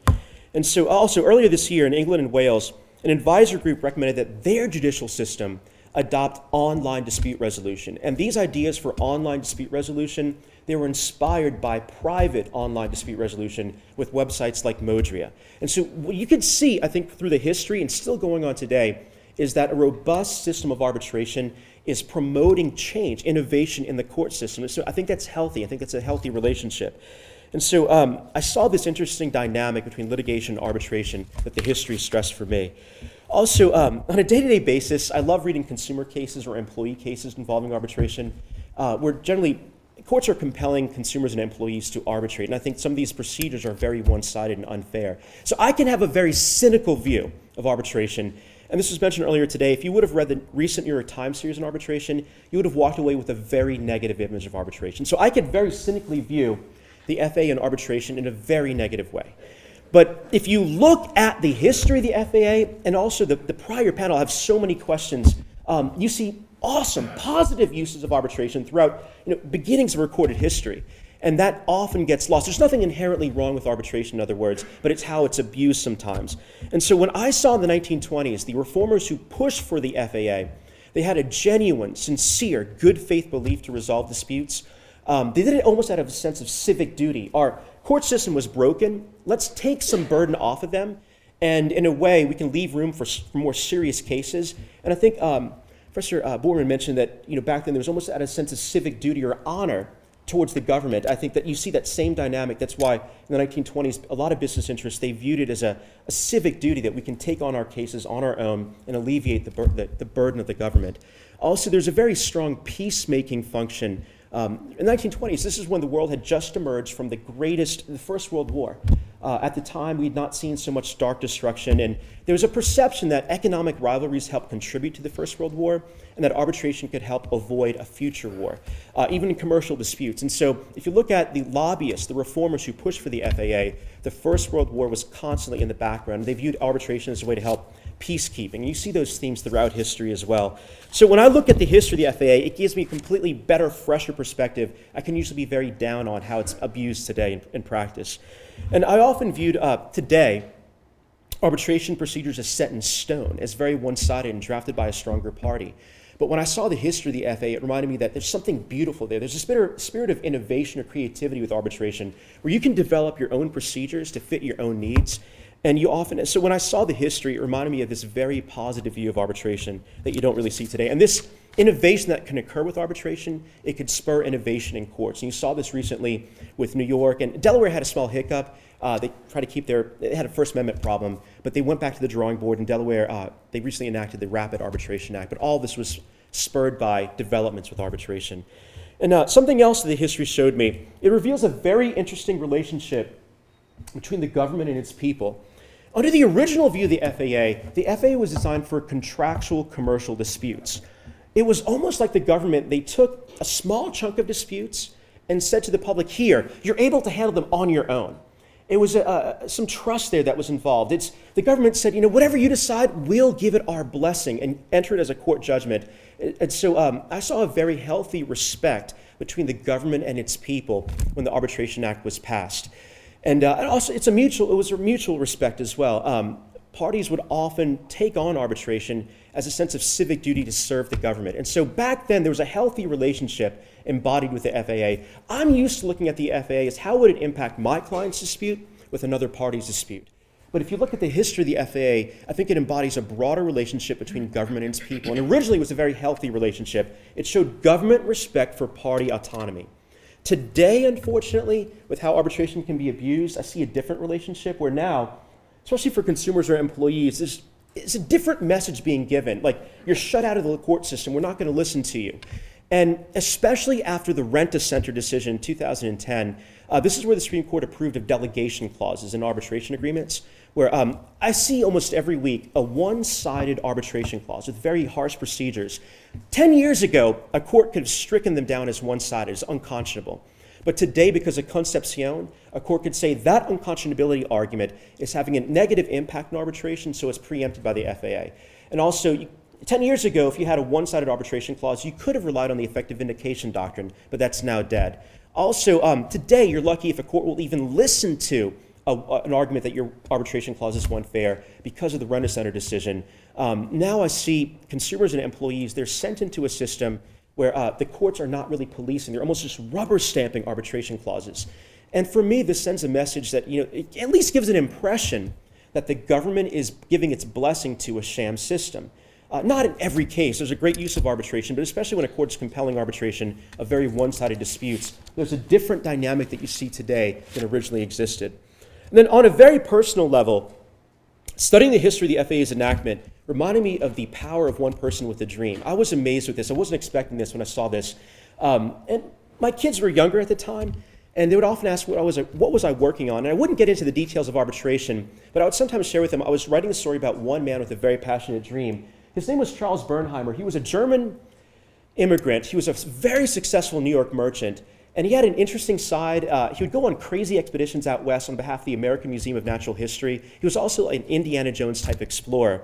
And so also earlier this year in England and Wales, an advisor group recommended that their judicial system adopt online dispute resolution. And these ideas for online dispute resolution, they were inspired by private online dispute resolution with websites like Modria. And so what you can see, I think, through the history and still going on today, is that a robust system of arbitration is promoting change, innovation in the court system. And so I think that's healthy. I think that's a healthy relationship. And so I saw this interesting dynamic between litigation and arbitration that the history stressed for me. Also, on a day-to-day basis, I love reading consumer cases or employee cases involving arbitration, where generally courts are compelling consumers and employees to arbitrate. And I think some of these procedures are very one-sided and unfair. So I can have a very cynical view of arbitration. And this was mentioned earlier today. If you would have read the recent New York Times series on arbitration, you would have walked away with a very negative image of arbitration. So I could very cynically view the FAA and arbitration in a very negative way. But if you look at the history of the FAA and also the prior panel, I have so many questions. You see awesome, positive uses of arbitration throughout beginnings of recorded history. And that often gets lost. There's nothing inherently wrong with arbitration, in other words, but it's how it's abused sometimes. And so when I saw in the 1920s, the reformers who pushed for the FAA, they had a genuine, sincere, good faith belief to resolve disputes. They did it almost out of a sense of civic duty. Our court system was broken. Let's take some burden off of them. And in a way, we can leave room for more serious cases. And I think Professor Borman mentioned that back then there was almost out of a sense of civic duty or honor towards the government. I think that you see that same dynamic. That's why in the 1920s, a lot of business interests, they viewed it as a civic duty that we can take on our cases on our own and alleviate the burden of the government. Also, there's a very strong peacemaking function. In the 1920s, this is when the world had just emerged from the First World War. At the time, we had not seen so much stark destruction, and there was a perception that economic rivalries helped contribute to the First World War, and that arbitration could help avoid a future war, even in commercial disputes. And so if you look at the lobbyists, the reformers who pushed for the FAA, the First World War was constantly in the background. They viewed arbitration as a way to help peacekeeping. You see those themes throughout history as well. So when I look at the history of the FAA, it gives me a completely better, fresher perspective. I can usually be very down on how it's abused today in practice. And I often viewed today arbitration procedures as set in stone, as very one-sided and drafted by a stronger party. But when I saw the history of the FAA, it reminded me that there's something beautiful there. There's a spirit of innovation or creativity with arbitration, where you can develop your own procedures to fit your own needs. And so when I saw the history, it reminded me of this very positive view of arbitration that you don't really see today. And this innovation that can occur with arbitration, it could spur innovation in courts. And you saw this recently with New York. And Delaware had a small hiccup. They tried to keep they had a First Amendment problem, but they went back to the drawing board. In Delaware, they recently enacted the Rapid Arbitration Act. But all this was spurred by developments with arbitration. And something else that the history showed me, it reveals a very interesting relationship between the government and its people. Under the original view of the FAA was designed for contractual commercial disputes. It was almost like the government, they took a small chunk of disputes and said to the public, here, you're able to handle them on your own. It was some trust there that was involved. The government said, whatever you decide, we'll give it our blessing and enter it as a court judgment. And so I saw a very healthy respect between the government and its people when the Arbitration Act was passed. And also, it was a mutual respect as well. Parties would often take on arbitration as a sense of civic duty to serve the government. And so back then, there was a healthy relationship embodied with the FAA. I'm used to looking at the FAA as how would it impact my client's dispute with another party's dispute. But if you look at the history of the FAA, I think it embodies a broader relationship between government and its people. And originally, it was a very healthy relationship. It showed government respect for party autonomy. Today, unfortunately, with how arbitration can be abused, I see a different relationship where now, especially for consumers or employees, it's a different message being given. Like, you're shut out of the court system. We're not going to listen to you. And especially after the Rent-a-Center decision in 2010, this is where the Supreme Court approved of delegation clauses in arbitration agreements, where I see almost every week a one-sided arbitration clause with very harsh procedures. 10 years ago, a court could have stricken them down as one-sided, as unconscionable. But today, because of Concepcion, a court could say that unconscionability argument is having a negative impact on arbitration, so it's preempted by the FAA. And also, 10 years ago, if you had a one-sided arbitration clause, you could have relied on the effective vindication doctrine, but that's now dead. Also, today, you're lucky if a court will even listen to an argument that your arbitration clauses weren't fair because of the Rent-A-Center decision. Now I see consumers and employees, they're sent into a system where the courts are not really policing. They're almost just rubber stamping arbitration clauses. And for me, this sends a message that, it at least gives an impression that the government is giving its blessing to a sham system. Not in every case. There's a great use of arbitration, but especially when a court's compelling arbitration of very one-sided disputes, there's a different dynamic that you see today than originally existed. And then on a very personal level, studying the history of the FAA's enactment reminded me of the power of one person with a dream. I was amazed with this. I wasn't expecting this when I saw this. And my kids were younger at the time, and they would often ask what was I working on. And I wouldn't get into the details of arbitration, but I would sometimes share with them, I was writing a story about one man with a very passionate dream. His name was Charles Bernheimer. He was a German immigrant. He was a very successful New York merchant, and he had an interesting side. He would go on crazy expeditions out west on behalf of the American Museum of Natural History. He was also an Indiana Jones type explorer.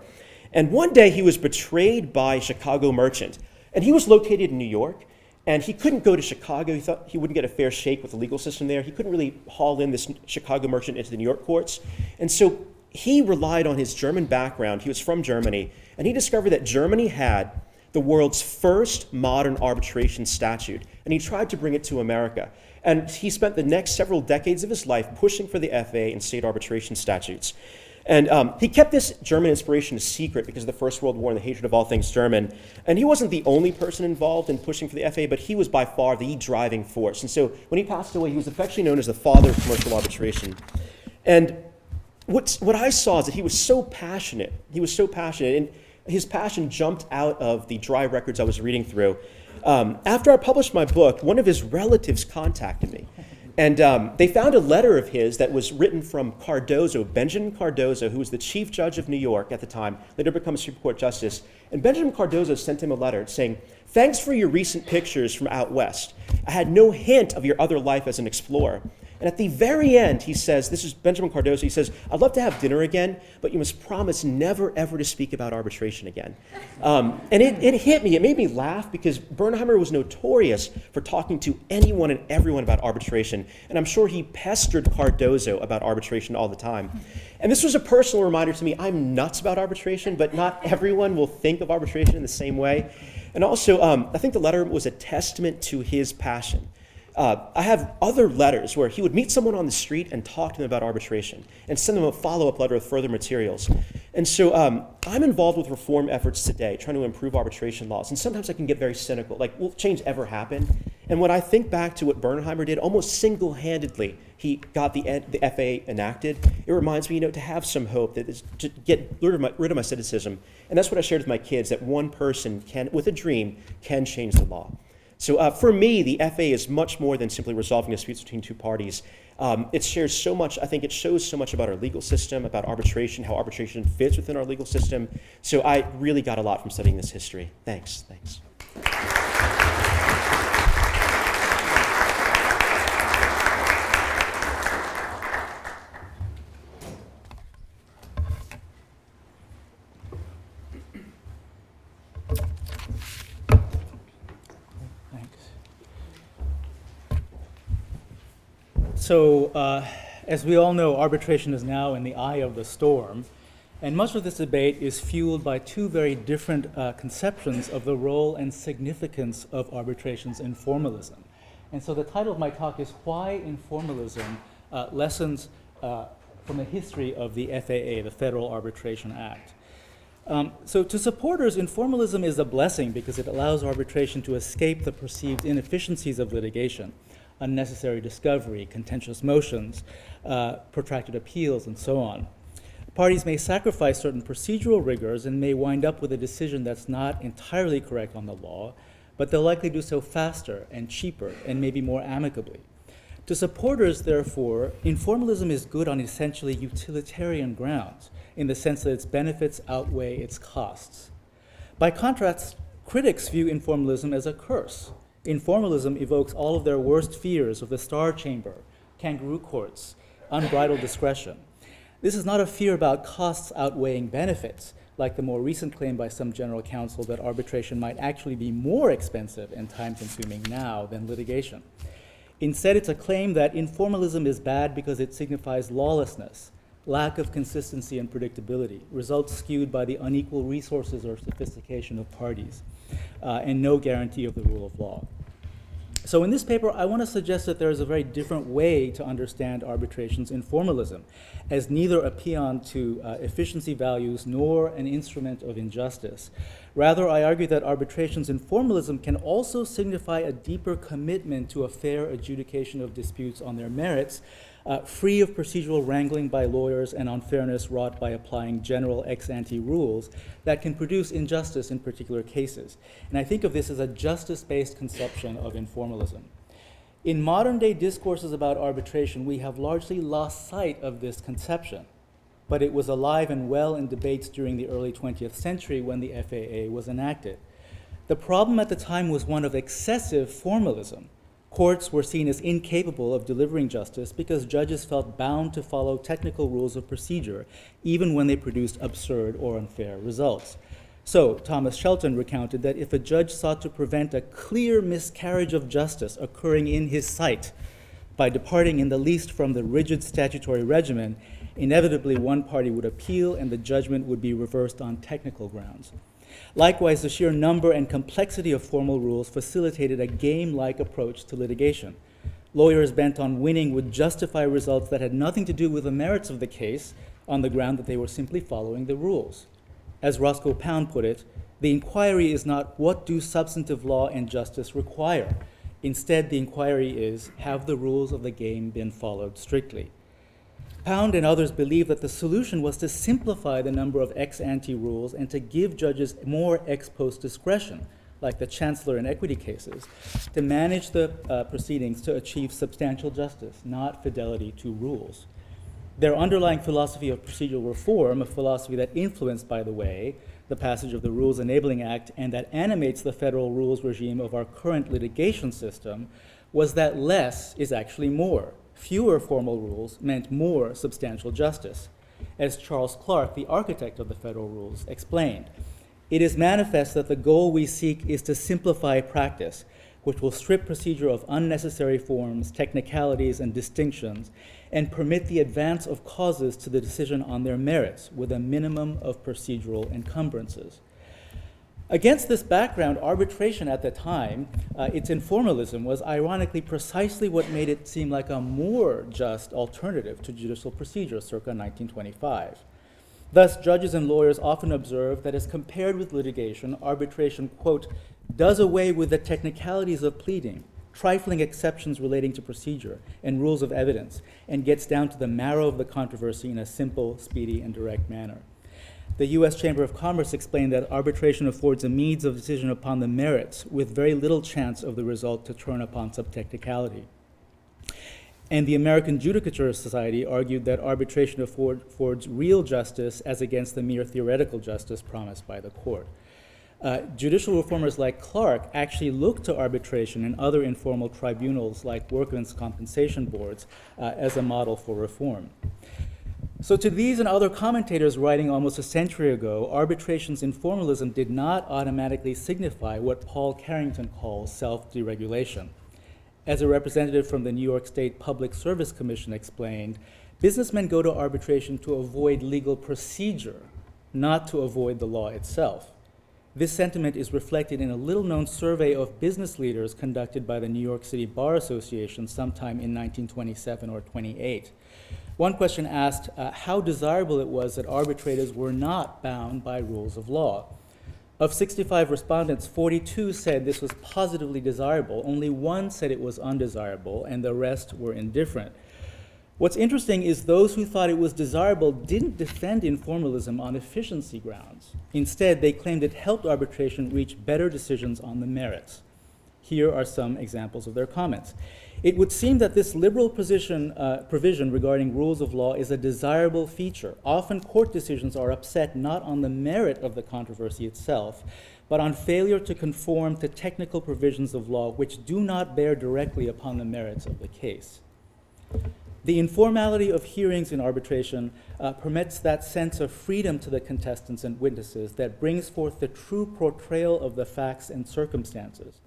And one day he was betrayed by a Chicago merchant, and he was located in New York, and he couldn't go to Chicago. He thought he wouldn't get a fair shake with the legal system there. He couldn't really haul in this Chicago merchant into the New York courts. And so he relied on his German background. He was from Germany, and he discovered that Germany had the world's first modern arbitration statute, and he tried to bring it to America. And he spent the next several decades of his life pushing for the FAA and state arbitration statutes. And he kept this German inspiration a secret because of the First World War and the hatred of all things German. And he wasn't the only person involved in pushing for the FAA, but he was by far the driving force. And so when he passed away, he was affectionately known as the father of commercial arbitration. And what I saw is that he was so passionate. He was so passionate, and his passion jumped out of the dry records I was reading through. After I published my book, one of his relatives contacted me. And they found a letter of his that was written from Cardozo, Benjamin Cardozo, who was the chief judge of New York at the time, later became a Supreme Court justice. And Benjamin Cardozo sent him a letter saying, "Thanks for your recent pictures from out west. I had no hint of your other life as an explorer." And at the very end, he says, this is Benjamin Cardozo, he says, "I'd love to have dinner again, but you must promise never, ever to speak about arbitration again." And it hit me. It made me laugh because Bernheimer was notorious for talking to anyone and everyone about arbitration. And I'm sure he pestered Cardozo about arbitration all the time. And this was a personal reminder to me, I'm nuts about arbitration, but not everyone will think of arbitration in the same way. And also, I think the letter was a testament to his passion. I have other letters where he would meet someone on the street and talk to them about arbitration and send them a follow-up letter with further materials. And so I'm involved with reform efforts today, trying to improve arbitration laws. And sometimes I can get very cynical, like, will change ever happen? And when I think back to what Bernheimer did, almost single-handedly, he got the FAA enacted. It reminds me, to have some hope, that is to get rid of my cynicism. And that's what I shared with my kids, that one person can, with a dream, can change the law. So for me, the FAA is much more than simply resolving disputes between two parties. It shares so much, I think it shows so much about our legal system, about arbitration, how arbitration fits within our legal system. So I really got a lot from studying this history. Thanks. So, as we all know, arbitration is now in the eye of the storm, and much of this debate is fueled by two very different conceptions of the role and significance of arbitration's informalism. And so the title of my talk is Why Informalism? Lessons from the History of the FAA, the Federal Arbitration Act. So to supporters, informalism is a blessing because it allows arbitration to escape the perceived inefficiencies of litigation, unnecessary discovery, contentious motions, protracted appeals, and so on. Parties may sacrifice certain procedural rigors and may wind up with a decision that's not entirely correct on the law, but they'll likely do so faster and cheaper and maybe more amicably. To supporters, therefore, informalism is good on essentially utilitarian grounds, in the sense that its benefits outweigh its costs. By contrast, critics view informalism as a curse. Informalism evokes all of their worst fears of the star chamber, kangaroo courts, unbridled discretion. This is not a fear about costs outweighing benefits, like the more recent claim by some general counsel that arbitration might actually be more expensive and time-consuming now than litigation. Instead, it's a claim that informalism is bad because it signifies lawlessness, lack of consistency and predictability, results skewed by the unequal resources or sophistication of parties, and no guarantee of the rule of law. So in this paper, I want to suggest that there is a very different way to understand arbitration's informalism, as neither a paean to efficiency values nor an instrument of injustice. Rather, I argue that arbitration's informalism can also signify a deeper commitment to a fair adjudication of disputes on their merits, free of procedural wrangling by lawyers and unfairness wrought by applying general ex-ante rules that can produce injustice in particular cases. And I think of this as a justice-based conception of informalism. In modern-day discourses about arbitration, we have largely lost sight of this conception, but it was alive and well in debates during the early 20th century when the FAA was enacted. The problem at the time was one of excessive formalism. Courts were seen as incapable of delivering justice because judges felt bound to follow technical rules of procedure, even when they produced absurd or unfair results. So, Thomas Shelton recounted that if a judge sought to prevent a clear miscarriage of justice occurring in his sight by departing in the least from the rigid statutory regimen, inevitably one party would appeal and the judgment would be reversed on technical grounds. Likewise, the sheer number and complexity of formal rules facilitated a game-like approach to litigation. Lawyers bent on winning would justify results that had nothing to do with the merits of the case on the ground that they were simply following the rules. As Roscoe Pound put it, the inquiry is not what do substantive law and justice require. Instead, the inquiry is, have the rules of the game been followed strictly? Pound and others believed that the solution was to simplify the number of ex-ante rules and to give judges more ex-post discretion, like the chancellor in equity cases, to manage the proceedings to achieve substantial justice, not fidelity to rules. Their underlying philosophy of procedural reform, a philosophy that influenced, by the way, the passage of the Rules Enabling Act and that animates the federal rules regime of our current litigation system, was that less is actually more. Fewer formal rules meant more substantial justice. As Charles Clark, the architect of the federal rules, explained, it is manifest that the goal we seek is to simplify practice, which will strip procedure of unnecessary forms, technicalities, and distinctions, and permit the advance of causes to the decision on their merits with a minimum of procedural encumbrances. Against this background, arbitration at the time, its informalism, was ironically precisely what made it seem like a more just alternative to judicial procedure circa 1925. Thus, judges and lawyers often observe that as compared with litigation, arbitration, quote, does away with the technicalities of pleading, trifling exceptions relating to procedure, and rules of evidence, and gets down to the marrow of the controversy in a simple, speedy, and direct manner. The U.S. Chamber of Commerce explained that arbitration affords a means of decision upon the merits with very little chance of the result to turn upon subtechnicality. And the American Judicature Society argued that arbitration affords real justice as against the mere theoretical justice promised by the court. Judicial reformers like Clark actually looked to arbitration and other informal tribunals like workmen's compensation boards as a model for reform. So to these and other commentators writing almost a century ago, arbitration's informalism did not automatically signify what Paul Carrington calls self-deregulation. As a representative from the New York State Public Service Commission explained, businessmen go to arbitration to avoid legal procedure, not to avoid the law itself. This sentiment is reflected in a little-known survey of business leaders conducted by the New York City Bar Association sometime in 1927 or 28. One question asked how desirable it was that arbitrators were not bound by rules of law. Of 65 respondents, 42 said this was positively desirable. Only one said it was undesirable, and the rest were indifferent. What's interesting is those who thought it was desirable didn't defend informalism on efficiency grounds. Instead, they claimed it helped arbitration reach better decisions on the merits. Here are some examples of their comments. It would seem that this liberal provision regarding rules of law is a desirable feature. Often court decisions are upset not on the merit of the controversy itself, but on failure to conform to technical provisions of law which do not bear directly upon the merits of the case. The informality of hearings in arbitration permits that sense of freedom to the contestants and witnesses that brings forth the true portrayal of the facts and circumstances.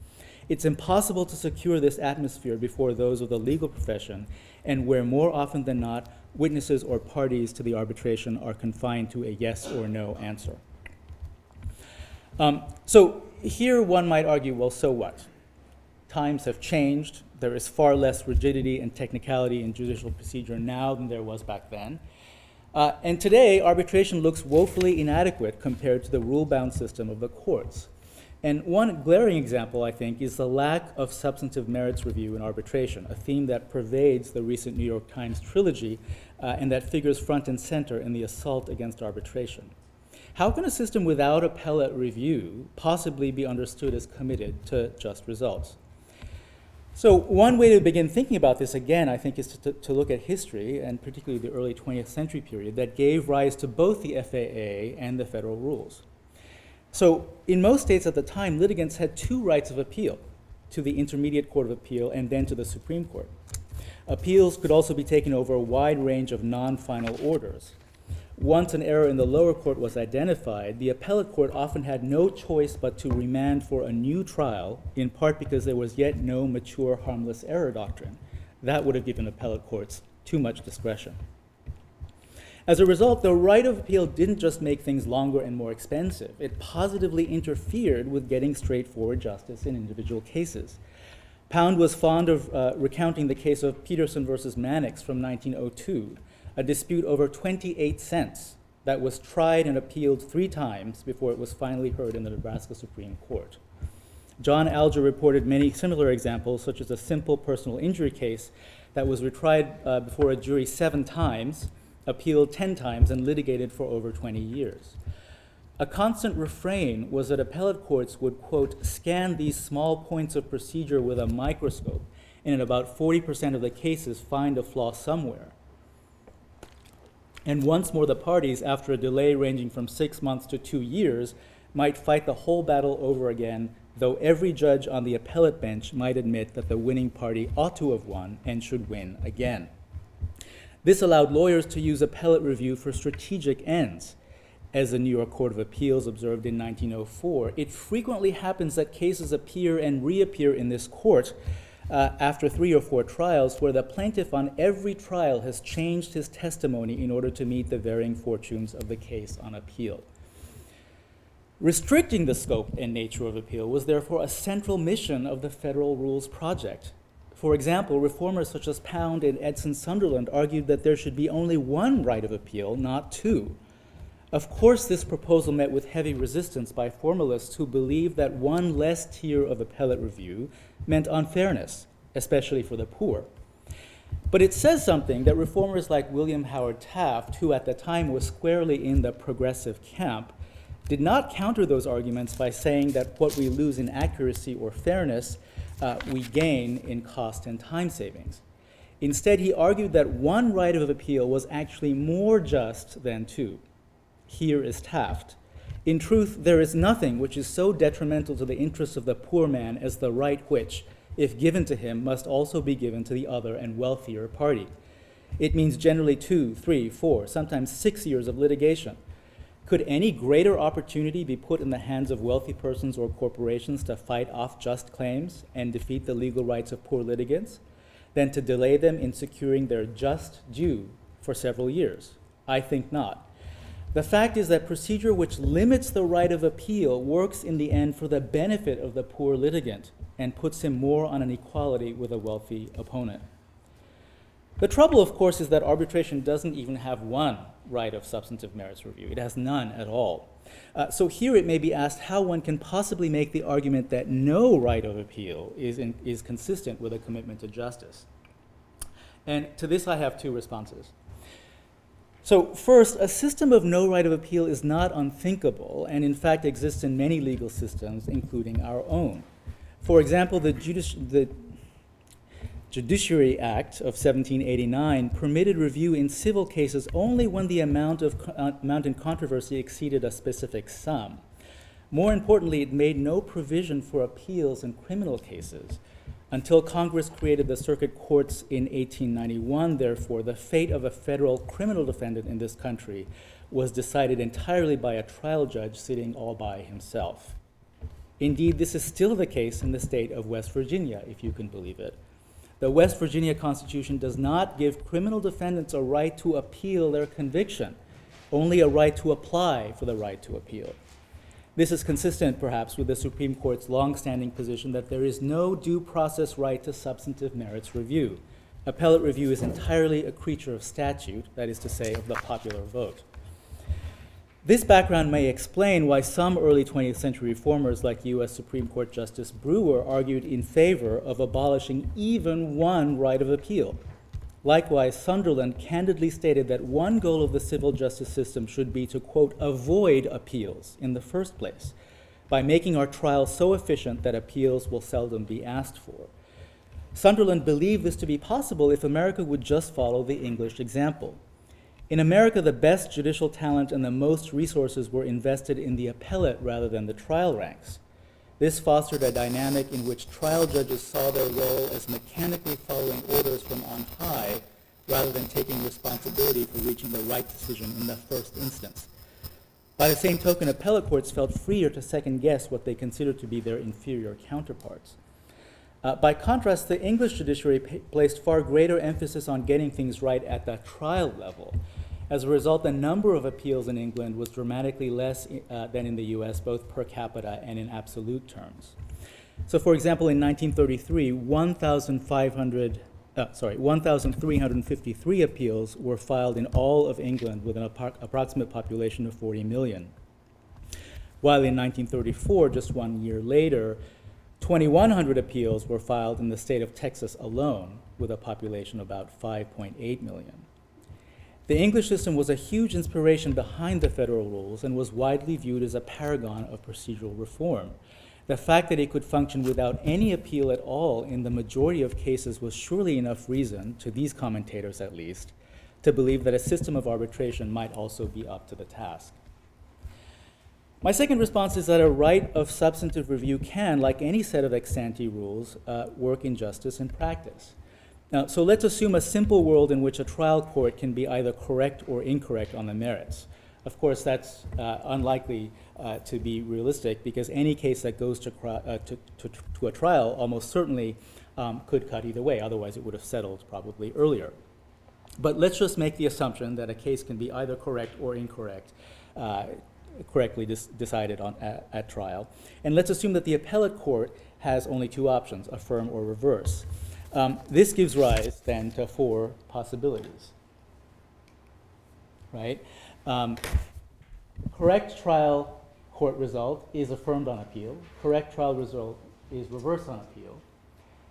It's impossible to secure this atmosphere before those of the legal profession, and where more often than not, witnesses or parties to the arbitration are confined to a yes or no answer. So here one might argue, well, so what? Times have changed. There is far less rigidity and technicality in judicial procedure now than there was back then. And today, arbitration looks woefully inadequate compared to the rule-bound system of the courts. And one glaring example, I think, is the lack of substantive merits review in arbitration, a theme that pervades the recent New York Times trilogy and that figures front and center in the assault against arbitration. How can a system without appellate review possibly be understood as committed to just results? So one way to begin thinking about this, again, I think, is to look at history, and particularly the early 20th century period, that gave rise to both the FAA and the federal rules. So in most states at the time, litigants had two rights of appeal, to the Intermediate Court of Appeal and then to the Supreme Court. Appeals could also be taken over a wide range of non-final orders. Once an error in the lower court was identified, the appellate court often had no choice but to remand for a new trial, in part because there was yet no mature harmless error doctrine. That would have given appellate courts too much discretion. As a result, the right of appeal didn't just make things longer and more expensive. It positively interfered with getting straightforward justice in individual cases. Pound was fond of recounting the case of Peterson versus Mannix from 1902, a dispute over 28 cents that was tried and appealed 3 times before it was finally heard in the Nebraska Supreme Court. John Alger reported many similar examples, such as a simple personal injury case that was retried before a jury 7 times, appealed 10 times, and litigated for over 20 years. A constant refrain was that appellate courts would, quote, scan these small points of procedure with a microscope, and in about 40% of the cases find a flaw somewhere. And once more, the parties, after a delay ranging from 6 months to 2 years, might fight the whole battle over again, though every judge on the appellate bench might admit that the winning party ought to have won and should win again. This allowed lawyers to use appellate review for strategic ends. As the New York Court of Appeals observed in 1904, it frequently happens that cases appear and reappear in this court after 3 or 4 trials, where the plaintiff on every trial has changed his testimony in order to meet the varying fortunes of the case on appeal. Restricting the scope and nature of appeal was therefore a central mission of the Federal Rules Project. For example, reformers such as Pound and Edson Sunderland argued that there should be only 1 right of appeal, not 2. Of course, this proposal met with heavy resistance by formalists who believed that 1 less tier of appellate review meant unfairness, especially for the poor. But it says something that reformers like William Howard Taft, who at the time was squarely in the progressive camp, did not counter those arguments by saying that what we lose in accuracy or fairness, we gain in cost and time savings. Instead, he argued that 1 right of appeal was actually more just than 2. Here is Taft. In truth, there is nothing which is so detrimental to the interests of the poor man as the right which, if given to him, must also be given to the other and wealthier party. It means generally 2, 3, 4, sometimes 6 years of litigation. Could any greater opportunity be put in the hands of wealthy persons or corporations to fight off just claims and defeat the legal rights of poor litigants than to delay them in securing their just due for several years? I think not. The fact is that procedure which limits the right of appeal works in the end for the benefit of the poor litigant and puts him more on an equality with a wealthy opponent. The trouble, of course, is that arbitration doesn't even have 1 right of substantive merits review. It has none at all. So here it may be asked how one can possibly make the argument that no right of appeal is consistent with a commitment to justice. And to this I have 2 responses. So first, a system of no right of appeal is not unthinkable, and in fact exists in many legal systems, including our own. For example, the Judiciary Act of 1789 permitted review in civil cases only when the amount in controversy exceeded a specific sum. More importantly, it made no provision for appeals in criminal cases. Until Congress created the circuit courts in 1891, therefore, the fate of a federal criminal defendant in this country was decided entirely by a trial judge sitting all by himself. Indeed, this is still the case in the state of West Virginia, if you can believe it. The West Virginia Constitution does not give criminal defendants a right to appeal their conviction, only a right to apply for the right to appeal. This is consistent, perhaps, with the Supreme Court's long-standing position that there is no due process right to substantive merits review. Appellate review is entirely a creature of statute, that is to say, of the popular vote. This background may explain why some early 20th century reformers like U.S. Supreme Court Justice Brewer argued in favor of abolishing even one right of appeal. Likewise, Sunderland candidly stated that one goal of the civil justice system should be to, quote, avoid appeals in the first place, by making our trials so efficient that appeals will seldom be asked for. Sunderland believed this to be possible if America would just follow the English example. In America, the best judicial talent and the most resources were invested in the appellate rather than the trial ranks. This fostered a dynamic in which trial judges saw their role as mechanically following orders from on high rather than taking responsibility for reaching the right decision in the first instance. By the same token, appellate courts felt freer to second-guess what they considered to be their inferior counterparts. By contrast, the English judiciary placed far greater emphasis on getting things right at the trial level. As a result, the number of appeals in England was dramatically less than in the US, both per capita and in absolute terms. So, for example, in 1933, 1,353 appeals were filed in all of England with an approximate population of 40 million. While in 1934, just 1 year later, 2,100 appeals were filed in the state of Texas alone, with a population of about 5.8 million. The English system was a huge inspiration behind the federal rules and was widely viewed as a paragon of procedural reform. The fact that it could function without any appeal at all in the majority of cases was surely enough reason, to these commentators at least, to believe that a system of arbitration might also be up to the task. My second response is that a right of substantive review can, like any set of ex ante rules, work in justice in practice. Now, so let's assume a simple world in which a trial court can be either correct or incorrect on the merits. Of course, that's unlikely to be realistic, because any case that goes to a trial almost certainly could cut either way, otherwise it would have settled probably earlier. But let's just make the assumption that a case can be either correct or incorrect, correctly decided on at trial. And let's assume that the appellate court has only two options, affirm or reverse. This gives rise then to four possibilities, right? Correct trial court result is affirmed on appeal. Correct trial result is reversed on appeal.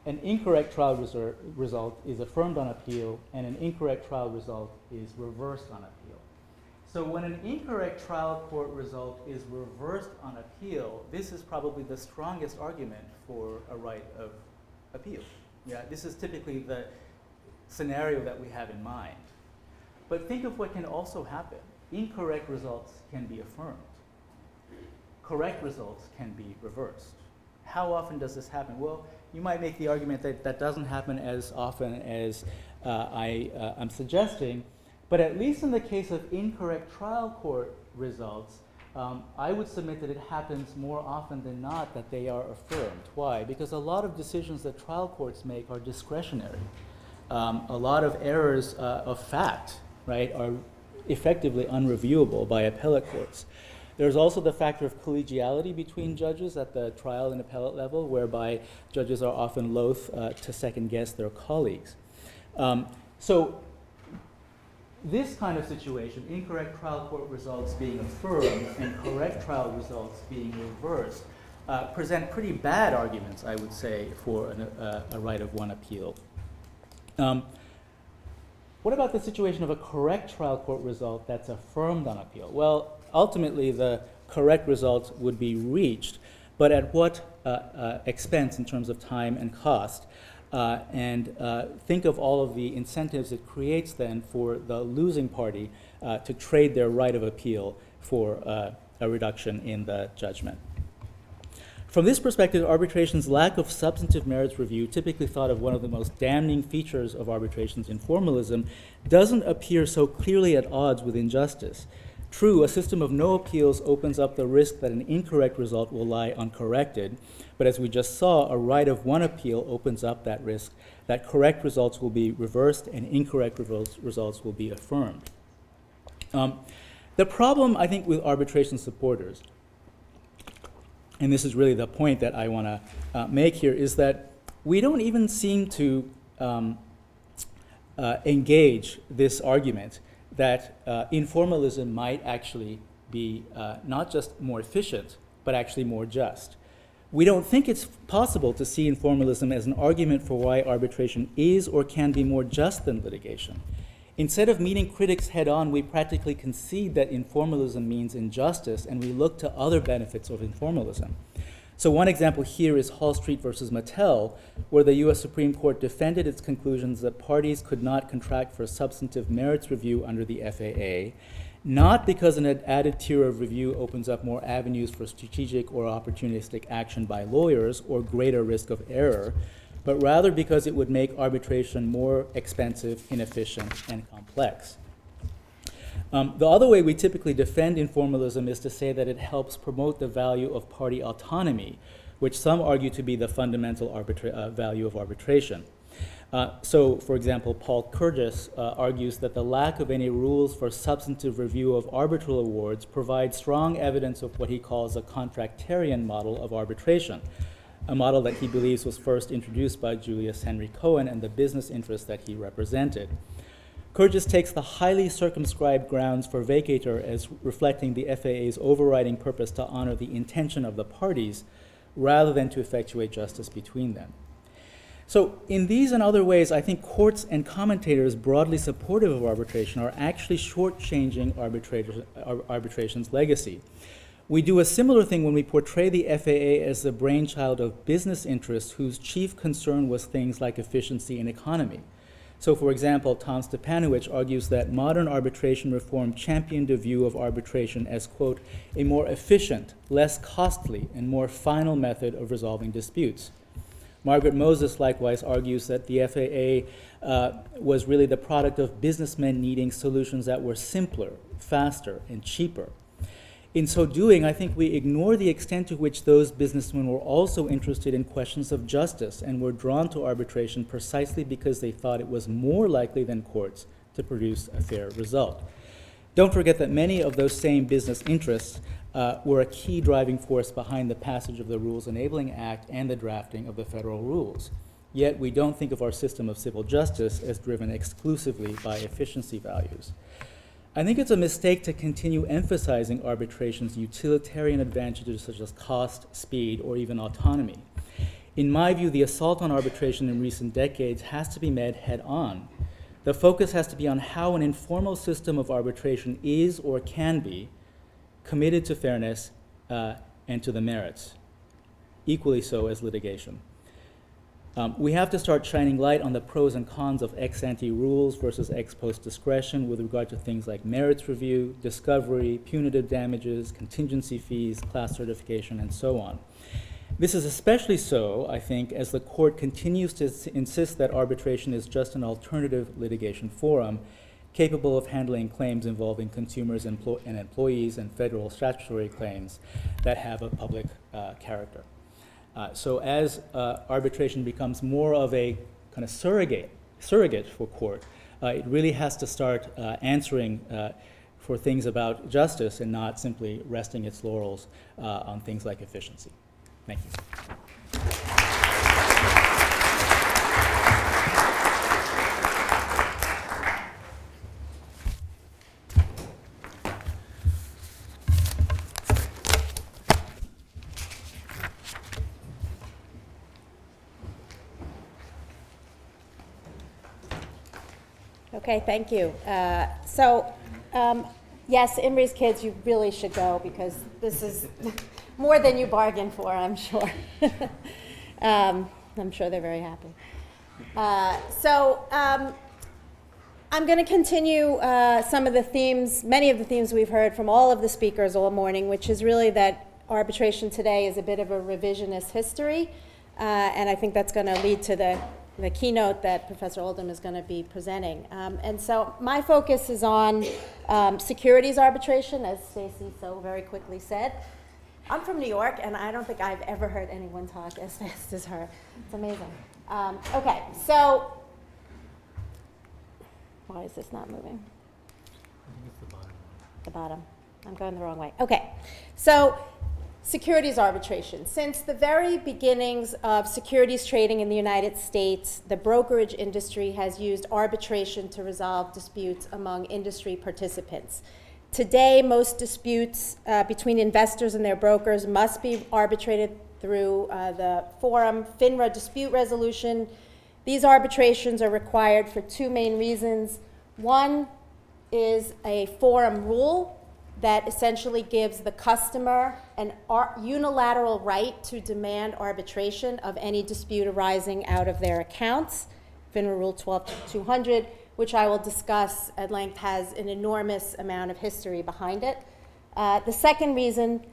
An incorrect trial result is affirmed on appeal, and an incorrect trial result is reversed on appeal. So when an incorrect trial court result is reversed on appeal, this is probably the strongest argument for a right of appeal. Yeah, this is typically the scenario that we have in mind. But think of what can also happen. Incorrect results can be affirmed. Correct results can be reversed. How often does this happen? Well, you might make the argument that that doesn't happen as often as I'm suggesting, but at least in the case of incorrect trial court results, I would submit that it happens more often than not that they are affirmed. Why? Because a lot of decisions that trial courts make are discretionary. A lot of errors of fact, right, are effectively unreviewable by appellate courts. There's also the factor of collegiality between judges at the trial and appellate level, whereby judges are often loath to second-guess their colleagues. So this kind of situation, incorrect trial court results being affirmed and correct trial results being reversed, present pretty bad arguments, I would say, for a right of one appeal. What about the situation of a correct trial court result that's affirmed on appeal? Well, ultimately, the correct results would be reached, but at what expense in terms of time and cost? And think of all of the incentives it creates then for the losing party to trade their right of appeal for a reduction in the judgment. From this perspective, arbitration's lack of substantive merits review, typically thought of one of the most damning features of arbitration's informalism, doesn't appear so clearly at odds with injustice. True, a system of no appeals opens up the risk that an incorrect result will lie uncorrected, but as we just saw, a right of one appeal opens up that risk that correct results will be reversed and incorrect results will be affirmed. The problem, I think, with arbitration supporters, and this is really the point that I want to make here, is that we don't even seem to engage this argument that informalism might actually be not just more efficient, but actually more just. We don't think it's possible to see informalism as an argument for why arbitration is or can be more just than litigation. Instead of meeting critics head-on, we practically concede that informalism means injustice, and we look to other benefits of informalism. So one example here is Hall Street versus Mattel, where the US Supreme Court defended its conclusions that parties could not contract for substantive merits review under the FAA, not because an added tier of review opens up more avenues for strategic or opportunistic action by lawyers or greater risk of error, but rather because it would make arbitration more expensive, inefficient, and complex. The other way we typically defend informalism is to say that it helps promote the value of party autonomy, which some argue to be the fundamental value of arbitration. So, for example, Paul Curtis argues that the lack of any rules for substantive review of arbitral awards provides strong evidence of what he calls a contractarian model of arbitration, a model that he believes was first introduced by Julius Henry Cohen and the business interests that he represented. Curtis takes the highly circumscribed grounds for vacatur as reflecting the FAA's overriding purpose to honor the intention of the parties rather than to effectuate justice between them. So in these and other ways, I think courts and commentators broadly supportive of arbitration are actually shortchanging arbitration's legacy. We do a similar thing when we portray the FAA as the brainchild of business interests whose chief concern was things like efficiency and economy. So, for example, Tom Stepanowicz argues that modern arbitration reform championed a view of arbitration as, quote, a more efficient, less costly, and more final method of resolving disputes. Margaret Moses likewise argues that the FAA was really the product of businessmen needing solutions that were simpler, faster, and cheaper. In so doing, I think we ignore the extent to which those businessmen were also interested in questions of justice and were drawn to arbitration precisely because they thought it was more likely than courts to produce a fair result. Don't forget that many of those same business interests were a key driving force behind the passage of the Rules Enabling Act and the drafting of the federal rules. Yet we don't think of our system of civil justice as driven exclusively by efficiency values. I think it's a mistake to continue emphasizing arbitration's utilitarian advantages such as cost, speed, or even autonomy. In my view, the assault on arbitration in recent decades has to be met head-on. The focus has to be on how an informal system of arbitration is or can be committed to fairness and to the merits, equally so as litigation. We have to start shining light on the pros and cons of ex-ante rules versus ex-post discretion with regard to things like merits review, discovery, punitive damages, contingency fees, class certification, and so on. This is especially so, I think, as the court continues to insist that arbitration is just an alternative litigation forum capable of handling claims involving consumers and employees and federal statutory claims that have a public character. So as arbitration becomes more of a kind of surrogate for court, it really has to start answering for things about justice and not simply resting its laurels on things like efficiency. Thank you. Okay, thank you. Yes, Imre's kids, you really should go because this is more than you bargained for, I'm sure. I'm sure they're very happy. I'm going to continue some of the themes, many of the themes we've heard from all of the speakers all morning, which is really that arbitration today is a bit of a revisionist history, and I think that's going to lead to the the keynote that Professor Oldham is going to be presenting. And so my focus is on securities arbitration, as Stacy so very quickly said. I'm from New York, and I don't think I've ever heard anyone talk as fast as her. It's amazing. Okay, so why is this not moving? I think it's the bottom. The bottom. I'm going the wrong way. Okay, so securities arbitration. Since the very beginnings of securities trading in the United States, the brokerage industry has used arbitration to resolve disputes among industry participants. Today, most disputes between investors and their brokers must be arbitrated through the forum FINRA dispute resolution. These arbitrations are required for two main reasons. One is a forum rule that essentially gives the customer an unilateral right to demand arbitration of any dispute arising out of their accounts. FINRA Rule 12-200, which I will discuss at length, has an enormous amount of history behind it. The second reason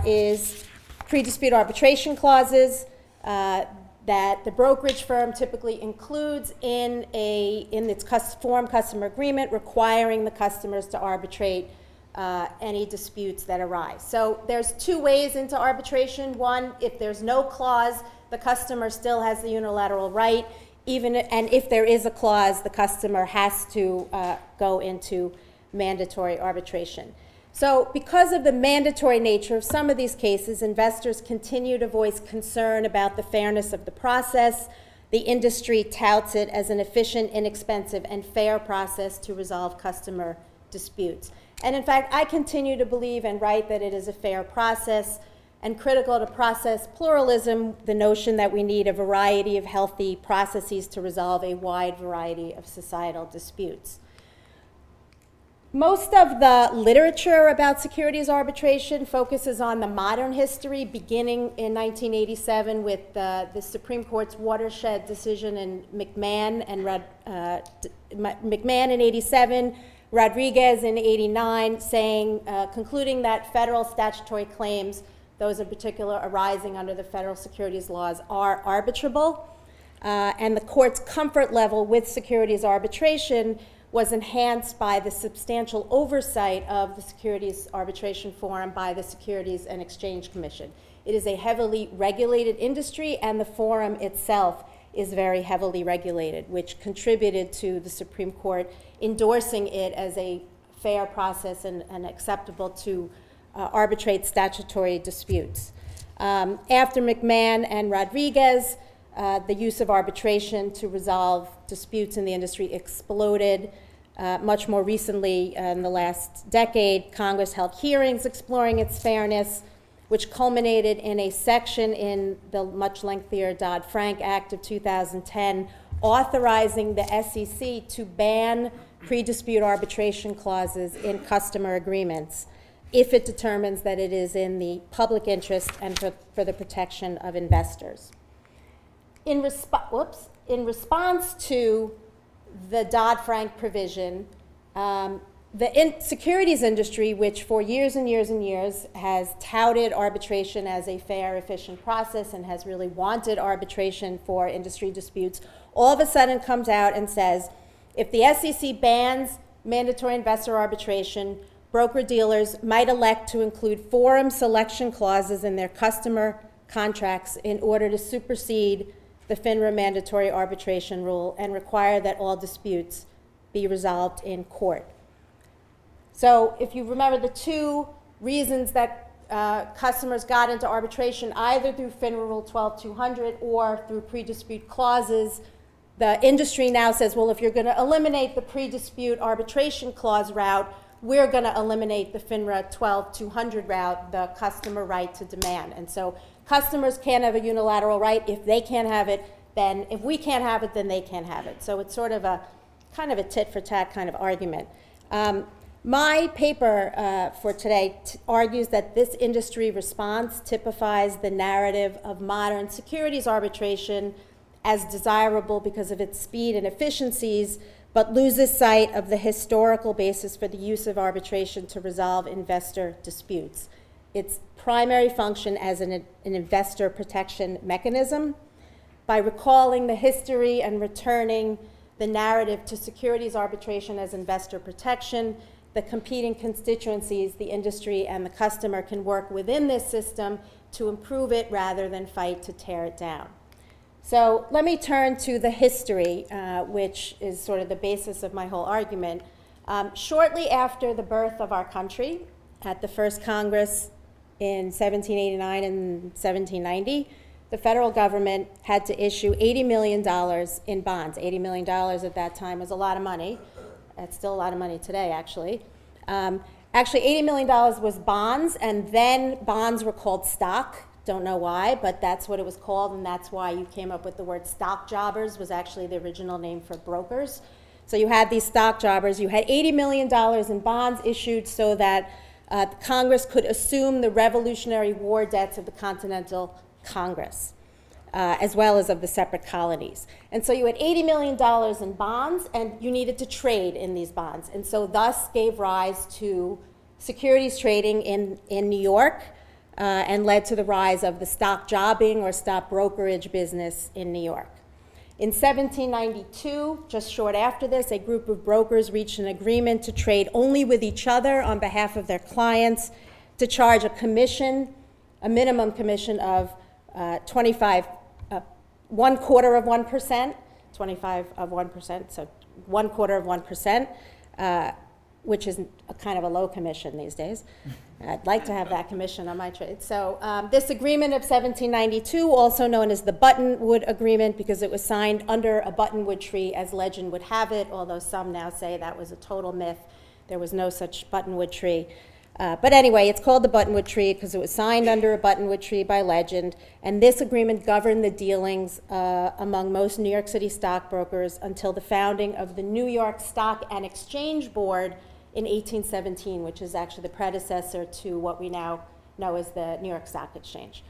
is pre-dispute arbitration clauses that the brokerage firm typically includes in its forum customer agreement, requiring the customers to arbitrate any disputes that arise. So there's two ways into arbitration. One, if there's no clause, the customer still has the unilateral right. And if there is a clause, the customer has to go into mandatory arbitration. So because of the mandatory nature of some of these cases, investors continue to voice concern about the fairness of the process. The industry touts it as an efficient, inexpensive, and fair process to resolve customer disputes. And in fact, I continue to believe and write that it is a fair process, and critical to process pluralism, the notion that we need a variety of healthy processes to resolve a wide variety of societal disputes. Most of the literature about securities arbitration focuses on the modern history, beginning in 1987 with the Supreme Court's watershed decision in McMahon in 87, Rodriguez in 89, concluding that federal statutory claims, those in particular arising under the federal securities laws, are arbitrable. And the court's comfort level with securities arbitration was enhanced by the substantial oversight of the Securities Arbitration Forum by the Securities and Exchange Commission. It is a heavily regulated industry, and the forum itself is very heavily regulated, which contributed to the Supreme Court endorsing it as a fair process and acceptable to arbitrate statutory disputes. After McMahon and Rodriguez, the use of arbitration to resolve disputes in the industry exploded. Much more recently, in the last decade, Congress held hearings exploring its fairness, which culminated in a section in the much lengthier Dodd-Frank Act of 2010 authorizing the SEC to ban pre-dispute arbitration clauses in customer agreements if it determines that it is in the public interest and for the protection of investors. In response to the Dodd-Frank provision, the securities industry, which for years and years and years has touted arbitration as a fair, efficient process and has really wanted arbitration for industry disputes, all of a sudden comes out and says, if the SEC bans mandatory investor arbitration, broker-dealers might elect to include forum selection clauses in their customer contracts in order to supersede the FINRA mandatory arbitration rule and require that all disputes be resolved in court. So if you remember the two reasons that customers got into arbitration, either through FINRA Rule 12-200 or through pre-dispute clauses, the industry now says, well, if you're going to eliminate the pre-dispute arbitration clause route, we're going to eliminate the FINRA 12-200 route, the customer right to demand. And so customers can't have a unilateral right. If they can't have it, then if we can't have it, then they can't have it. So it's sort of a kind of a tit-for-tat kind of argument. My paper for today argues that this industry response typifies the narrative of modern securities arbitration as desirable because of its speed and efficiencies, but loses sight of the historical basis for the use of arbitration to resolve investor disputes. Its primary function as an investor protection mechanism. by recalling the history and returning the narrative to securities arbitration as investor protection. The competing constituencies, the industry and the customer, can work within this system to improve it rather than fight to tear it down. So let me turn to the history, which is sort of the basis of my whole argument. Shortly after the birth of our country, at the first Congress in 1789 and 1790, the federal government had to issue $80 million in bonds. $80 million at that time was a lot of money. It's still a lot of money today, actually. Actually, $80 million was bonds, and then bonds were called stock. Don't know why, but that's what it was called, and that's why you came up with the word stock jobbers, was actually the original name for brokers. So you had these stock jobbers. You had $80 million in bonds issued so that Congress could assume the Revolutionary War debts of the Continental Congress, as well as of the separate colonies. And so you had $80 million in bonds, and you needed to trade in these bonds. And so thus gave rise to securities trading in New York, and led to the rise of the stock jobbing or stock brokerage business in New York. In 1792, just short after this, a group of brokers reached an agreement to trade only with each other on behalf of their clients, to charge a commission, a minimum commission of 1/4 of 1%, 25 of 1%, so 1/4 of 1%, which is a kind of a low commission these days. I'd like to have that commission on my trade. So this agreement of 1792, also known as the Buttonwood Agreement, because it was signed under a buttonwood tree as legend would have it, although some now say that was a total myth. There was no such buttonwood tree. But anyway, it's called the Buttonwood Tree because it was signed under a buttonwood tree by legend, and this agreement governed the dealings among most New York City stockbrokers until the founding of the New York Stock and Exchange Board in 1817, which is actually the predecessor to what we now know as the New York Stock Exchange.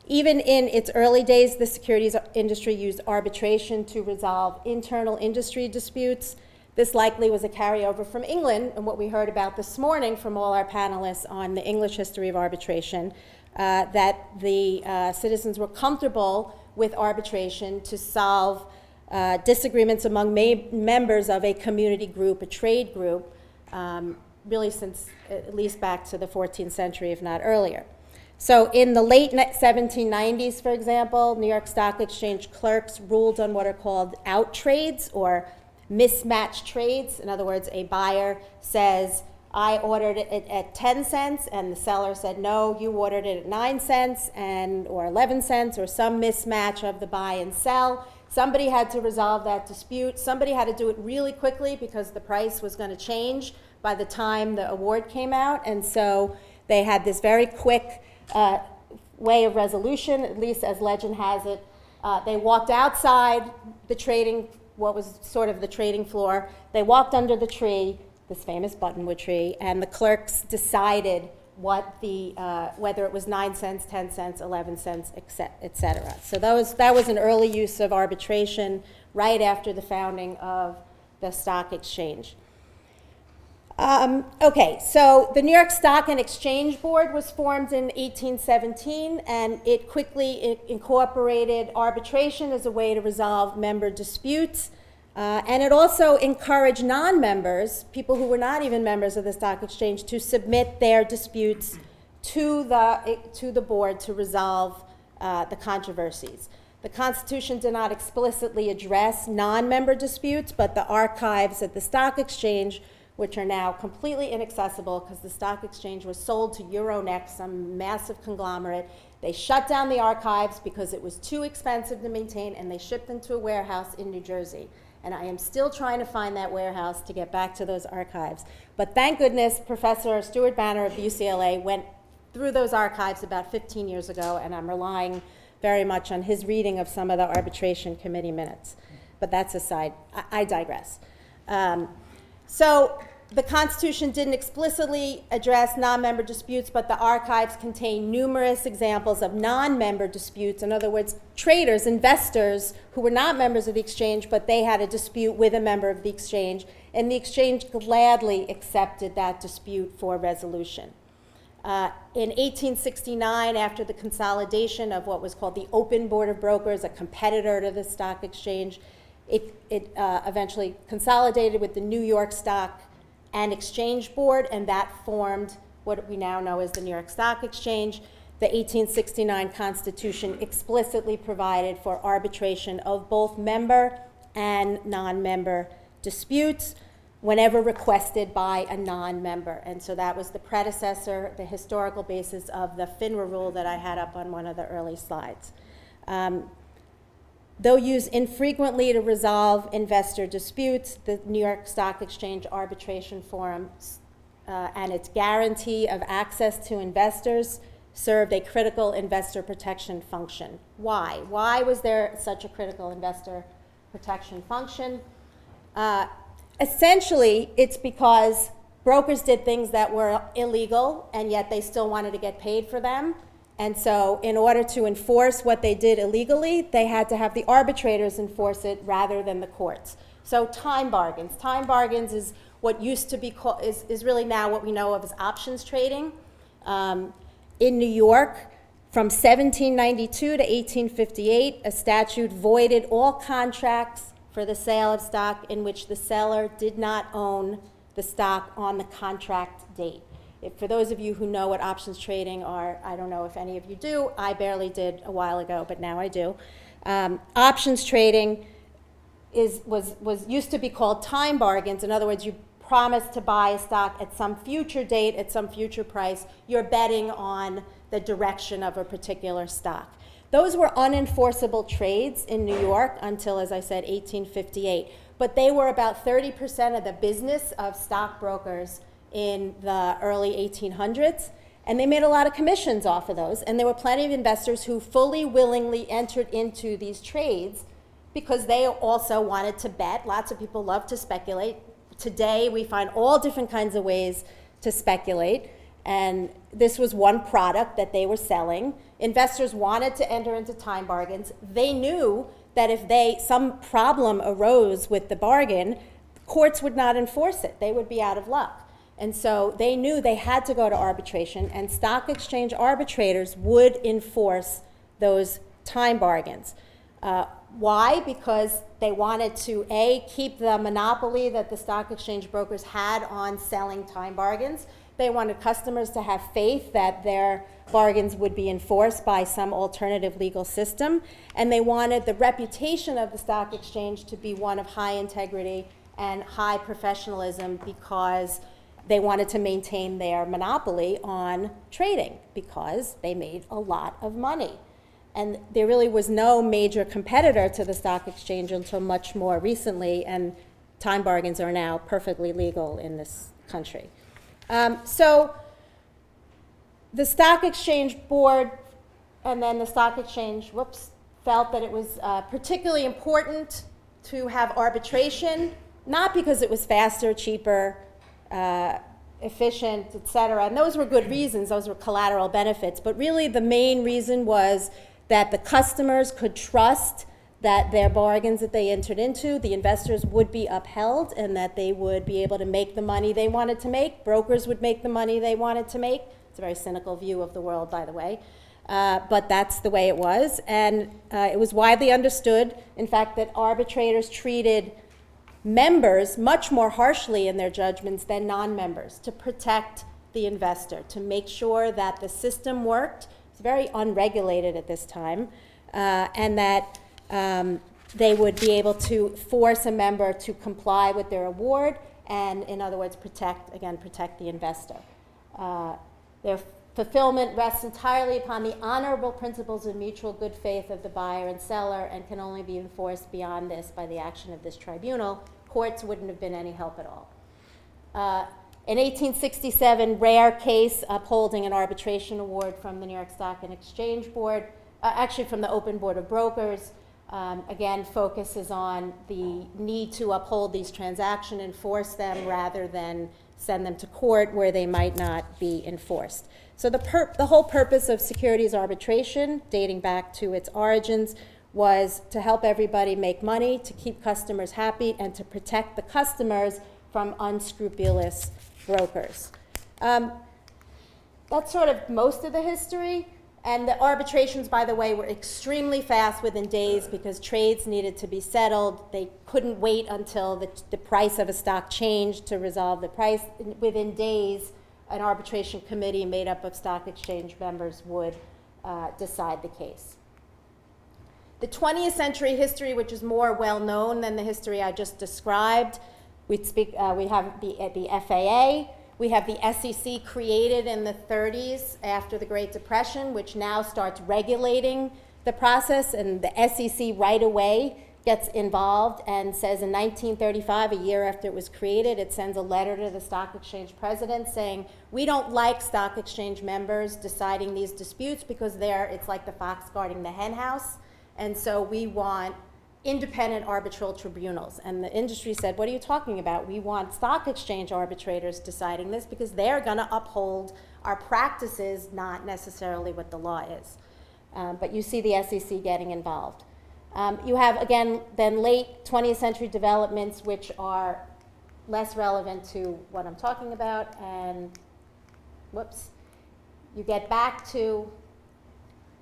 Even in its early days, the securities industry used arbitration to resolve internal industry disputes. This likely was a carryover from England, and what we heard about this morning from all our panelists on the English history of arbitration, that the citizens were comfortable with arbitration to solve disagreements among members of a community group, a trade group, really since at least back to the 14th century, if not earlier. So in the late 1790s, for example, New York Stock Exchange clerks ruled on what are called out trades or mismatched trades. In other words, a buyer says, I ordered it at 10 cents, and the seller said, no, you ordered it at 9 cents or 11 cents, or some mismatch of the buy and sell. Somebody had to resolve that dispute. Somebody had to do it really quickly because the price was going to change by the time the award came out. And so they had this very quick way of resolution, at least as legend has it. They walked outside the trading, what was sort of the trading floor. They walked under the tree, this famous buttonwood tree, and the clerks decided what the, whether it was 9 cents, 10 cents, 11 cents, et cetera. So that was an early use of arbitration right after the founding of the stock exchange. Okay, so the New York Stock and Exchange Board was formed in 1817, and it quickly incorporated arbitration as a way to resolve member disputes. And it also encouraged non-members, people who were not even members of the stock exchange, to submit their disputes to the board to resolve the controversies. The Constitution did not explicitly address non-member disputes, but the archives at the stock exchange, which are now completely inaccessible because the stock exchange was sold to Euronext, some massive conglomerate. They shut down the archives because it was too expensive to maintain, and they shipped them to a warehouse in New Jersey. And I am still trying to find that warehouse to get back to those archives. But thank goodness Professor Stuart Banner of UCLA went through those archives about 15 years ago, and I'm relying very much on his reading of some of the arbitration committee minutes. But that's aside. I digress. So the Constitution didn't explicitly address non-member disputes, but the archives contain numerous examples of non-member disputes. In other words, traders, investors who were not members of the exchange, but they had a dispute with a member of the exchange, and the exchange gladly accepted that dispute for resolution. In 1869, after the consolidation of what was called the Open Board of Brokers, a competitor to the stock exchange, it eventually consolidated with the New York Stock and Exchange Board, and that formed what we now know as the New York Stock Exchange. The 1869 Constitution explicitly provided for arbitration of both member and non-member disputes whenever requested by a non-member. And so that was the predecessor, the historical basis of the FINRA rule that I had up on one of the early slides. Though used infrequently to resolve investor disputes, the New York Stock Exchange Arbitration Forum and its guarantee of access to investors served a critical investor protection function. Why? Why was there such a critical investor protection function? Essentially, it's because brokers did things that were illegal, and yet they still wanted to get paid for them. And so in order to enforce what they did illegally, they had to have the arbitrators enforce it rather than the courts. So time bargains. Time bargains is what used to be called, is really now what we know of as options trading. In New York, from 1792 to 1858, a statute voided all contracts for the sale of stock in which the seller did not own the stock on the contract date. For those of you who know what options trading are, I don't know if any of you do. I barely did a while ago, but now I do. Options trading was used to be called time bargains. In other words, you promise to buy a stock at some future date, at some future price. You're betting on the direction of a particular stock. Those were unenforceable trades in New York until, as I said, 1858. But they were about 30% of the business of stockbrokers in the early 1800s. And they made a lot of commissions off of those. And there were plenty of investors who fully, willingly entered into these trades because they also wanted to bet. Lots of people love to speculate. Today, we find all different kinds of ways to speculate. And this was one product that they were selling. Investors wanted to enter into time bargains. They knew that if some problem arose with the bargain, courts would not enforce it. They would be out of luck. And so they knew they had to go to arbitration, and stock exchange arbitrators would enforce those time bargains. Why? Because they wanted to, A, keep the monopoly that the stock exchange brokers had on selling time bargains. They wanted customers to have faith that their bargains would be enforced by some alternative legal system. And they wanted the reputation of the stock exchange to be one of high integrity and high professionalism because they wanted to maintain their monopoly on trading because they made a lot of money. And there really was no major competitor to the stock exchange until much more recently, and time bargains are now perfectly legal in this country. So the stock exchange board and then the stock exchange, felt that it was particularly important to have arbitration, not because it was faster, cheaper, efficient, et cetera. And those were good reasons. Those were collateral benefits. But really the main reason was that the customers could trust that their bargains that they entered into, the investors would be upheld and that they would be able to make the money they wanted to make. Brokers would make the money they wanted to make. It's a very cynical view of the world, by the way. But that's the way it was. And it was widely understood, in fact, that arbitrators treated members much more harshly in their judgments than non-members to protect the investor, to make sure that the system worked. It's very unregulated at this time, and that they would be able to force a member to comply with their award and, in other words, protect the investor. Their fulfillment rests entirely upon the honorable principles of mutual good faith of the buyer and seller and can only be enforced beyond this by the action of this tribunal. Courts wouldn't have been any help at all. In 1867, rare case upholding an arbitration award from the New York Stock and Exchange Board, actually from the Open Board of Brokers, again, focuses on the need to uphold these transactions, enforce them, rather than send them to court where they might not be enforced. So the whole purpose of securities arbitration, dating back to its origins, was to help everybody make money, to keep customers happy, and to protect the customers from unscrupulous brokers. that's sort of most of the history. And the arbitrations, by the way, were extremely fast within days because trades needed to be settled. They couldn't wait until the price of a stock changed to resolve the price. Within days, an arbitration committee made up of stock exchange members would decide the case. The 20th century history, which is more well known than the history I just described, we have the FAA. We have the SEC created in the 30s after the Great Depression, which now starts regulating the process, and the SEC right away gets involved and says in 1935, a year after it was created, it sends a letter to the stock exchange president saying, we don't like stock exchange members deciding these disputes because it's like the fox guarding the hen house, and so we want independent arbitral tribunals. And the industry said, what are you talking about? We want stock exchange arbitrators deciding this because they're going to uphold our practices, not necessarily what the law is. But you see the SEC getting involved. You have, again, then late 20th century developments which are less relevant to what I'm talking about. And whoops, you get back to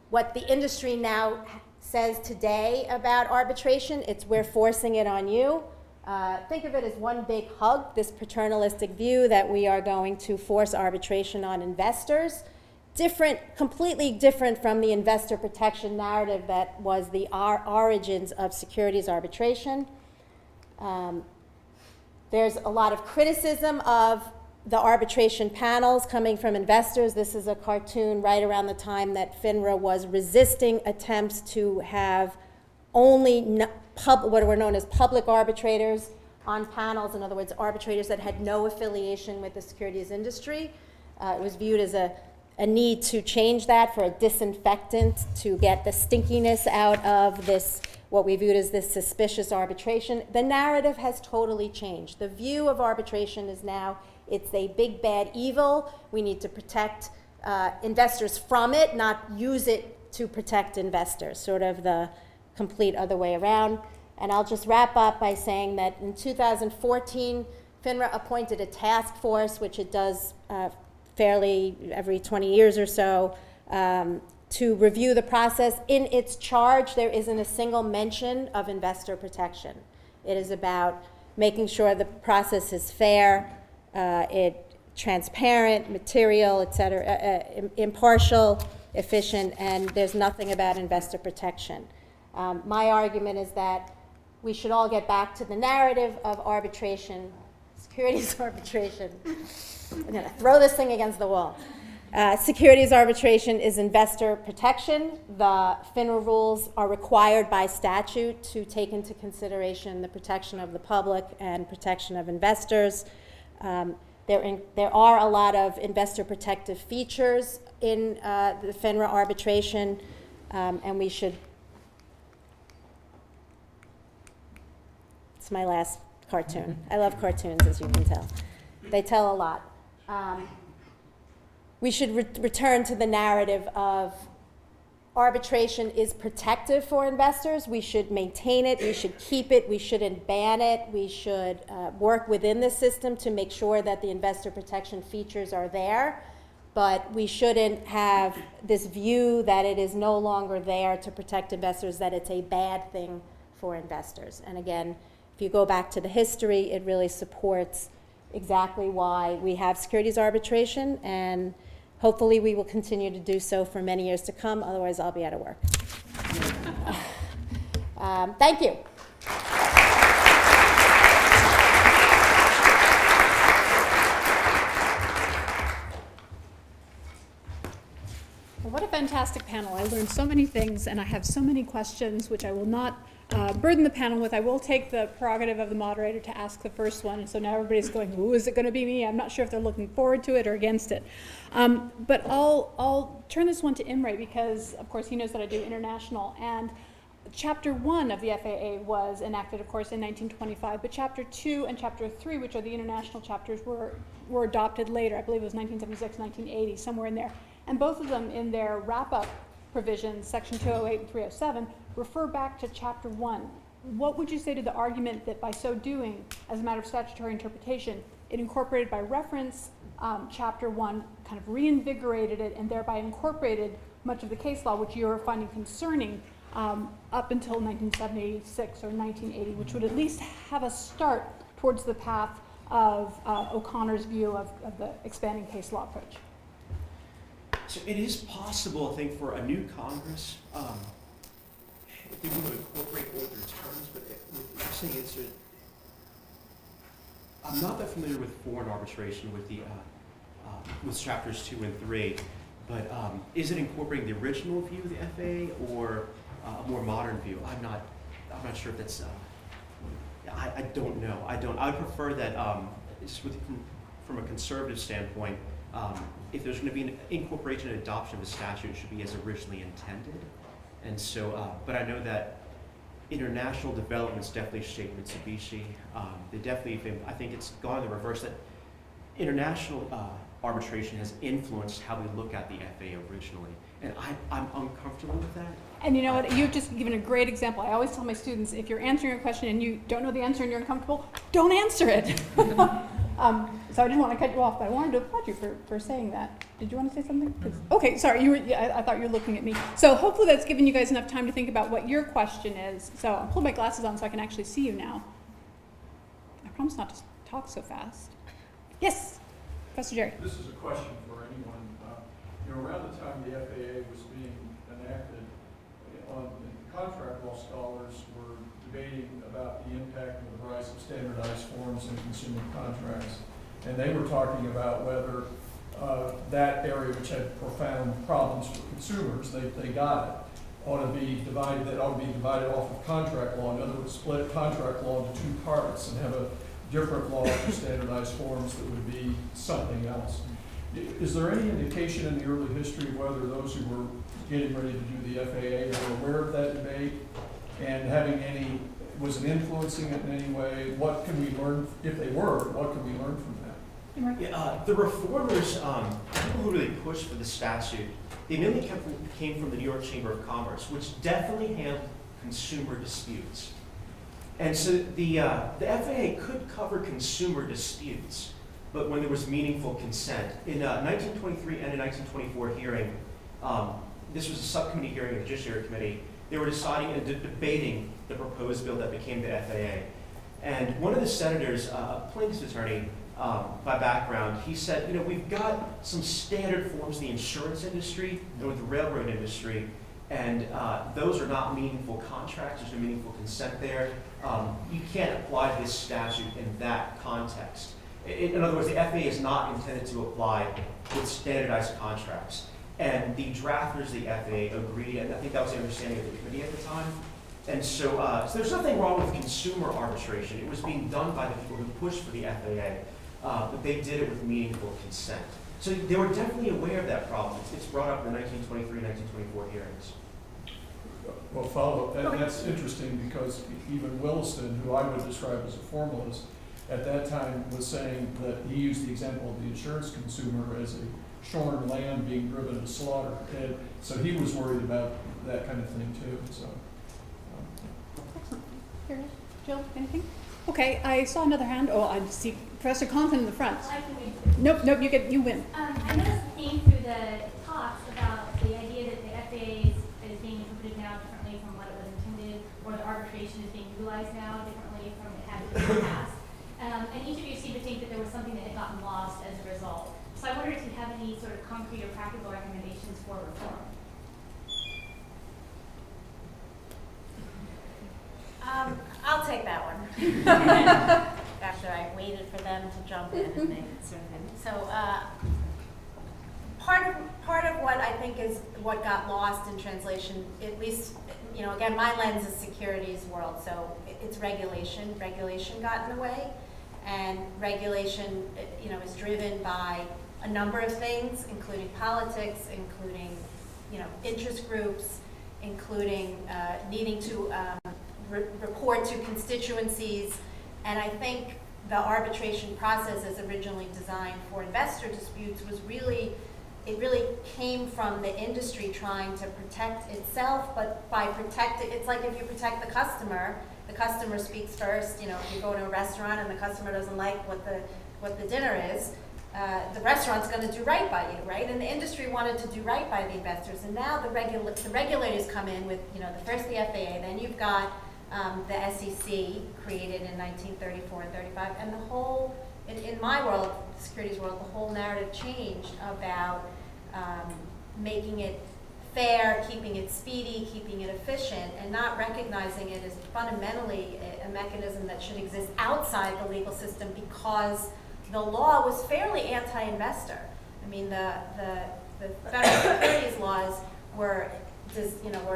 what the industry now says today about arbitration. It's we're forcing it on you. Think of it as one big hug, this paternalistic view that we are going to force arbitration on investors. Completely different from the investor protection narrative that was the origins of securities arbitration. There's a lot of criticism of the arbitration panels coming from investors. This is a cartoon right around the time that FINRA was resisting attempts to have only what were known as public arbitrators on panels. In other words, arbitrators that had no affiliation with the securities industry. It was viewed as a need to change that for a disinfectant to get the stinkiness out of this, what we viewed as this suspicious arbitration. The narrative has totally changed. The view of arbitration is now it's a big bad evil. We need to protect investors from it, not use it to protect investors, sort of the complete other way around. And I'll just wrap up by saying that in 2014, FINRA appointed a task force, which it does fairly every 20 years or so, to review the process. In its charge, there isn't a single mention of investor protection. It is about making sure the process is fair, transparent, material, et cetera, impartial, efficient, and there's nothing about investor protection. My argument is that we should all get back to the narrative of arbitration, securities arbitration. I'm going to throw this thing against the wall. Securities arbitration is investor protection. The FINRA rules are required by statute to take into consideration the protection of the public and protection of investors. There are a lot of investor protective features in the FINRA arbitration, and we should. It's my last cartoon. I love cartoons, as you can tell. They tell a lot. We should return to the narrative of arbitration is protective for investors. We should maintain it. We should keep it. We shouldn't ban it. We should work within the system to make sure that the investor protection features are there. But we shouldn't have this view that it is no longer there to protect investors, that it's a bad thing for investors. And again, if you go back to the history, it really supports exactly why we have securities arbitration, and hopefully we will continue to do so for many years to come. Otherwise, I'll be out of work. Thank you. Well, what a fantastic panel. I learned so many things, and I have so many questions, which I will not burden the panel with. I will take the prerogative of the moderator to ask the first one, and so now everybody's going, ooh, is it going to be me? I'm not sure if they're looking forward to it or against it. But I'll turn this one to Imre, because, of course, he knows that I do international, and Chapter 1 of the FAA was enacted, of course, in 1925, but Chapter 2 and Chapter 3, which are the international chapters, were adopted later. I believe it was 1976, 1980, somewhere in there. And both of them, in their wrap-up provisions, Section 208 and 307, refer back to Chapter 1. What would you say to the argument that by so doing, as a matter of statutory interpretation, it incorporated by reference Chapter 1 kind of reinvigorated it and thereby incorporated much of the case law, which you're finding concerning, up until 1976 or 1980, which would at least have a start towards the path of O'Connor's view of the expanding case law approach. So it is possible, I think, for a new Congress, if they want to incorporate older terms, but what you're saying is that I'm not that familiar with foreign arbitration with the with chapters 2 and 3, but is it incorporating the original view of the FAA or a more modern view? I'm not sure if that's. I don't know. I would prefer that from a conservative standpoint. If there's going to be an incorporation and adoption of a statute, it should be as originally intended. And so, but I know that international developments definitely shaped Mitsubishi. They definitely, I think it's gone the reverse, that international arbitration has influenced how we look at the FAA originally. And I'm uncomfortable with that. And you know what, you've just given a great example. I always tell my students, if you're answering a question and you don't know the answer and you're uncomfortable, don't answer it. So I didn't want to cut you off, but I wanted to applaud you for saying that. Did you want to say something? Okay, sorry, you were, I thought you were looking at me. So hopefully that's given you guys enough time to think about what your question is. So I'll pull my glasses on so I can actually see you now. I promise not to talk so fast. Yes, Professor Jerry. This is a question for anyone. Around the time the FAA was being enacted, contract law scholars were debating about the impact of the rise of standardized forms in consumer contracts. And they were talking about whether that area, which had profound problems for consumers, they got it, ought to be divided off of contract law. In other words, split contract law into two parts and have a different law for standardized forms that would be something else. Is there any indication in the early history whether those who were getting ready to do the FAA were aware of that debate and was it influencing it in any way? What can we learn, if they were, what can we learn from that? Yeah, the reformers, people who really pushed for the statute, they mainly came from the New York Chamber of Commerce, which definitely handled consumer disputes. And so the FAA could cover consumer disputes, but when there was meaningful consent. In 1923 and a 1924 hearing, this was a subcommittee hearing of the Judiciary Committee, they were deciding and debating the proposed bill that became the FAA. And one of the senators, a plaintiff's attorney by background, he said, we've got some standard forms in the insurance industry and with the railroad industry, and those are not meaningful contracts, there's no meaningful consent there. You can't apply this statute in that context. In other words, the FAA is not intended to apply with standardized contracts. And the drafters of the FAA agreed, and I think that was the understanding of the committee at the time. And so, so there's nothing wrong with consumer arbitration. It was being done by the people who pushed for the FAA, but they did it with meaningful consent. So they were definitely aware of that problem. It's brought up in the 1923, 1924 hearings. Well, follow up. That's interesting because even Williston, who I would describe as a formalist, at that time was saying that he used the example of the insurance consumer as a shorn lamb being driven to slaughter. And so he was worried about that kind of thing too. So. Excellent. Here, Jill, anything? Okay, I saw another hand. Oh, I see Professor Compton in the front. I can wait. Nope, you win. I noticed a theme through the talks about the idea that the FAA is being interpreted now differently from what it was intended, or the arbitration is being utilized now differently from it had been in the past. And each of you seem to think that there was something that had gotten lost as a result. So I wonder if you have any sort of concrete or practical recommendations for reform. I'll take that one. After I waited for them to jump in and they sort of didn't. So part of what I think is what got lost in translation, at least, again, my lens is securities world, so it's regulation. Regulation got in the way, and regulation, is driven by a number of things, including politics, including, interest groups, including needing to report to constituencies. And I think the arbitration process as originally designed for investor disputes was really came from the industry trying to protect itself, but by protecting, it's like if you protect the customer speaks first. If you go to a restaurant and the customer doesn't like what the dinner is, the restaurant's going to do right by you, right? And the industry wanted to do right by the investors, and now the regulators come in with, you know, first the FAA, then you've got the SEC created in 1934 and 35, and the whole, in my world, the securities world, the whole narrative changed about making it fair, keeping it speedy, keeping it efficient, and not recognizing it as fundamentally a mechanism that should exist outside the legal system because the law was fairly anti-investor. I mean, the federal securities laws were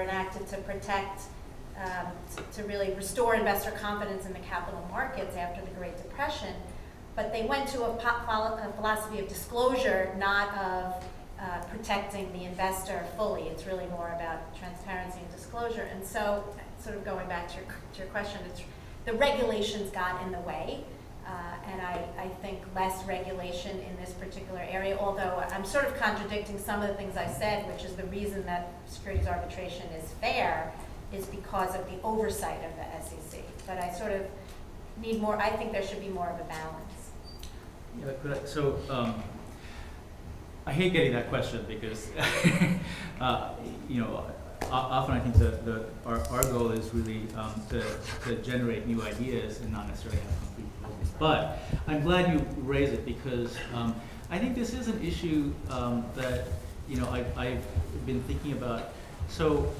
enacted to protect, to really restore investor confidence in the capital markets after the Great Depression, but they went to a philosophy of disclosure, not of protecting the investor fully. It's really more about transparency and disclosure. And so, sort of going back to your question, the regulations got in the way. And I think less regulation in this particular area, although I'm sort of contradicting some of the things I said, which is the reason that securities arbitration is fair is because of the oversight of the SEC. But I sort of need more, I think there should be more of a balance. Yeah, I hate getting that question because, often I think our goal is really to generate new ideas and not necessarily have concrete proposals. But I'm glad you raised it because I think this is an issue that I've been thinking about. So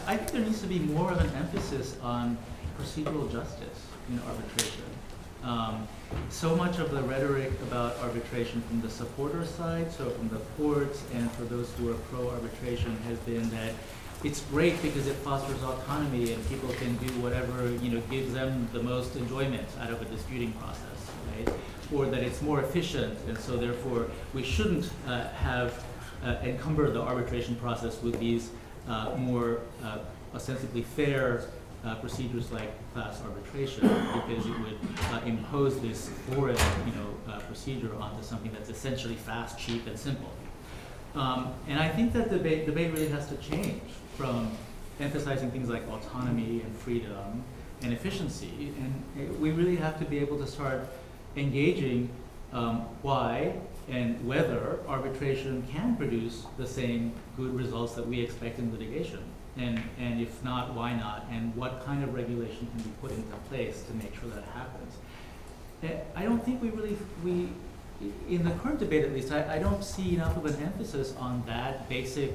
I think there needs to be more of an emphasis on procedural justice in arbitration. So much of the rhetoric about arbitration from the supporter side, so from the courts and for those who are pro-arbitration, has been that it's great because it fosters autonomy and people can do whatever gives them the most enjoyment out of a disputing process, right? Or that it's more efficient, and so therefore we shouldn't have encumber the arbitration process with these more ostensibly fair procedures like class arbitration, because it would impose this foreign, procedure onto something that's essentially fast, cheap, and simple. And I think that the debate really has to change from emphasizing things like autonomy and freedom and efficiency, and we really have to be able to start engaging why and whether arbitration can produce the same good results that we expect in litigation. And if not, why not? And what kind of regulation can be put into place to make sure that happens? I don't think we in the current debate at least, I don't see enough of an emphasis on that basic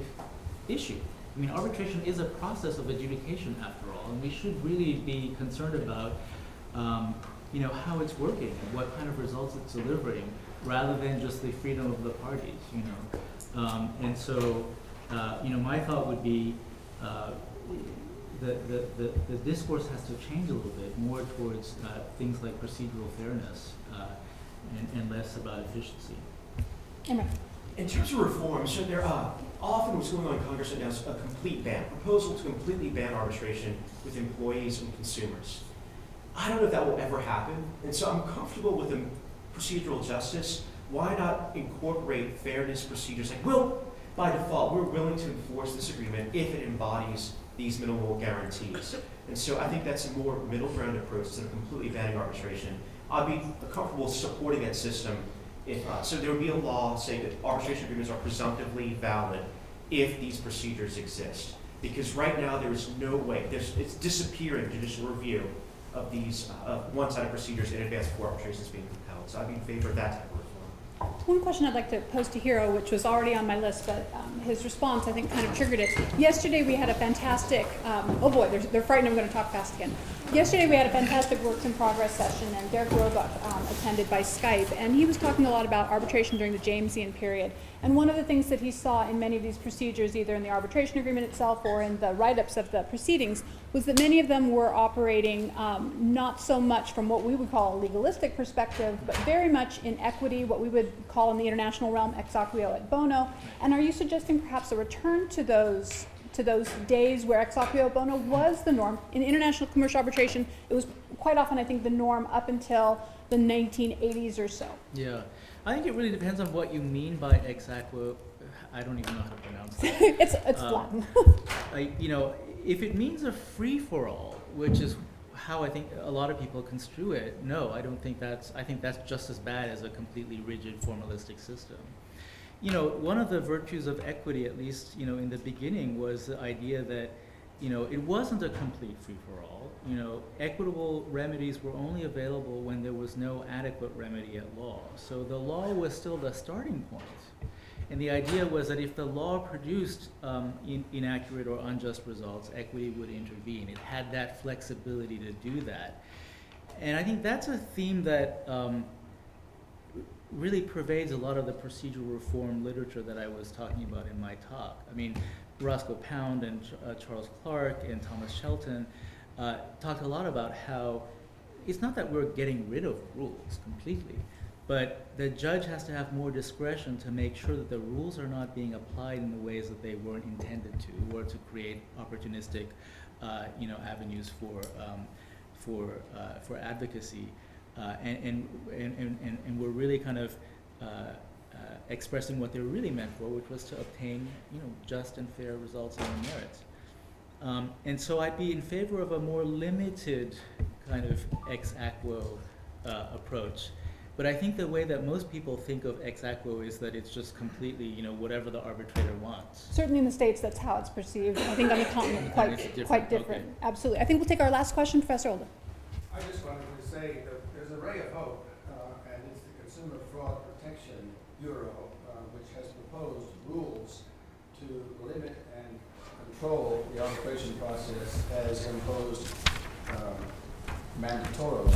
issue. I mean, arbitration is a process of adjudication after all, and we should really be concerned about how it's working and what kind of results it's delivering, rather than just the freedom of the parties, And so, my thought would be the discourse has to change a little bit more towards things like procedural fairness and less about efficiency. In terms of reform, so there often what's going on in Congress right now is a complete ban, proposal to completely ban arbitration with employees and consumers. I don't know if that will ever happen, and so I'm comfortable with the procedural justice. Why not incorporate fairness procedures like, well, by default, we're willing to enforce this agreement if it embodies these minimal guarantees. And so I think that's a more middle ground approach instead of completely banning arbitration. I'd be comfortable supporting that system if, so there would be a law saying that arbitration agreements are presumptively valid if these procedures exist. Because right now there is no way, it's disappearing judicial review of these one-sided procedures in advance before arbitration is being compelled. So I'd be in favor of that type of reform. One question I'd like to pose to Hiro, which was already on my list, but his response, I think, kind of triggered it. Yesterday we had a fantastic, oh boy, they're frightened I'm going to talk fast again. Yesterday we had a fantastic works in progress session, and Derek Roebuck attended by Skype, and he was talking a lot about arbitration during the Jamesian period. And one of the things that he saw in many of these procedures, either in the arbitration agreement itself or in the write-ups of the proceedings, was that many of them were operating not so much from what we would call a legalistic perspective, but very much in equity, what we would call in the international realm ex aequo et bono. And are you suggesting perhaps a return to those days where ex aequo et bono was the norm? In international commercial arbitration, it was quite often, I think, the norm up until the 1980s or so. Yeah. I think it really depends on what you mean by ex aequo. I don't even know how to pronounce that. it's Latin. If it means a free-for-all, which is how I think a lot of people construe it, no, I think that's just as bad as a completely rigid formalistic system. You know, one of the virtues of equity, at least, you know, in the beginning, was the idea that, you know, it wasn't a complete free-for-all. You know, equitable remedies were only available when there was no adequate remedy at law. So the law was still the starting point. And the idea was that if the law produced inaccurate or unjust results, equity would intervene. It had that flexibility to do that. And I think that's a theme that really pervades a lot of the procedural reform literature that I was talking about in my talk. I mean, Roscoe Pound and Charles Clark and Thomas Shelton talked a lot about how it's not that we're getting rid of rules completely, but the judge has to have more discretion to make sure that the rules are not being applied in the ways that they weren't intended to, or to create opportunistic, you know, avenues for advocacy, and we're really kind of expressing what they were really meant for, which was to obtain, you know, just and fair results on the merits. And so I'd be in favor of a more limited kind of ex aequo approach. But I think the way that most people think of ex aequo is that it's just completely, you know, whatever the arbitrator wants. Certainly in the States, that's how it's perceived. I think on the continent, quite different. Okay. Absolutely. I think we'll take our last question, Professor Older. I just wanted to say that there's a ray of hope, and it's the Consumer Fraud Protection Bureau, which has proposed rules to limit and control the arbitration process as imposed mandatorily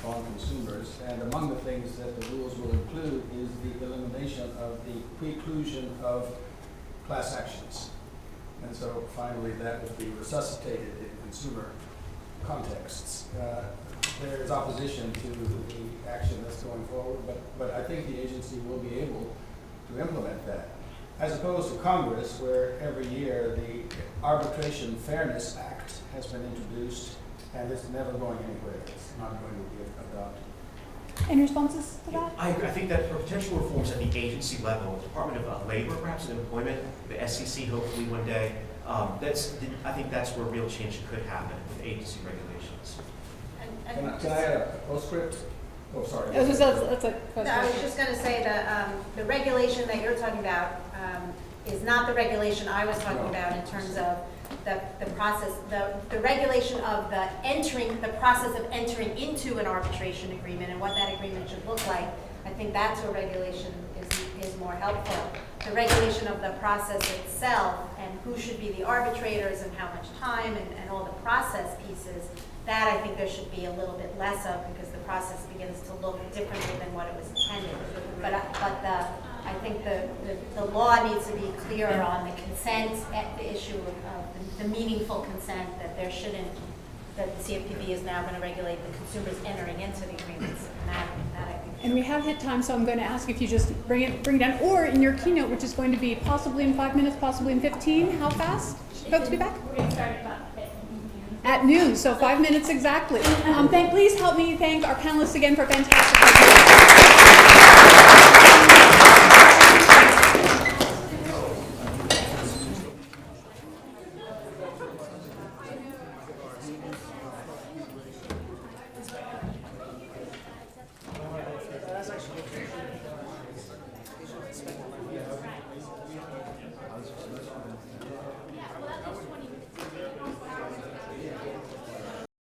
on consumers. And among the things that the rules will include is the elimination of the preclusion of class actions. And so finally that will be resuscitated in consumer contexts. There is opposition to the action that's going forward, but I think the agency will be able to implement that. As opposed to Congress, where every year the Arbitration Fairness Act has been introduced, and it's never going anywhere. It's not going to be adopted. Any responses to that? I think that for potential reforms at the agency level, Department of Labor, perhaps, and Employment, the SEC, hopefully one day, I think that's where real change could happen with agency regulations. Can I add a postscript? Oh, sorry. That's a No, I was just going to say that the regulation that you're talking about is not the regulation I was talking about in terms of the process, the regulation of the process of entering into an arbitration agreement and what that agreement should look like. I think that's where regulation is more helpful. The regulation of the process itself and who should be the arbitrators and how much time and all the process pieces, that I think there should be a little bit less of, because the process begins to look differently than what it was intended. But I think the law needs to be clearer on the consent, the issue of the meaningful consent, that there shouldn't, that the CFPB is now going to regulate the consumers entering into the agreements. And that I think. And we have hit time, so I'm going to ask if you just bring it down, or in your keynote, which is going to be possibly in 5 minutes, possibly in 15. How fast? Folks, be back? We're going to start about at noon, so 5 minutes exactly. Please help me thank our panelists again for fantastic presentation.